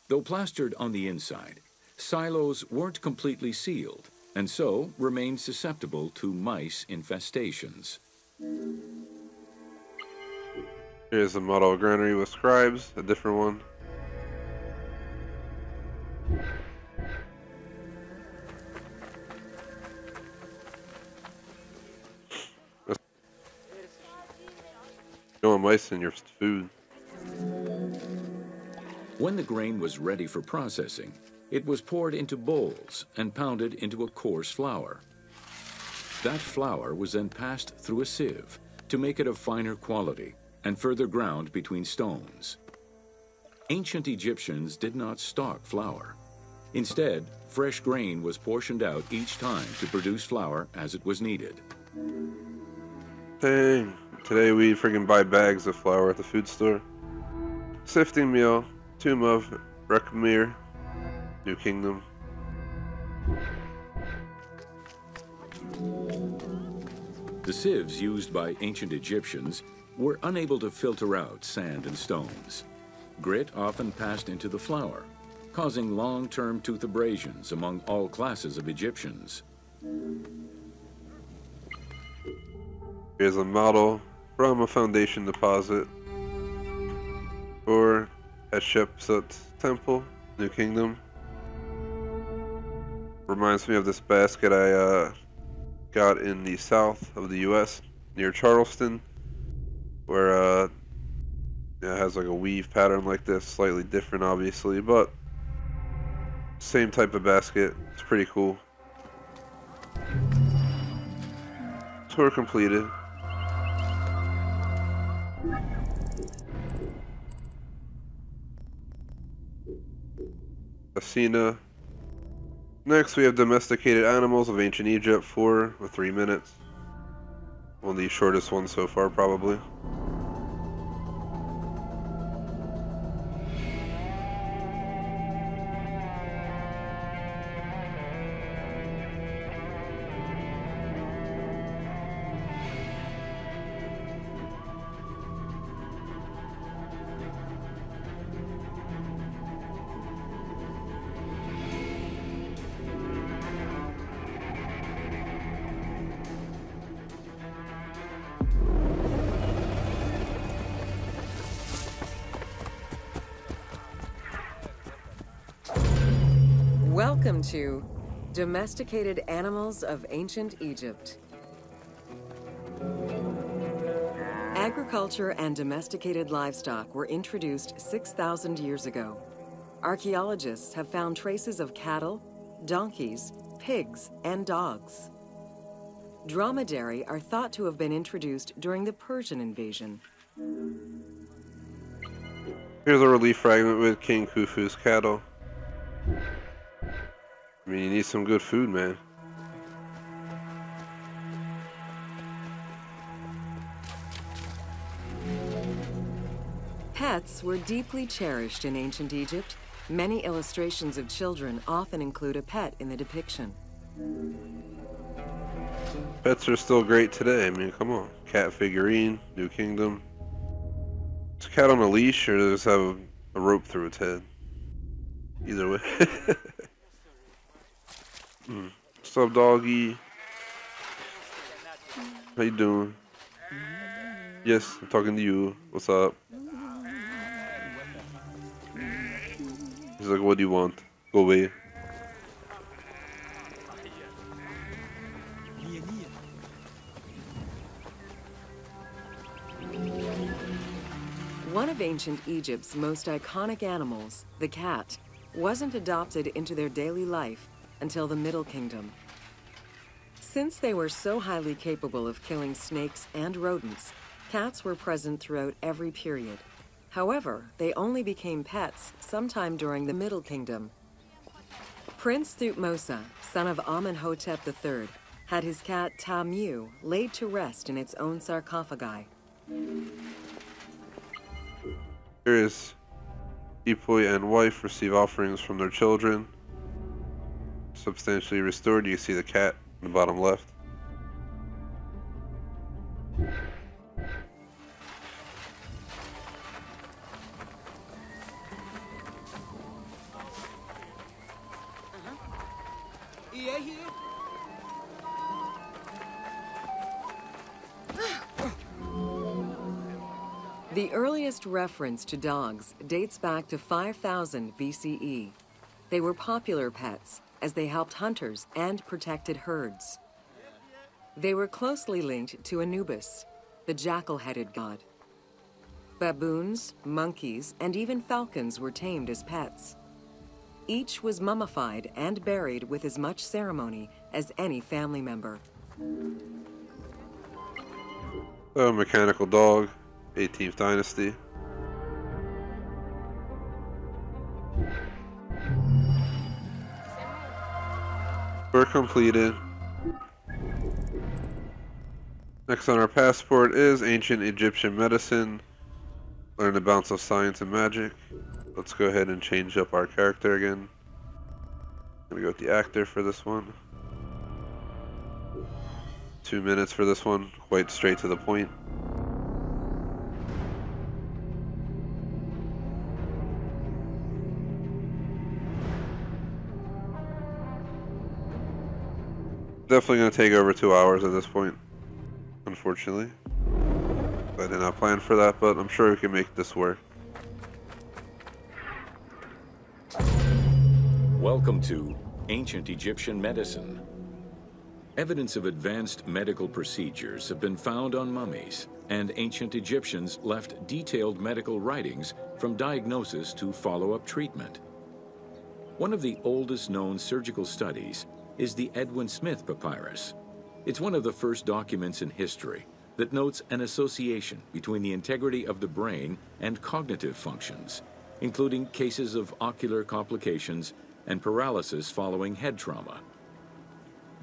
Though plastered on the inside, silos weren't completely sealed, and so remained susceptible to mice infestations. Here's a model granary with scribes, a different one. You don't want mice in your food. When the grain was ready for processing, it was poured into bowls and pounded into a coarse flour. That flour was then passed through a sieve to make it of finer quality and further ground between stones. Ancient Egyptians did not stock flour. Instead, fresh grain was portioned out each time to produce flour as it was needed. Dang. Today we freaking buy bags of flour at the food store. Sifting meal, tomb of Rekhmir, New Kingdom. The sieves used by ancient Egyptians were unable to filter out sand and stones. Grit often passed into the flour, causing long-term tooth abrasions among all classes of Egyptians. Here's a model from a foundation deposit for Hatshepsut's Temple, New Kingdom. Reminds me of this basket I got in the south of the US near Charleston, where it has like a weave pattern like this, slightly different obviously, but same type of basket. It's pretty cool. Tour completed. Asina. Next we have domesticated animals of ancient Egypt, 4 or 3 minutes. One of the shortest ones so far probably. Welcome to Domesticated Animals of Ancient Egypt. Agriculture and domesticated livestock were introduced 6,000 years ago. Archaeologists have found traces of cattle, donkeys, pigs, and dogs. Dromedary are thought to have been introduced during the Persian invasion. Here's a relief fragment with King Khufu's cattle. I mean, you need some good food, man. Pets were deeply cherished in ancient Egypt. Many illustrations of children often include a pet in the depiction. Pets are still great today. I mean, come on. Cat figurine, New Kingdom. Is a cat on a leash, or does it have a rope through its head? Either way. What's up, doggy? How you doing? Yes, I'm talking to you. What's up? He's like, what do you want? Go away. One of ancient Egypt's most iconic animals, the cat, wasn't adopted into their daily life until the Middle Kingdom. Since they were so highly capable of killing snakes and rodents, cats were present throughout every period. However, they only became pets sometime during the Middle Kingdom. Prince Thutmose, son of Amenhotep III, had his cat Tamu laid to rest in its own sarcophagi. Here is Epoi and wife receive offerings from their children. Substantially restored. You can see the cat in the bottom left. The earliest reference to dogs dates back to 5000 BCE. They were popular pets, as they helped hunters and protected herds. They were closely linked to Anubis, the jackal-headed god. Baboons, monkeys, and even falcons were tamed as pets. Each was mummified and buried with as much ceremony as any family member. A mechanical dog, 18th dynasty. We're completed. Next on our passport is ancient Egyptian medicine. Learn the balance of science and magic. Let's go ahead and change up our character again. I'm gonna go with the actor for this one. 2 minutes for this one, quite straight to the point. Definitely going to take over 2 hours at this point, unfortunately. I did not plan for that, but I'm sure we can make this work. Welcome to Ancient Egyptian Medicine. Evidence of advanced medical procedures have been found on mummies, and ancient Egyptians left detailed medical writings from diagnosis to follow-up treatment. One of the oldest known surgical studies is the Edwin Smith Papyrus. It's one of the first documents in history that notes an association between the integrity of the brain and cognitive functions, including cases of ocular complications and paralysis following head trauma.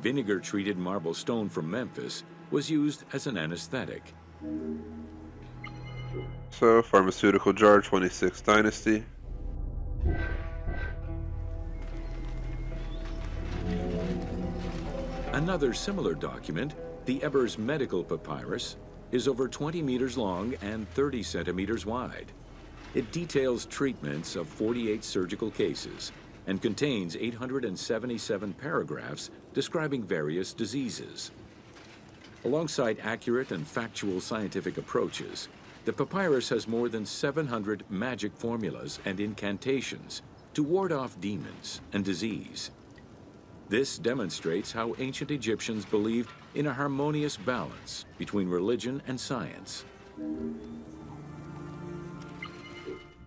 Vinegar-treated marble stone from Memphis was used as an anesthetic. So, pharmaceutical jar, 26th dynasty. Another similar document, the Ebers Medical Papyrus, is over 20 meters long and 30 centimeters wide. It details treatments of 48 surgical cases and contains 877 paragraphs describing various diseases. Alongside accurate and factual scientific approaches, the papyrus has more than 700 magic formulas and incantations to ward off demons and disease. This demonstrates how ancient Egyptians believed in a harmonious balance between religion and science.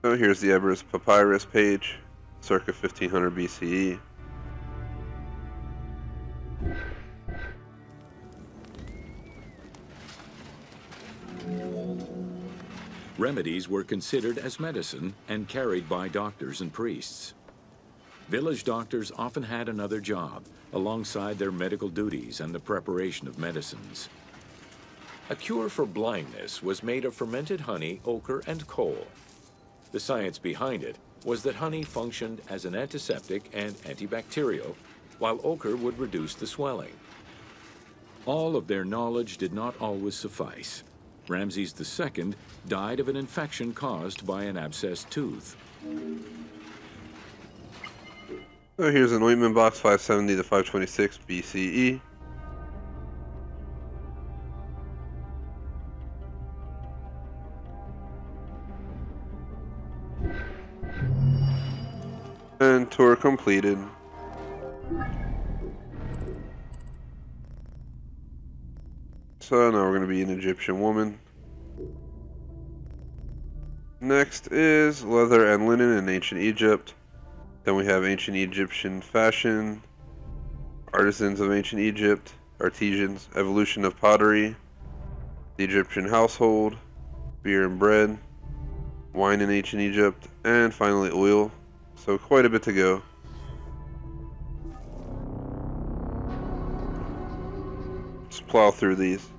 So here's the Ebers Papyrus page, circa 1500 BCE. Remedies were considered as medicine and carried by doctors and priests. Village doctors often had another job alongside their medical duties and the preparation of medicines. A cure for blindness was made of fermented honey, ochre, and coal. The science behind it was that honey functioned as an antiseptic and antibacterial, while ochre would reduce the swelling. All of their knowledge did not always suffice. Ramses II died of an infection caused by an abscessed tooth. So here's an ointment box, 570 to 526 BCE. And tour completed. So now we're going to be an Egyptian woman. Next is leather and linen in ancient Egypt. Then we have ancient Egyptian fashion, artisans of ancient Egypt, artisans, evolution of pottery, the Egyptian household, beer and bread, wine in ancient Egypt, and finally oil. So quite a bit to go. Let's plow through these.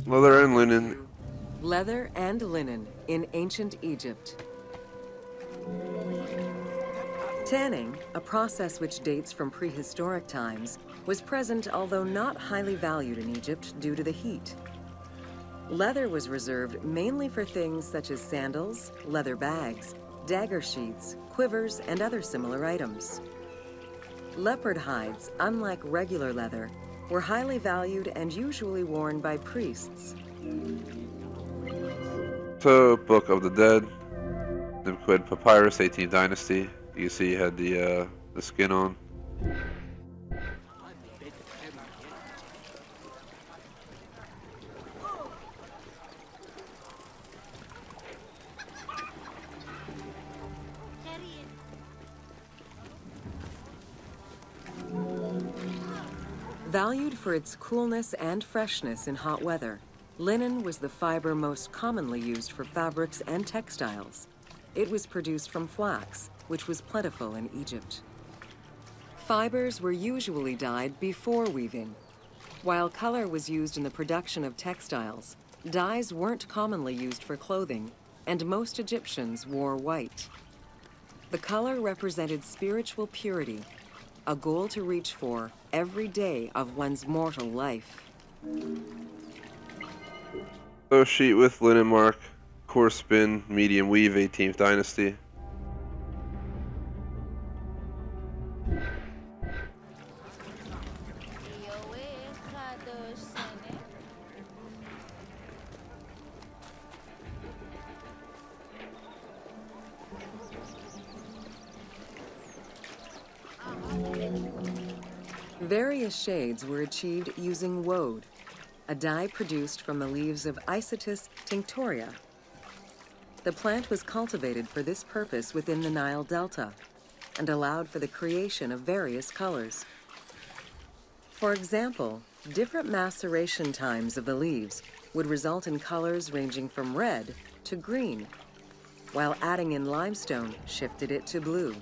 Leather and linen. Leather and linen in ancient Egypt. Tanning, a process which dates from prehistoric times, was present although not highly valued in Egypt due to the heat. Leather was reserved mainly for things such as sandals, leather bags, dagger sheaths, quivers, and other similar items. Leopard hides, unlike regular leather, were highly valued and usually worn by priests. So, Book of the Dead, Nimquid Papyrus, 18th Dynasty. You see, it had the skin on. Valued for its coolness and freshness in hot weather, linen was the fiber most commonly used for fabrics and textiles. It was produced from flax, which was plentiful in Egypt. Fibers were usually dyed before weaving. While color was used in the production of textiles, dyes weren't commonly used for clothing, and most Egyptians wore white. The color represented spiritual purity, a goal to reach for every day of one's mortal life. So, sheet with linen mark, coarse spin, medium weave, 18th Dynasty. Various shades were achieved using woad, a dye produced from the leaves of Isotis tinctoria. The plant was cultivated for this purpose within the Nile Delta and allowed for the creation of various colors. For example, different maceration times of the leaves would result in colors ranging from red to green, while adding in limestone shifted it to blue.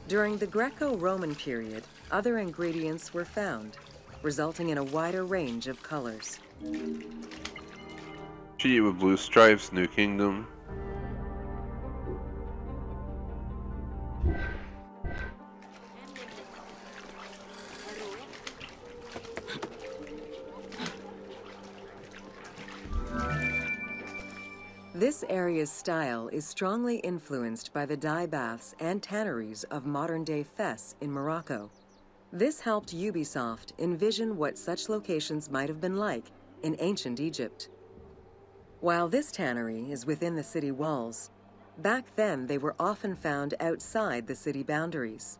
During the Greco-Roman period, other ingredients were found, resulting in a wider range of colors. Sheet with blue stripes, New Kingdom. This area's style is strongly influenced by the dye baths and tanneries of modern-day Fes in Morocco. This helped Ubisoft envision what such locations might have been like in ancient Egypt. While this tannery is within the city walls, back then they were often found outside the city boundaries.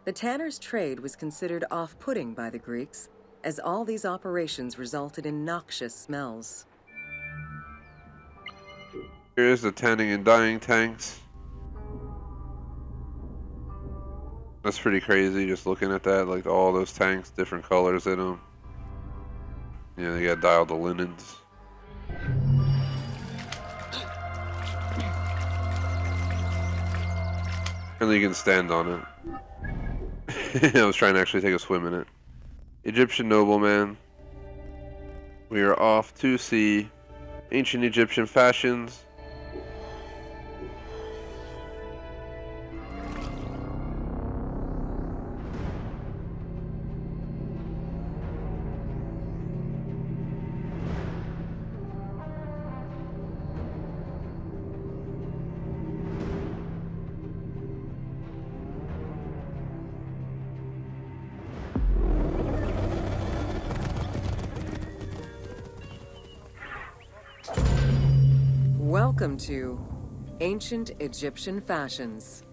The tanner's trade was considered off-putting by the Greeks, as all these operations resulted in noxious smells. Here's the tanning and dyeing tanks. That's pretty crazy just looking at that, like all those tanks, different colors in them. Yeah, they got dye all the linens. And you can stand on it. I was trying to actually take a swim in it. Egyptian nobleman. We are off to see ancient Egyptian fashions. Welcome to Ancient Egyptian Fashions.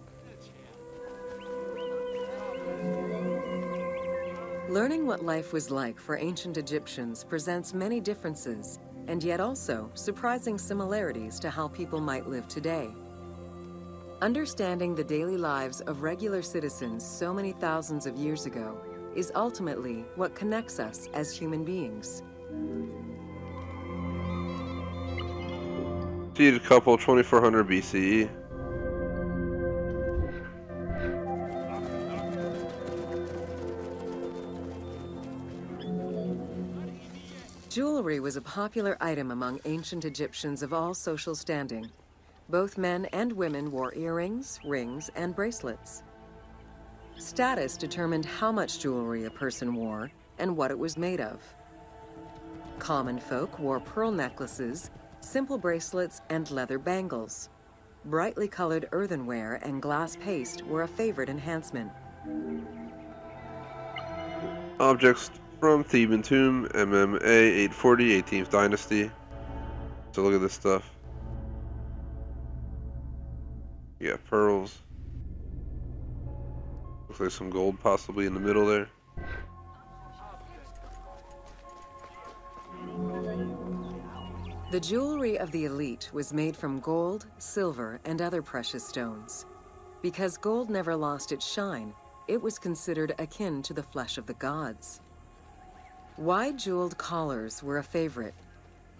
Learning what life was like for ancient Egyptians presents many differences, and yet also surprising similarities to how people might live today. Understanding the daily lives of regular citizens so many thousands of years ago is ultimately what connects us as human beings. Seated couple, 2400 BCE. Jewelry was a popular item among ancient Egyptians of all social standing. Both men and women wore earrings, rings, and bracelets. Status determined how much jewelry a person wore and what it was made of. Common folk wore pearl necklaces, simple bracelets, and leather bangles. Brightly colored earthenware and glass paste were a favorite enhancement. Objects from Theban tomb, MMA 840, 18th dynasty. So look at this stuff. You got pearls. Looks like some gold possibly in the middle there. The jewelry of the elite was made from gold, silver, and other precious stones. Because gold never lost its shine, it was considered akin to the flesh of the gods. Wide jeweled collars were a favorite.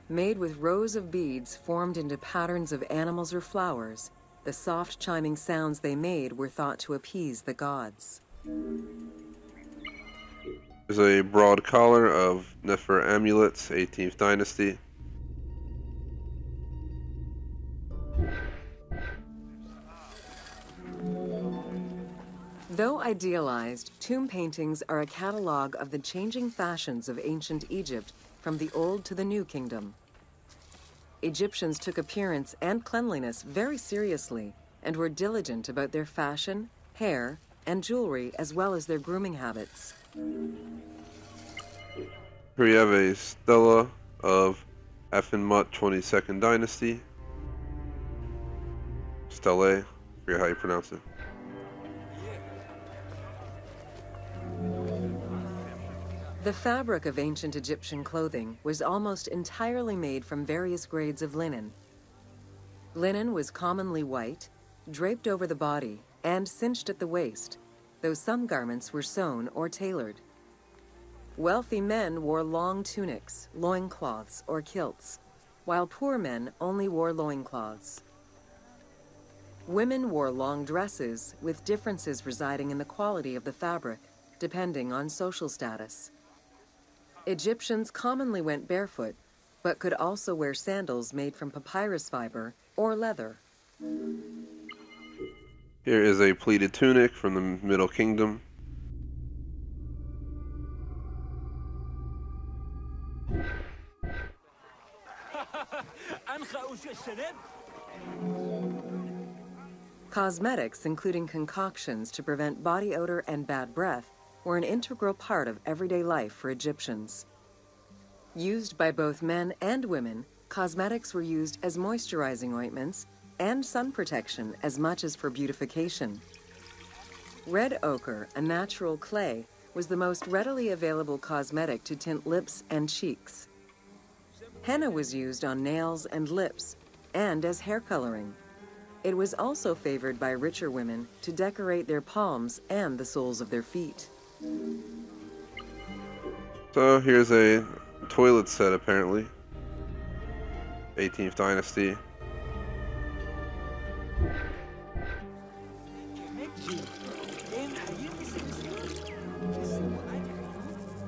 Made with rows of beads formed into patterns of animals or flowers, the soft chiming sounds they made were thought to appease the gods. There's a broad collar of Nefer amulets, 18th dynasty. Though idealized, tomb paintings are a catalog of the changing fashions of ancient Egypt from the Old to the New Kingdom. Egyptians took appearance and cleanliness very seriously and were diligent about their fashion, hair, and jewelry as well as their grooming habits. Here we have a stela of Afinmut 22nd dynasty. Stele, I forget how you pronounce it. The fabric of ancient Egyptian clothing was almost entirely made from various grades of linen. Linen was commonly white, draped over the body, and cinched at the waist, though some garments were sewn or tailored. Wealthy men wore long tunics, loincloths, or kilts, while poor men only wore loincloths. Women wore long dresses, with differences residing in the quality of the fabric, depending on social status. Egyptians commonly went barefoot, but could also wear sandals made from papyrus fiber or leather. Here is a pleated tunic from the Middle Kingdom. Cosmetics, including concoctions to prevent body odor and bad breath, were an integral part of everyday life for Egyptians. Used by both men and women, cosmetics were used as moisturizing ointments and sun protection as much as for beautification. Red ochre, a natural clay, was the most readily available cosmetic to tint lips and cheeks. Henna was used on nails and lips, and as hair coloring. It was also favored by richer women to decorate their palms and the soles of their feet. So here's a toilet set, apparently. 18th Dynasty.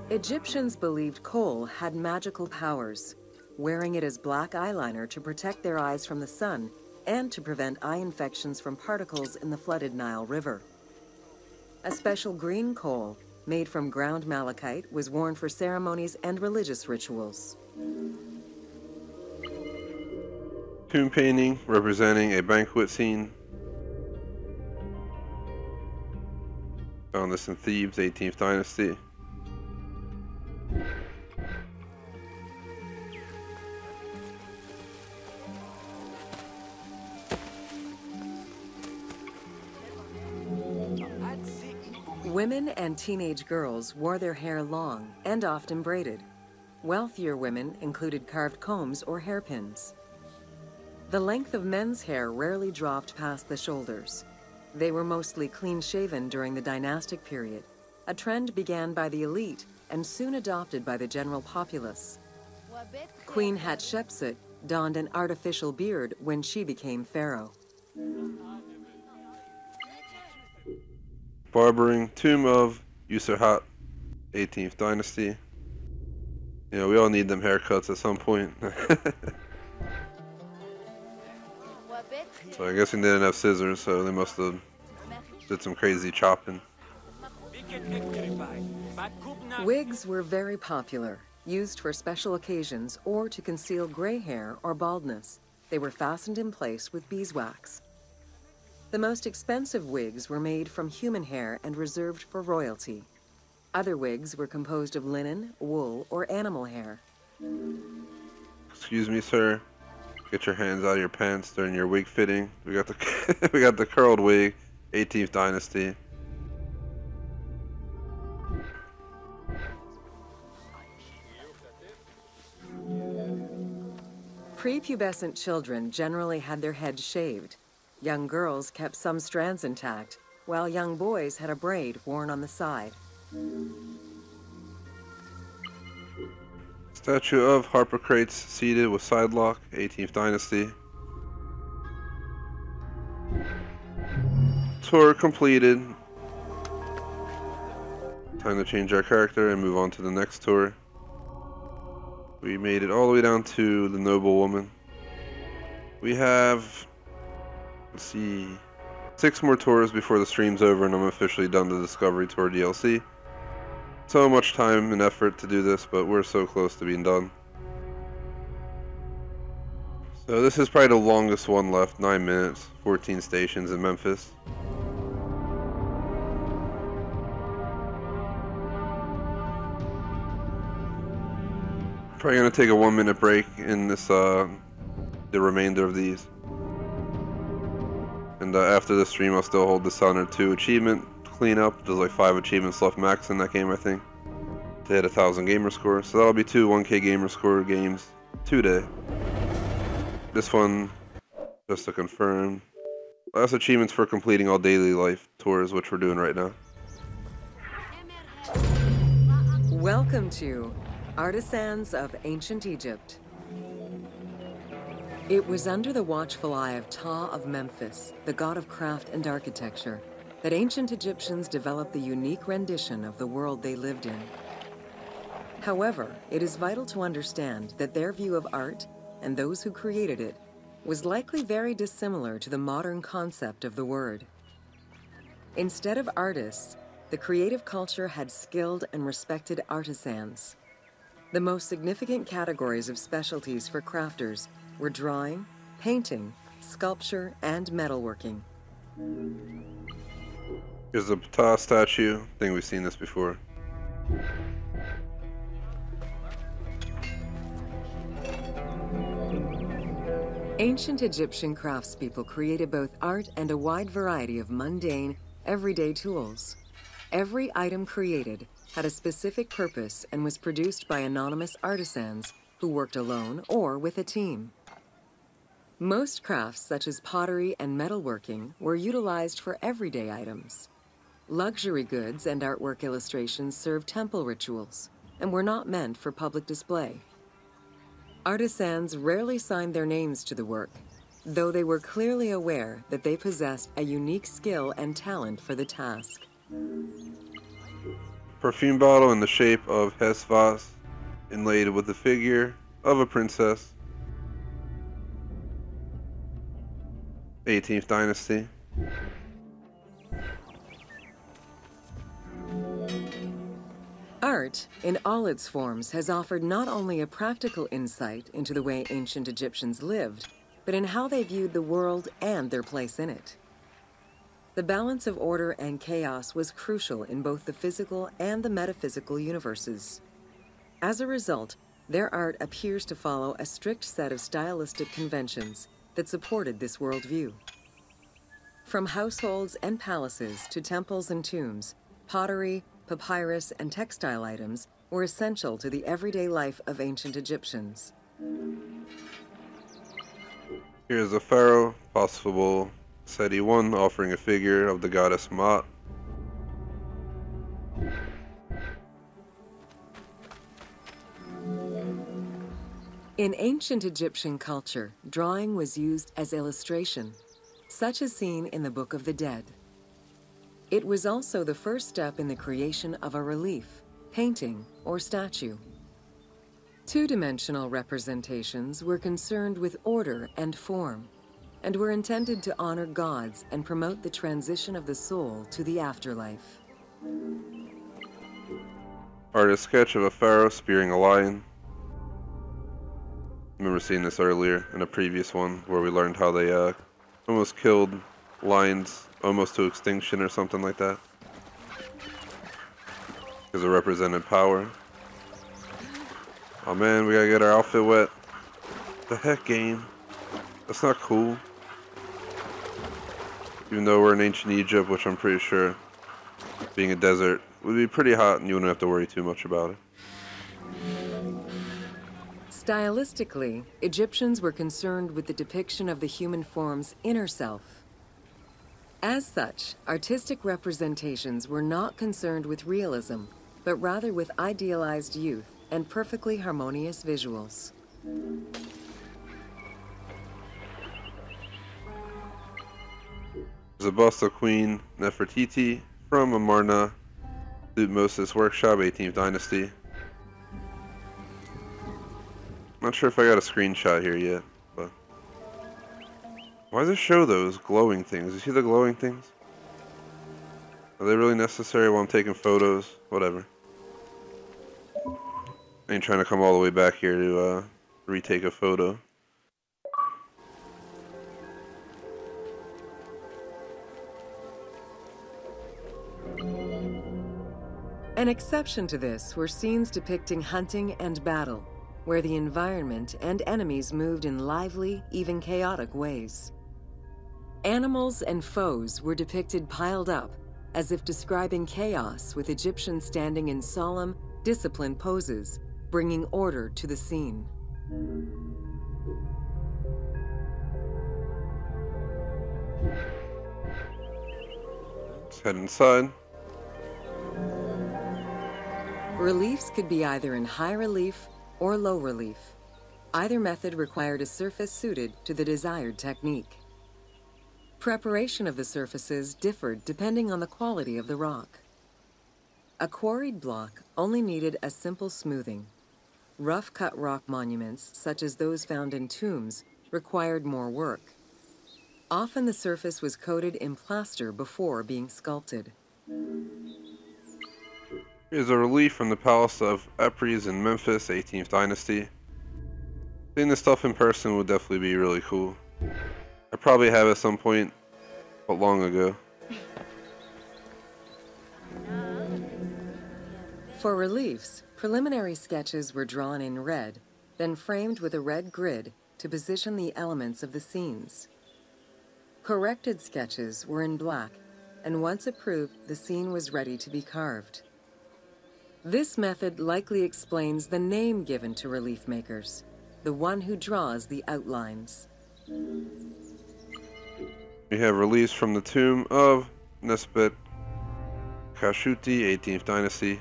Egyptians believed coal had magical powers, wearing it as black eyeliner to protect their eyes from the sun and to prevent eye infections from particles in the flooded Nile River. A special green coal, made from ground malachite, was worn for ceremonies and religious rituals. Tomb painting representing a banquet scene. Found this in Thebes, 18th Dynasty. Women and teenage girls wore their hair long and often braided. Wealthier women included carved combs or hairpins. The length of men's hair rarely dropped past the shoulders. They were mostly clean-shaven during the dynastic period, a trend began by the elite and soon adopted by the general populace. Queen Hatshepsut donned an artificial beard when she became pharaoh. Barbering tomb of Userhat, 18th Dynasty. You know, we all need them haircuts at some point. So I guess we didn't have scissors, so they must have did some crazy chopping. Wigs were very popular, used for special occasions or to conceal gray hair or baldness. They were fastened in place with beeswax. The most expensive wigs were made from human hair and reserved for royalty. Other wigs were composed of linen, wool, or animal hair. Excuse me, sir. Get your hands out of your pants during your wig fitting. We got the we got the curled wig, 18th Dynasty. Prepubescent children generally had their heads shaved. Young girls kept some strands intact, while young boys had a braid worn on the side. Statue of Harpocrates seated with sidelock, 18th Dynasty. Tour completed. Time to change our character and move on to the next tour. We made it all the way down to the noble woman. We have, let's see, 6 more tours before the stream's over and I'm officially done the Discovery Tour DLC. So much time and effort to do this, but we're so close to being done. So this is probably the longest one left, 9 minutes, 14 stations in Memphis. Probably gonna take a 1-minute break in this, the remainder of these. And after the stream, I'll still hold the Sun or 2 achievement cleanup. There's like 5 achievements left max in that game, I think, to hit 1,000 gamer score. So that'll be 2 1K gamer score games today. This one, just to confirm, last achievements for completing all daily life tours, which we're doing right now. Welcome to Artisans of Ancient Egypt. It was under the watchful eye of Ptah of Memphis, the god of craft and architecture, that ancient Egyptians developed the unique rendition of the world they lived in. However, it is vital to understand that their view of art, and those who created it, was likely very dissimilar to the modern concept of the word. Instead of artists, the creative culture had skilled and respected artisans. The most significant categories of specialties for crafters were drawing, painting, sculpture, and metalworking. Here's the Ptah statue. I think we've seen this before. Ancient Egyptian craftspeople created both art and a wide variety of mundane, everyday tools. Every item created had a specific purpose and was produced by anonymous artisans who worked alone or with a team. Most crafts, such as pottery and metalworking, were utilized for everyday items. Luxury goods and artwork illustrations served temple rituals and were not meant for public display. Artisans rarely signed their names to the work, though they were clearly aware that they possessed a unique skill and talent for the task. Perfume bottle in the shape of Hesvas, inlaid with the figure of a princess. 18th dynasty. Art, in all its forms, has offered not only a practical insight into the way ancient Egyptians lived, but in how they viewed the world and their place in it. The balance of order and chaos was crucial in both the physical and the metaphysical universes. As a result, their art appears to follow a strict set of stylistic conventions that supported this worldview. From households and palaces to temples and tombs, pottery, papyrus, and textile items were essential to the everyday life of ancient Egyptians. Here's a pharaoh, possible Seti I, offering a figure of the goddess Ma'at. In ancient Egyptian culture, drawing was used as illustration, such as seen in the Book of the Dead. It was also the first step in the creation of a relief, painting, or statue. Two-dimensional representations were concerned with order and form, and were intended to honor gods and promote the transition of the soul to the afterlife. Artist sketch of a pharaoh spearing a lion. I remember seeing this earlier in a previous one where we learned how they almost killed lions almost to extinction or something like that, because it represented power. Oh man, we gotta get our outfit wet. The heck, game? That's not cool. Even though we're in ancient Egypt, which I'm pretty sure, being a desert, would be pretty hot and you wouldn't have to worry too much about it. Stylistically, Egyptians were concerned with the depiction of the human form's inner self. As such, artistic representations were not concerned with realism, but rather with idealized youth and perfectly harmonious visuals. There's a bust of Queen Nefertiti from Amarna, Thutmosis Workshop, 18th Dynasty. Not sure if I got a screenshot here yet, but why does it show those glowing things? You see the glowing things? Are they really necessary while I'm taking photos? Whatever. I ain't trying to come all the way back here to retake a photo. An exception to this were scenes depicting hunting and battle, where the environment and enemies moved in lively, even chaotic ways. Animals and foes were depicted piled up, as if describing chaos, with Egyptians standing in solemn, disciplined poses, bringing order to the scene. Let's head inside. Reliefs could be either in high relief or low relief. Either method required a surface suited to the desired technique. Preparation of the surfaces differed depending on the quality of the rock. A quarried block only needed a simple smoothing. Rough-cut rock monuments, such as those found in tombs, required more work. Often the surface was coated in plaster before being sculpted. Here's a relief from the Palace of Apries in Memphis, 18th Dynasty. Seeing this stuff in person would definitely be really cool. I probably have at some point, but long ago. For reliefs, preliminary sketches were drawn in red, then framed with a red grid to position the elements of the scenes. Corrected sketches were in black, and once approved, the scene was ready to be carved. This method likely explains the name given to relief makers, the one who draws the outlines. We have reliefs from the tomb of Nesbet Kashuti, 18th Dynasty.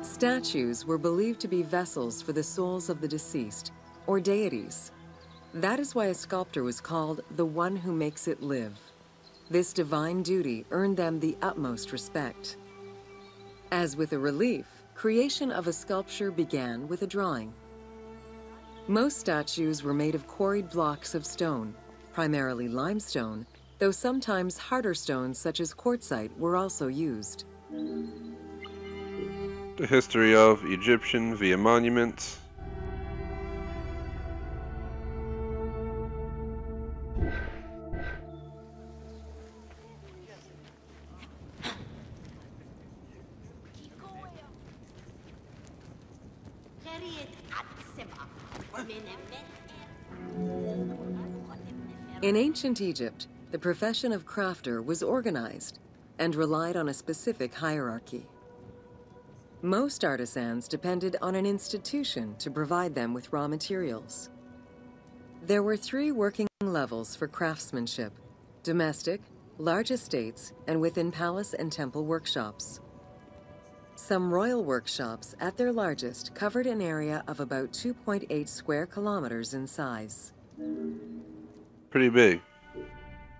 Statues were believed to be vessels for the souls of the deceased, or deities. That is why a sculptor was called the one who makes it live. This divine duty earned them the utmost respect. As with a relief, creation of a sculpture began with a drawing. Most statues were made of quarried blocks of stone, primarily limestone, though sometimes harder stones such as quartzite were also used. The history of Egyptian via monuments. In ancient Egypt, the profession of crafter was organized and relied on a specific hierarchy. Most artisans depended on an institution to provide them with raw materials. There were 3 working levels for craftsmanship: domestic, large estates, and within palace and temple workshops. Some royal workshops, at their largest, covered an area of about 2.8 square kilometers in size. Pretty big.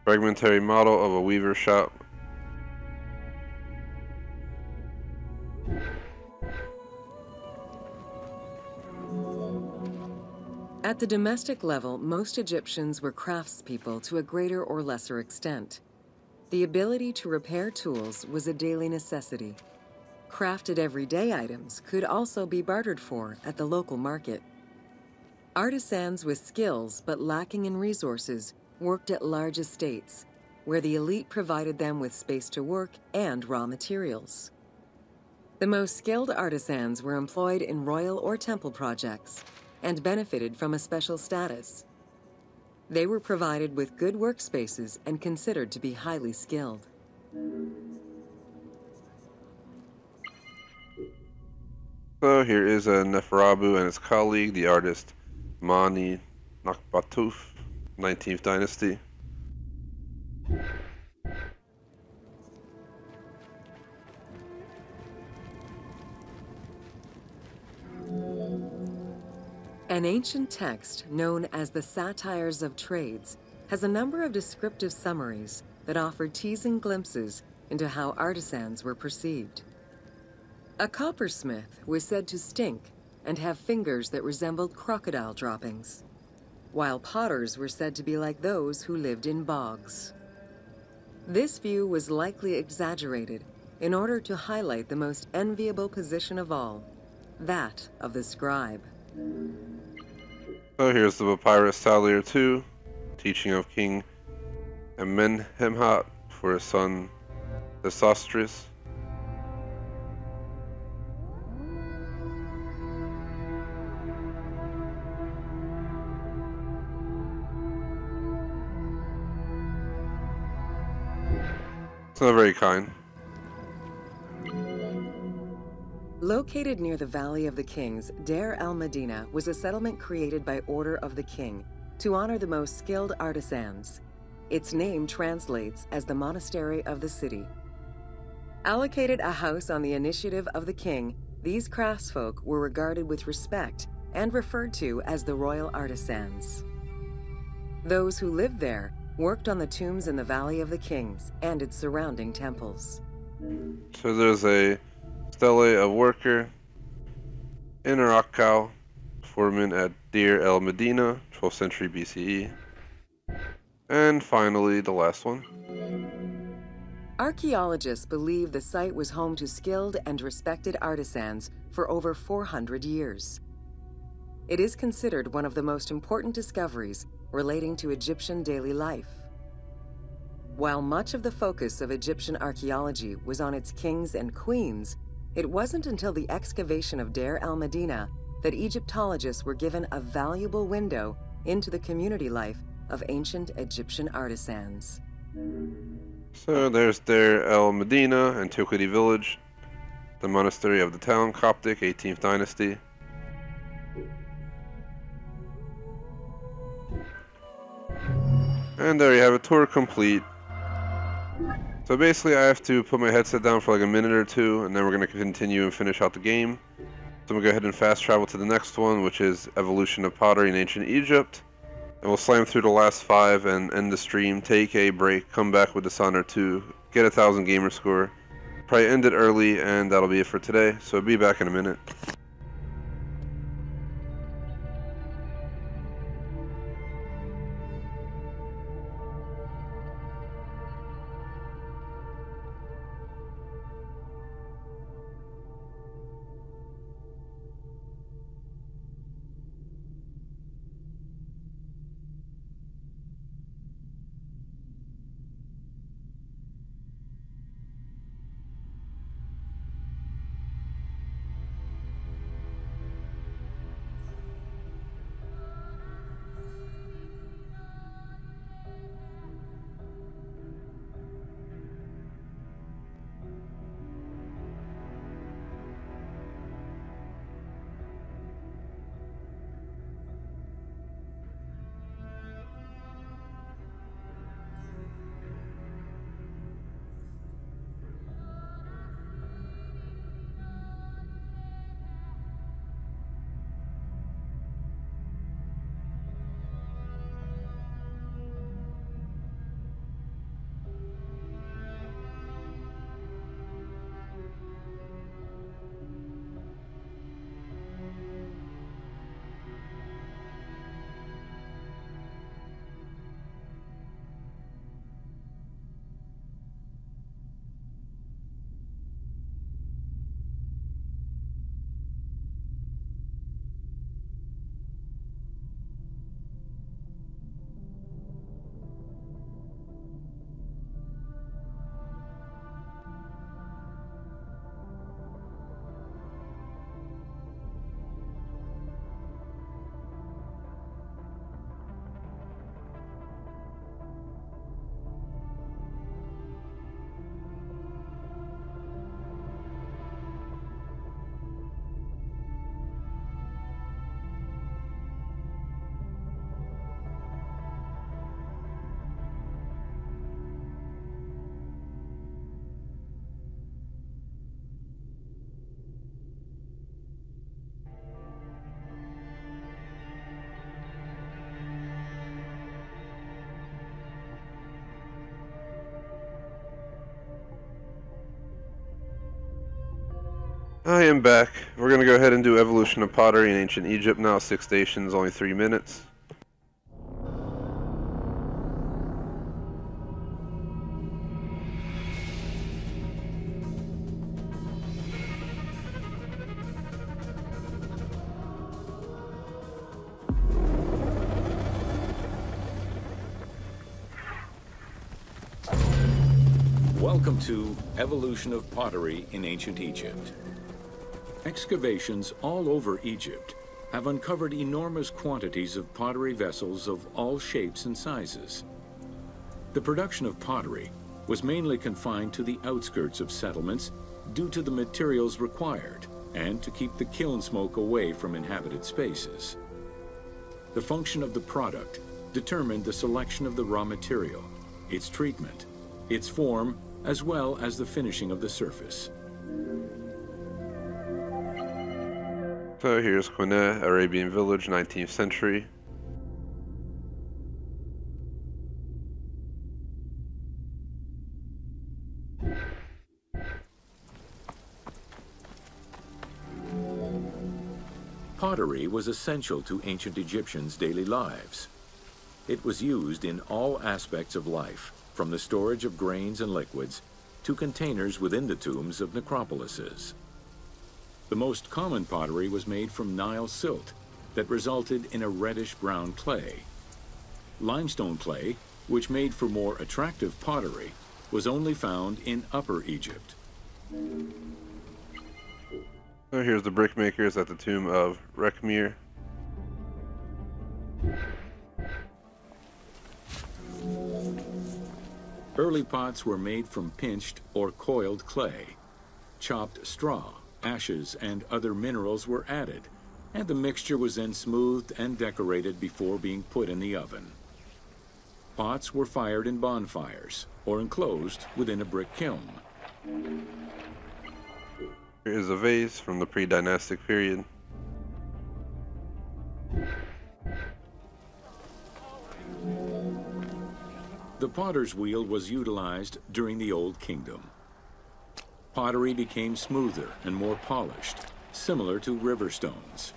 Fragmentary model of a weaver shop. At the domestic level, most Egyptians were craftspeople to a greater or lesser extent. The ability to repair tools was a daily necessity. Crafted everyday items could also be bartered for at the local market. Artisans with skills but lacking in resources worked at large estates, where the elite provided them with space to work and raw materials. The most skilled artisans were employed in royal or temple projects and benefited from a special status. They were provided with good workspaces and considered to be highly skilled. So here is a Neferabu and his colleague, the artist Mani Nakbatuf, 19th Dynasty. An ancient text known as the Satires of Trades has a number of descriptive summaries that offer teasing glimpses into how artisans were perceived. A coppersmith was said to stink and have fingers that resembled crocodile droppings, while potters were said to be like those who lived in bogs. This view was likely exaggerated in order to highlight the most enviable position of all, that of the scribe. So here's the papyrus Talir II, teaching of King Amenemhat for his son Sesostris. It's not very kind. Located near the Valley of the Kings, Deir el-Medina was a settlement created by order of the king to honor the most skilled artisans. Its name translates as the Monastery of the City. Allocated a house on the initiative of the king, these craftsfolk were regarded with respect and referred to as the royal artisans. Those who lived there worked on the tombs in the Valley of the Kings and its surrounding temples. So there's a stele of worker in Arakkal, foreman at Deir el Medina, 12th century BCE. And finally, the last one. Archaeologists believe the site was home to skilled and respected artisans for over 400 years. It is considered one of the most important discoveries relating to Egyptian daily life. While much of the focus of Egyptian archaeology was on its kings and queens, it wasn't until the excavation of Deir el-Medina that Egyptologists were given a valuable window into the community life of ancient Egyptian artisans. So there's Deir el-Medina, Antiquity Village, the monastery of the town, Coptic, 18th dynasty. And there you have it, tour complete. So basically I have to put my headset down for like a minute or two, and then we're going to continue and finish out the game. So I'm going to go ahead and fast travel to the next one, which is Evolution of Pottery in Ancient Egypt. And we'll slam through the last 5 and end the stream, take a break, come back with Dishonor 2, get 1,000 gamer score, probably end it early, and that'll be it for today. So be back in a minute. I am back. We're going to go ahead and do Evolution of Pottery in Ancient Egypt now. 6 stations, only 3 minutes. Welcome to Evolution of Pottery in Ancient Egypt. Excavations all over Egypt have uncovered enormous quantities of pottery vessels of all shapes and sizes. The production of pottery was mainly confined to the outskirts of settlements due to the materials required and to keep the kiln smoke away from inhabited spaces. The function of the product determined the selection of the raw material, its treatment, its form, as well as the finishing of the surface. So here's Quinet, Arabian village, 19th century. Pottery was essential to ancient Egyptians' daily lives. It was used in all aspects of life, from the storage of grains and liquids to containers within the tombs of necropolises. The most common pottery was made from Nile silt that resulted in a reddish-brown clay. Limestone clay, which made for more attractive pottery, was only found in Upper Egypt. So here's the brick makers at the tomb of Rekhmir. Early pots were made from pinched or coiled clay. Chopped straw, ashes, and other minerals were added, and the mixture was then smoothed and decorated before being put in the oven. Pots were fired in bonfires or enclosed within a brick kiln. Here is a vase from the pre-dynastic period. The potter's wheel was utilized during the Old Kingdom. Pottery became smoother and more polished, similar to river stones.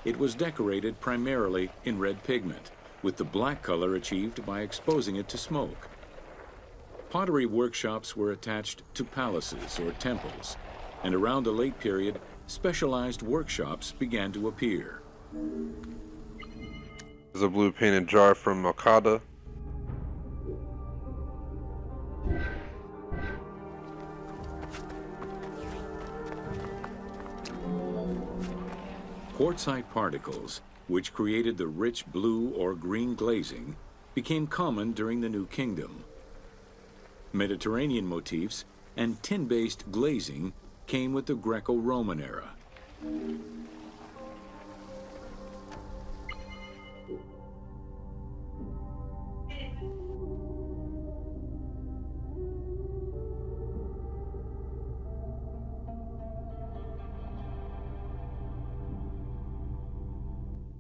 It was decorated primarily in red pigment, with the black color achieved by exposing it to smoke. Pottery workshops were attached to palaces or temples, and around the late period, specialized workshops began to appear. There's a blue painted jar from Akkad. Quartzite particles, which created the rich blue or green glazing, became common during the New Kingdom. Mediterranean motifs and tin-based glazing came with the Greco-Roman era.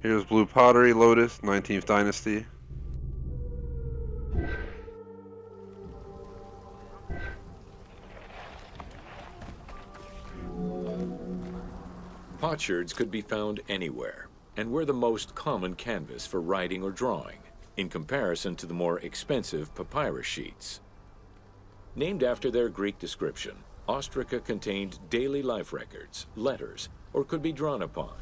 Here's blue pottery, lotus, 19th dynasty. Potsherds could be found anywhere and were the most common canvas for writing or drawing, in comparison to the more expensive papyrus sheets. Named after their Greek description, ostraca contained daily life records, letters, or could be drawn upon.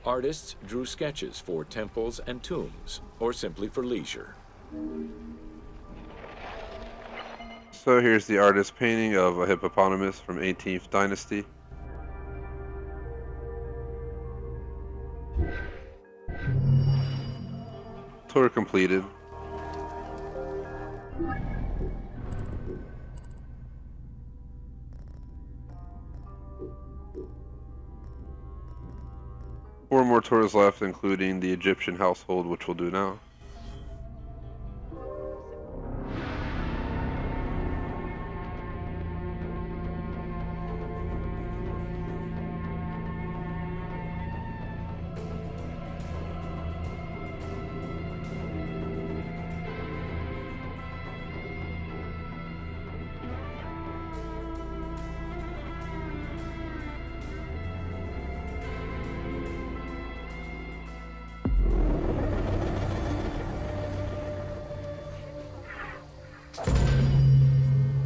Artists drew sketches for temples and tombs, or simply for leisure. So here's the artist's painting of a hippopotamus from 18th dynasty. Tour completed. Four more tours left, including the Egyptian household, which we'll do now.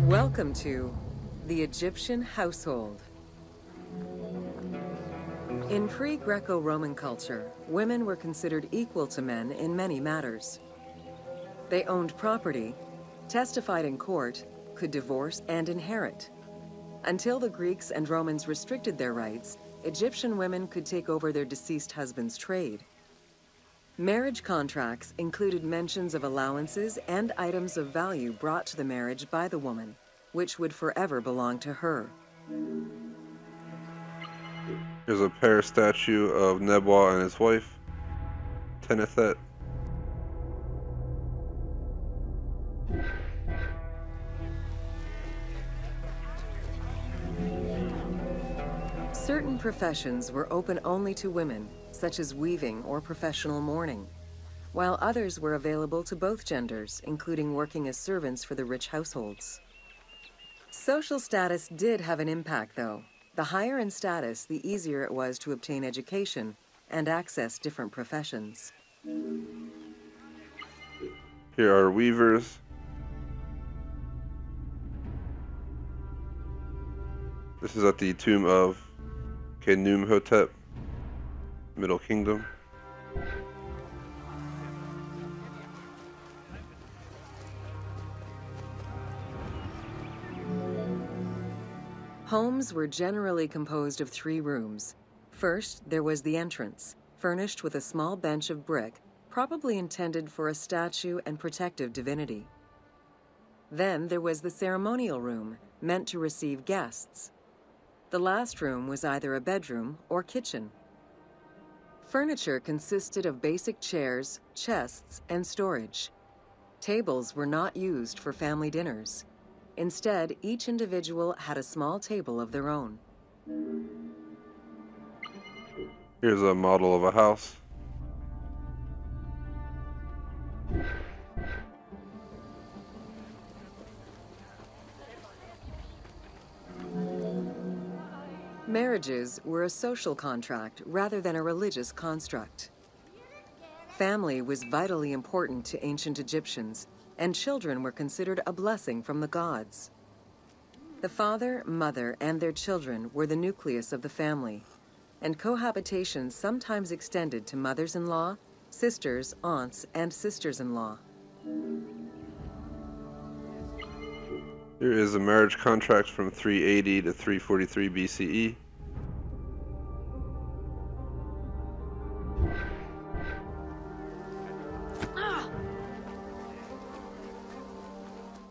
Welcome to the Egyptian household. In pre-Greco-Roman culture, women were considered equal to men in many matters. They owned property, testified in court, could divorce and inherit. Until the Greeks and Romans restricted their rights, Egyptian women could take over their deceased husband's trade. Marriage contracts included mentions of allowances and items of value brought to the marriage by the woman, which would forever belong to her. Here's a Paris statue of Nebwa and his wife, Tenethet. Certain professions were open only to women, such as weaving or professional mourning, while others were available to both genders, including working as servants for the rich households. Social status did have an impact, though. The higher in status, the easier it was to obtain education and access different professions. Here are weavers. This is at the tomb of Khnumhotep, Middle Kingdom. Homes were generally composed of 3 rooms. First, there was the entrance, furnished with a small bench of brick, probably intended for a statue and protective divinity. Then there was the ceremonial room, meant to receive guests. The last room was either a bedroom or kitchen. Furniture consisted of basic chairs, chests, and storage. Tables were not used for family dinners. Instead, each individual had a small table of their own. Here's a model of a house. Marriages were a social contract rather than a religious construct. Family was vitally important to ancient Egyptians, and children were considered a blessing from the gods. The father, mother, and their children were the nucleus of the family, and cohabitation sometimes extended to mothers-in-law, sisters, aunts, and sisters-in-law. Here is a marriage contract from 380 to 343 BCE.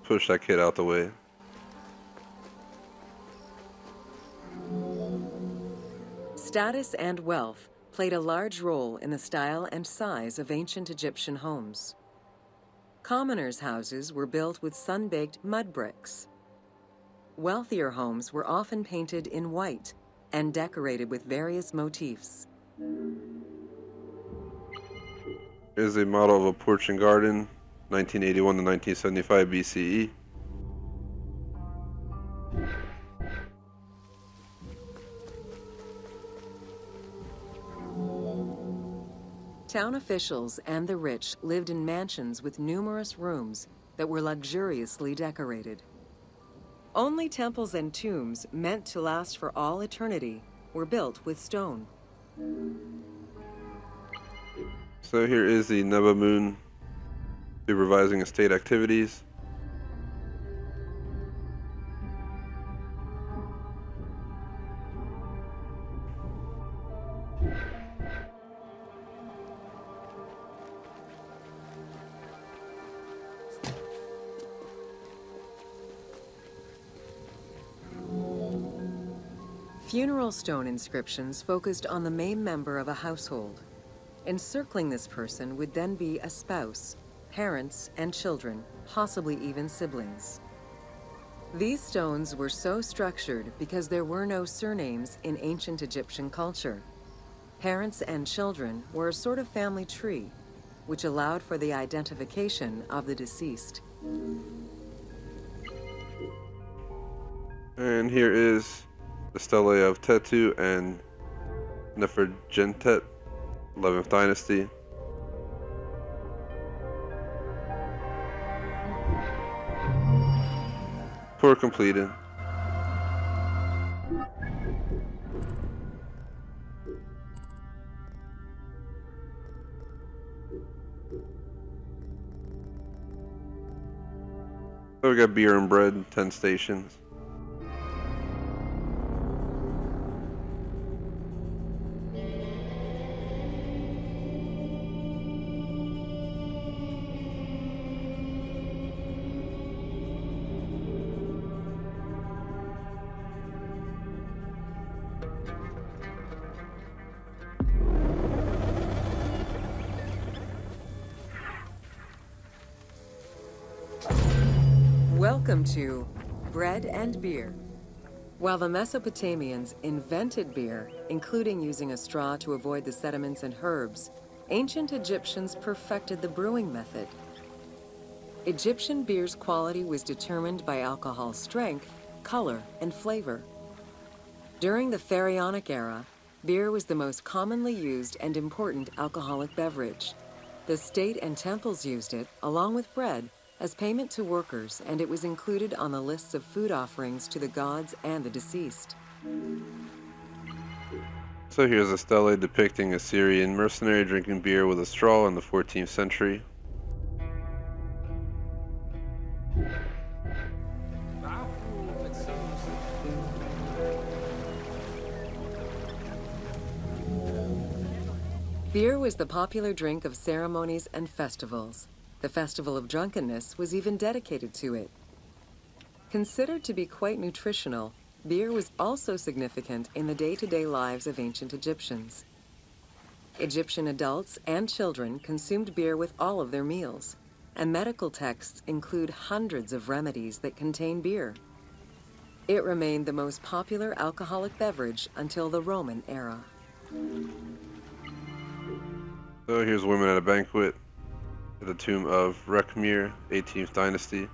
Push that kid out the way. Status and wealth played a large role in the style and size of ancient Egyptian homes. Commoners' houses were built with sun-baked mud bricks. Wealthier homes were often painted in white and decorated with various motifs. Here's a model of a porch and garden, 1981 to 1975 BCE. Town officials and the rich lived in mansions with numerous rooms that were luxuriously decorated. Only temples and tombs meant to last for all eternity were built with stone. So here is the Neba moon supervising estate activities. Funeral stone inscriptions focused on the main member of a household. Encircling this person would then be a spouse, parents, and children, possibly even siblings. These stones were so structured because there were no surnames in ancient Egyptian culture. Parents and children were a sort of family tree, which allowed for the identification of the deceased. And here is the stele of Tetu and Nefertjentet, 11th dynasty. Tour completed. So we got beer and bread, 10 stations. Welcome to Bread and Beer. While the Mesopotamians invented beer, including using a straw to avoid the sediments and herbs, ancient Egyptians perfected the brewing method. Egyptian beer's quality was determined by alcohol strength color, and flavor. During the Pharaonic era, beer was the most commonly used and important alcoholic beverage. The state and temples used it, along with bread, as payment to workers, and it was included on the lists of food offerings to the gods and the deceased. So here's a stele depicting a Syrian mercenary drinking beer with a straw in the 14th century. Beer was the popular drink of ceremonies and festivals. The Festival of Drunkenness was even dedicated to it. Considered to be quite nutritional, beer was also significant in the day-to-day lives of ancient Egyptians. Egyptian adults and children consumed beer with all of their meals, and medical texts include hundreds of remedies that contain beer. It remained the most popular alcoholic beverage until the Roman era. So here's women at a banquet at the tomb of Rekhmir, 18th dynasty.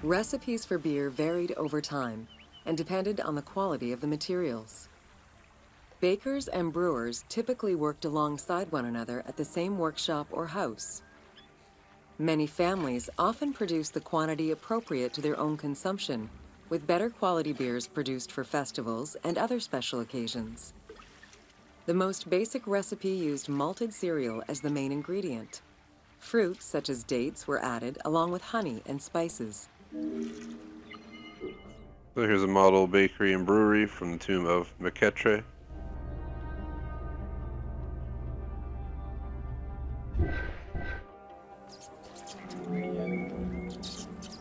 Recipes for beer varied over time and depended on the quality of the materials. Bakers and brewers typically worked alongside one another at the same workshop or house. Many families often produced the quantity appropriate to their own consumption, with better quality beers produced for festivals and other special occasions. The most basic recipe used malted cereal as the main ingredient. Fruits such as dates were added along with honey and spices. So here's a model bakery and brewery from the tomb of Meketre.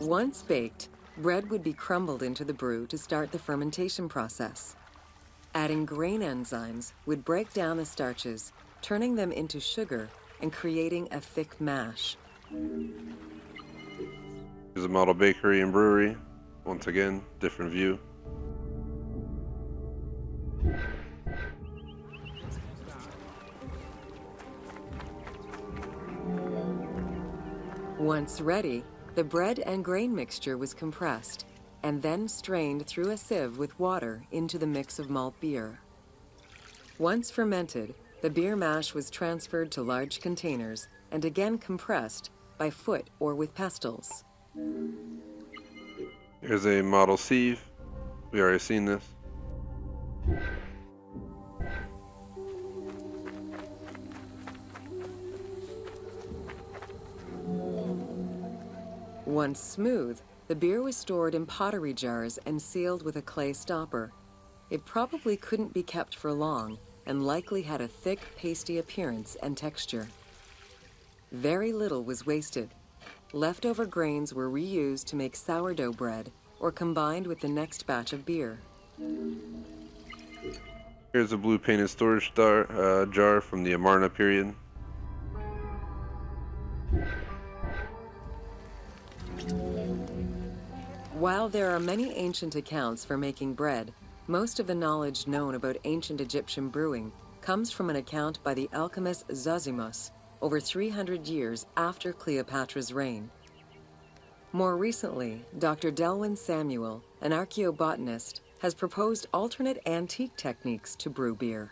Once baked, bread would be crumbled into the brew to start the fermentation process. Adding grain enzymes would break down the starches, turning them into sugar and creating a thick mash. Here's a model bakery and brewery. Once again, different view. Once ready, the bread and grain mixture was compressed and then strained through a sieve with water into the mix of malt beer. Once fermented, the beer mash was transferred to large containers and again compressed by foot or with pestles. Here's a model sieve. We already seen this. Once smooth, the beer was stored in pottery jars and sealed with a clay stopper. It probably couldn't be kept for long and likely had a thick, pasty appearance and texture. Very little was wasted. Leftover grains were reused to make sourdough bread or combined with the next batch of beer. Here's a blue painted storage jar from the Amarna period. While there are many ancient accounts for making bread, most of the knowledge known about ancient Egyptian brewing comes from an account by the alchemist Zosimus over 300 years after Cleopatra's reign. More recently, Dr. Delwyn Samuel, an archaeobotanist, has proposed alternate antique techniques to brew beer.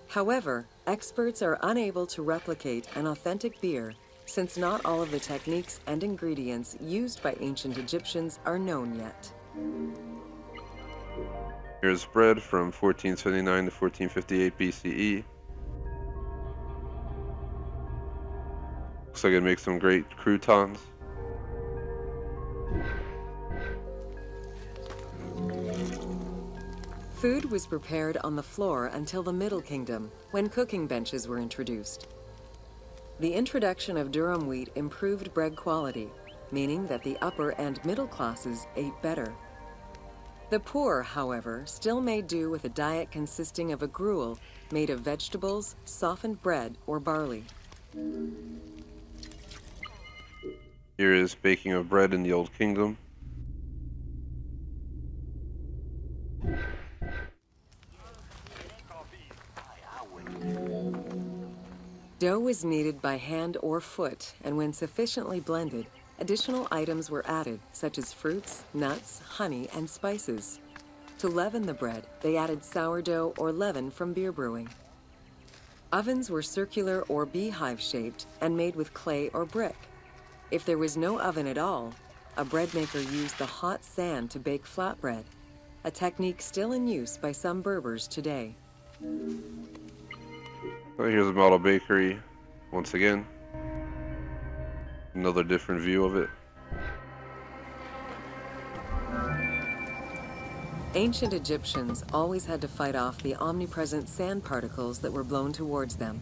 However, experts are unable to replicate an authentic beer since not all of the techniques and ingredients used by ancient Egyptians are known yet. Here's bread from 1479 to 1458 BCE. Looks like it makes some great croutons. Food was prepared on the floor until the Middle Kingdom, when cooking benches were introduced. The introduction of durum wheat improved bread quality, meaning that the upper and middle classes ate better. The poor, however, still made do with a diet consisting of a gruel made of vegetables, softened bread, or barley. Here is baking of bread in the Old Kingdom. Dough was kneaded by hand or foot, and when sufficiently blended, additional items were added, such as fruits, nuts, honey, and spices. To leaven the bread, they added sourdough or leaven from beer brewing. Ovens were circular or beehive-shaped and made with clay or brick. If there was no oven at all, a bread maker used the hot sand to bake flatbread, a technique still in use by some Berbers today. So here's a model bakery once again. Another different view of it. Ancient Egyptians always had to fight off the omnipresent sand particles that were blown towards them.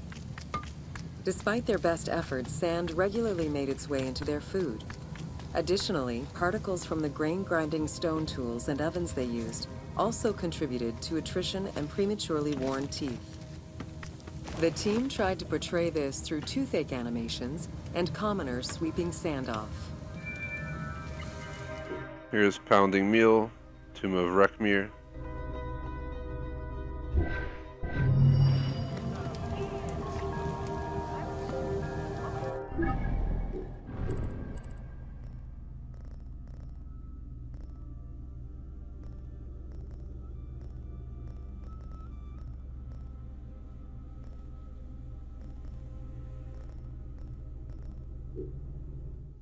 Despite their best efforts, sand regularly made its way into their food. Additionally, particles from the grain-grinding stone tools and ovens they used also contributed to attrition and prematurely worn teeth. The team tried to portray this through toothache animations and commoners sweeping sand off. Here's Pounding Meal, Tomb of Rekmir.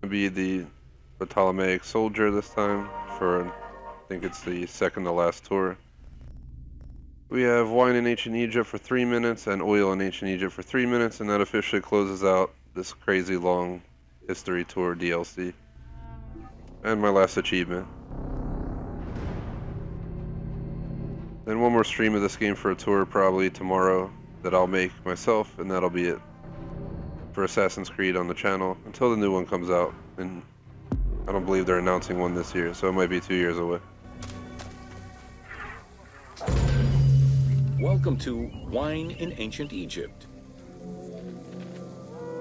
Be the Ptolemaic soldier this time for, I think it's the second to last tour. We have wine in ancient Egypt for 3 minutes and oil in ancient Egypt for 3 minutes, and that officially closes out this crazy long history tour DLC. And my last achievement. Then one more stream of this game for a tour probably tomorrow that I'll make myself, and that'll be it for Assassin's Creed on the channel until the new one comes out, and I don't believe they're announcing one this year, so it might be 2 years away. Welcome to Wine in Ancient Egypt.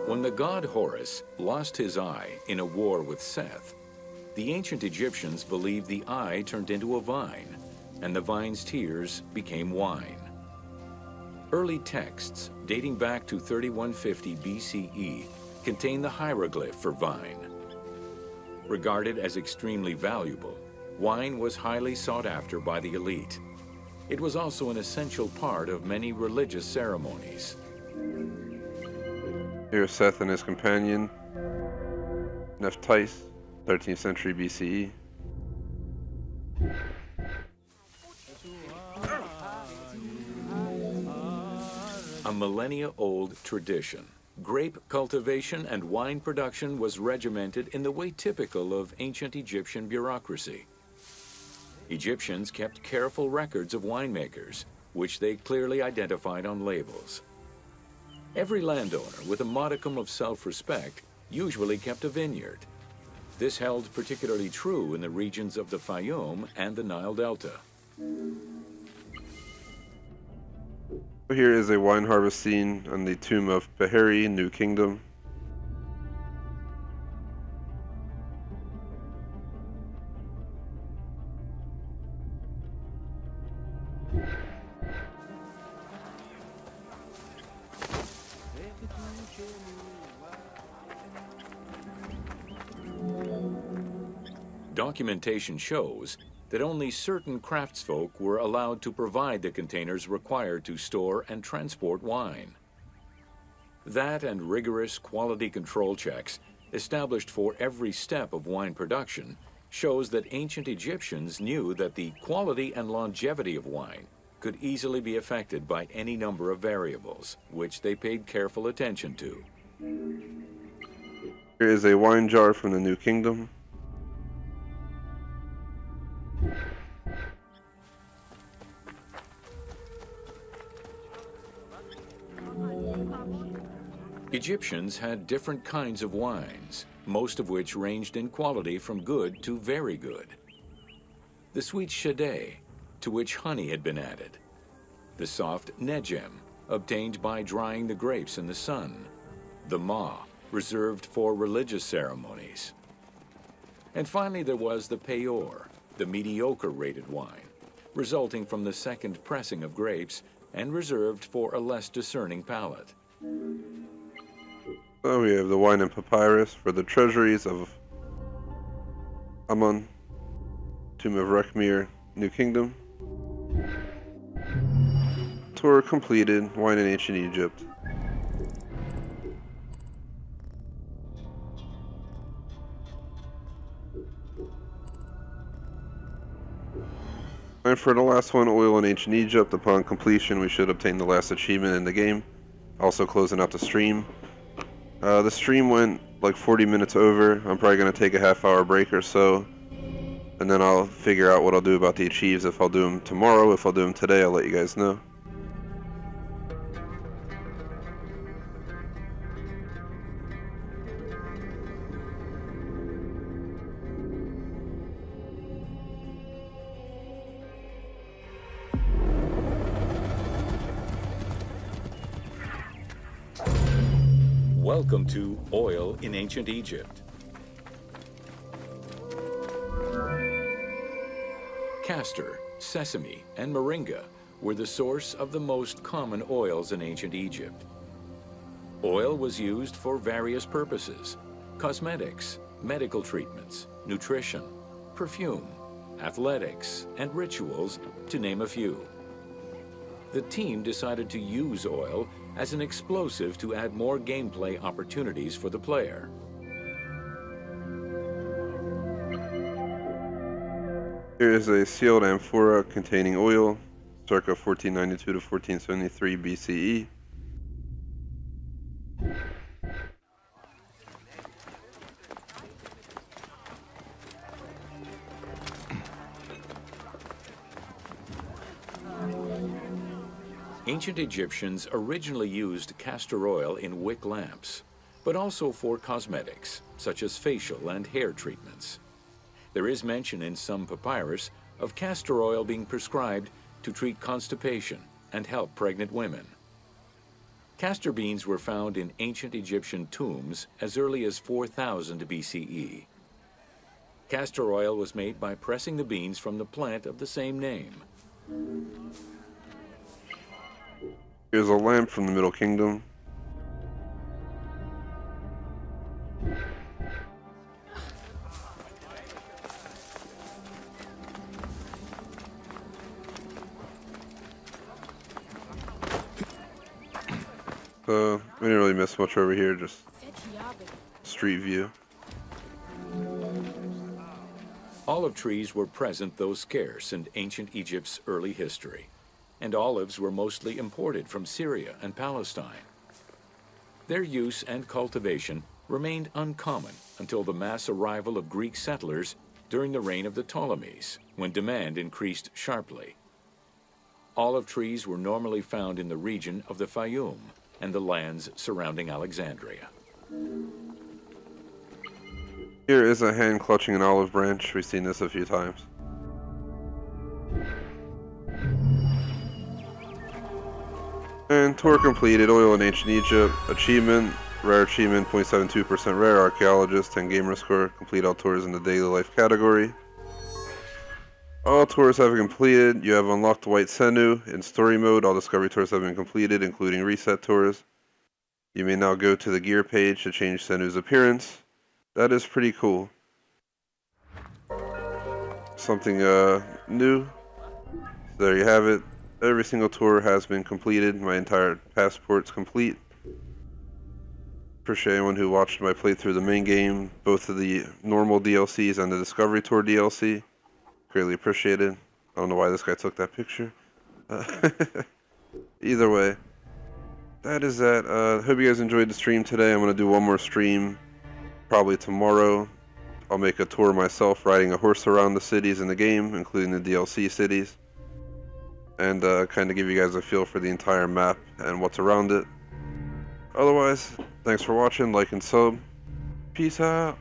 When the god Horus lost his eye in a war with Seth, the ancient Egyptians believed the eye turned into a vine, and the vine's tears became wine. Early texts, dating back to 3150 BCE, contain the hieroglyph for vine. Regarded as extremely valuable, wine was highly sought after by the elite. It was also an essential part of many religious ceremonies. Here's Seth and his companion, Nephthys, 13th century BCE. A millennia-old tradition. Grape cultivation and wine production was regimented in the way typical of ancient Egyptian bureaucracy. Egyptians kept careful records of winemakers, which they clearly identified on labels. Every landowner with a modicum of self-respect usually kept a vineyard. This held particularly true in the regions of the Fayum and the Nile Delta. Here is a wine harvest scene on the tomb of Beheri, New Kingdom. Documentation shows that only certain craftsfolk were allowed to provide the containers required to store and transport wine. That and rigorous quality control checks established for every step of wine production shows that ancient Egyptians knew that the quality and longevity of wine could easily be affected by any number of variables, which they paid careful attention to. Here is a wine jar from the New Kingdom. Egyptians had different kinds of wines, most of which ranged in quality from good to very good. The sweet shadé, to which honey had been added. The soft nejem, obtained by drying the grapes in the sun. The ma, reserved for religious ceremonies. And finally there was the peor, the mediocre rated wine, resulting from the second pressing of grapes and reserved for a less discerning palate. So we have the wine and papyrus for the treasuries of Amun, Tomb of Rekmir, New Kingdom. Tour completed, wine in ancient Egypt. And for the last one, oil in ancient Egypt. Upon completion, we should obtain the last achievement in the game. Also closing out the stream. The stream went like 40 minutes over. I'm probably going to take a half-hour break or so. And then I'll figure out what I'll do about the achieves. If I'll do them tomorrow, if I'll do them today, I'll let you guys know. Welcome to Oil in Ancient Egypt. Castor, sesame, and moringa were the source of the most common oils in ancient Egypt. Oil was used for various purposes: cosmetics, medical treatments, nutrition, perfume, athletics, and rituals, to name a few. The team decided to use oil as an explosive to add more gameplay opportunities for the player. Here is a sealed amphora containing oil, circa 1492 to 1473 BCE. Ancient Egyptians originally used castor oil in wick lamps, but also for cosmetics, such as facial and hair treatments. There is mention in some papyrus of castor oil being prescribed to treat constipation and help pregnant women. Castor beans were found in ancient Egyptian tombs as early as 4000 BCE. Castor oil was made by pressing the beans from the plant of the same name. Here's a lamp from the Middle Kingdom. So, we didn't really miss much over here, just street view. Olive trees were present, though scarce, in ancient Egypt's early history, and olives were mostly imported from Syria and Palestine. Their use and cultivation remained uncommon until the mass arrival of Greek settlers during the reign of the Ptolemies, when demand increased sharply. Olive trees were normally found in the region of the Fayum and the lands surrounding Alexandria. Here is a hand clutching an olive branch. We've seen this a few times. And tour completed, oil in ancient Egypt, achievement, rare achievement, 0.72% rare, archaeologist, 10 gamer score, complete all tours in the daily life category. All tours have been completed. You have unlocked White Senu in story mode. All discovery tours have been completed, including reset tours. You may now go to the gear page to change Senu's appearance. That is pretty cool. Something new. So there you have it. Every single tour has been completed. My entire passport's complete. Appreciate anyone who watched my playthrough of the main game, both of the normal DLCs and the Discovery Tour DLC. Greatly appreciated. I don't know why this guy took that picture. Either way, that is that. Hope you guys enjoyed the stream today. I'm going to do one more stream probably tomorrow. I'll make a tour myself, riding a horse around the cities in the game, including the DLC cities. And kind of give you guys a feel for the entire map and what's around it. Otherwise, thanks for watching, like and sub. Peace out.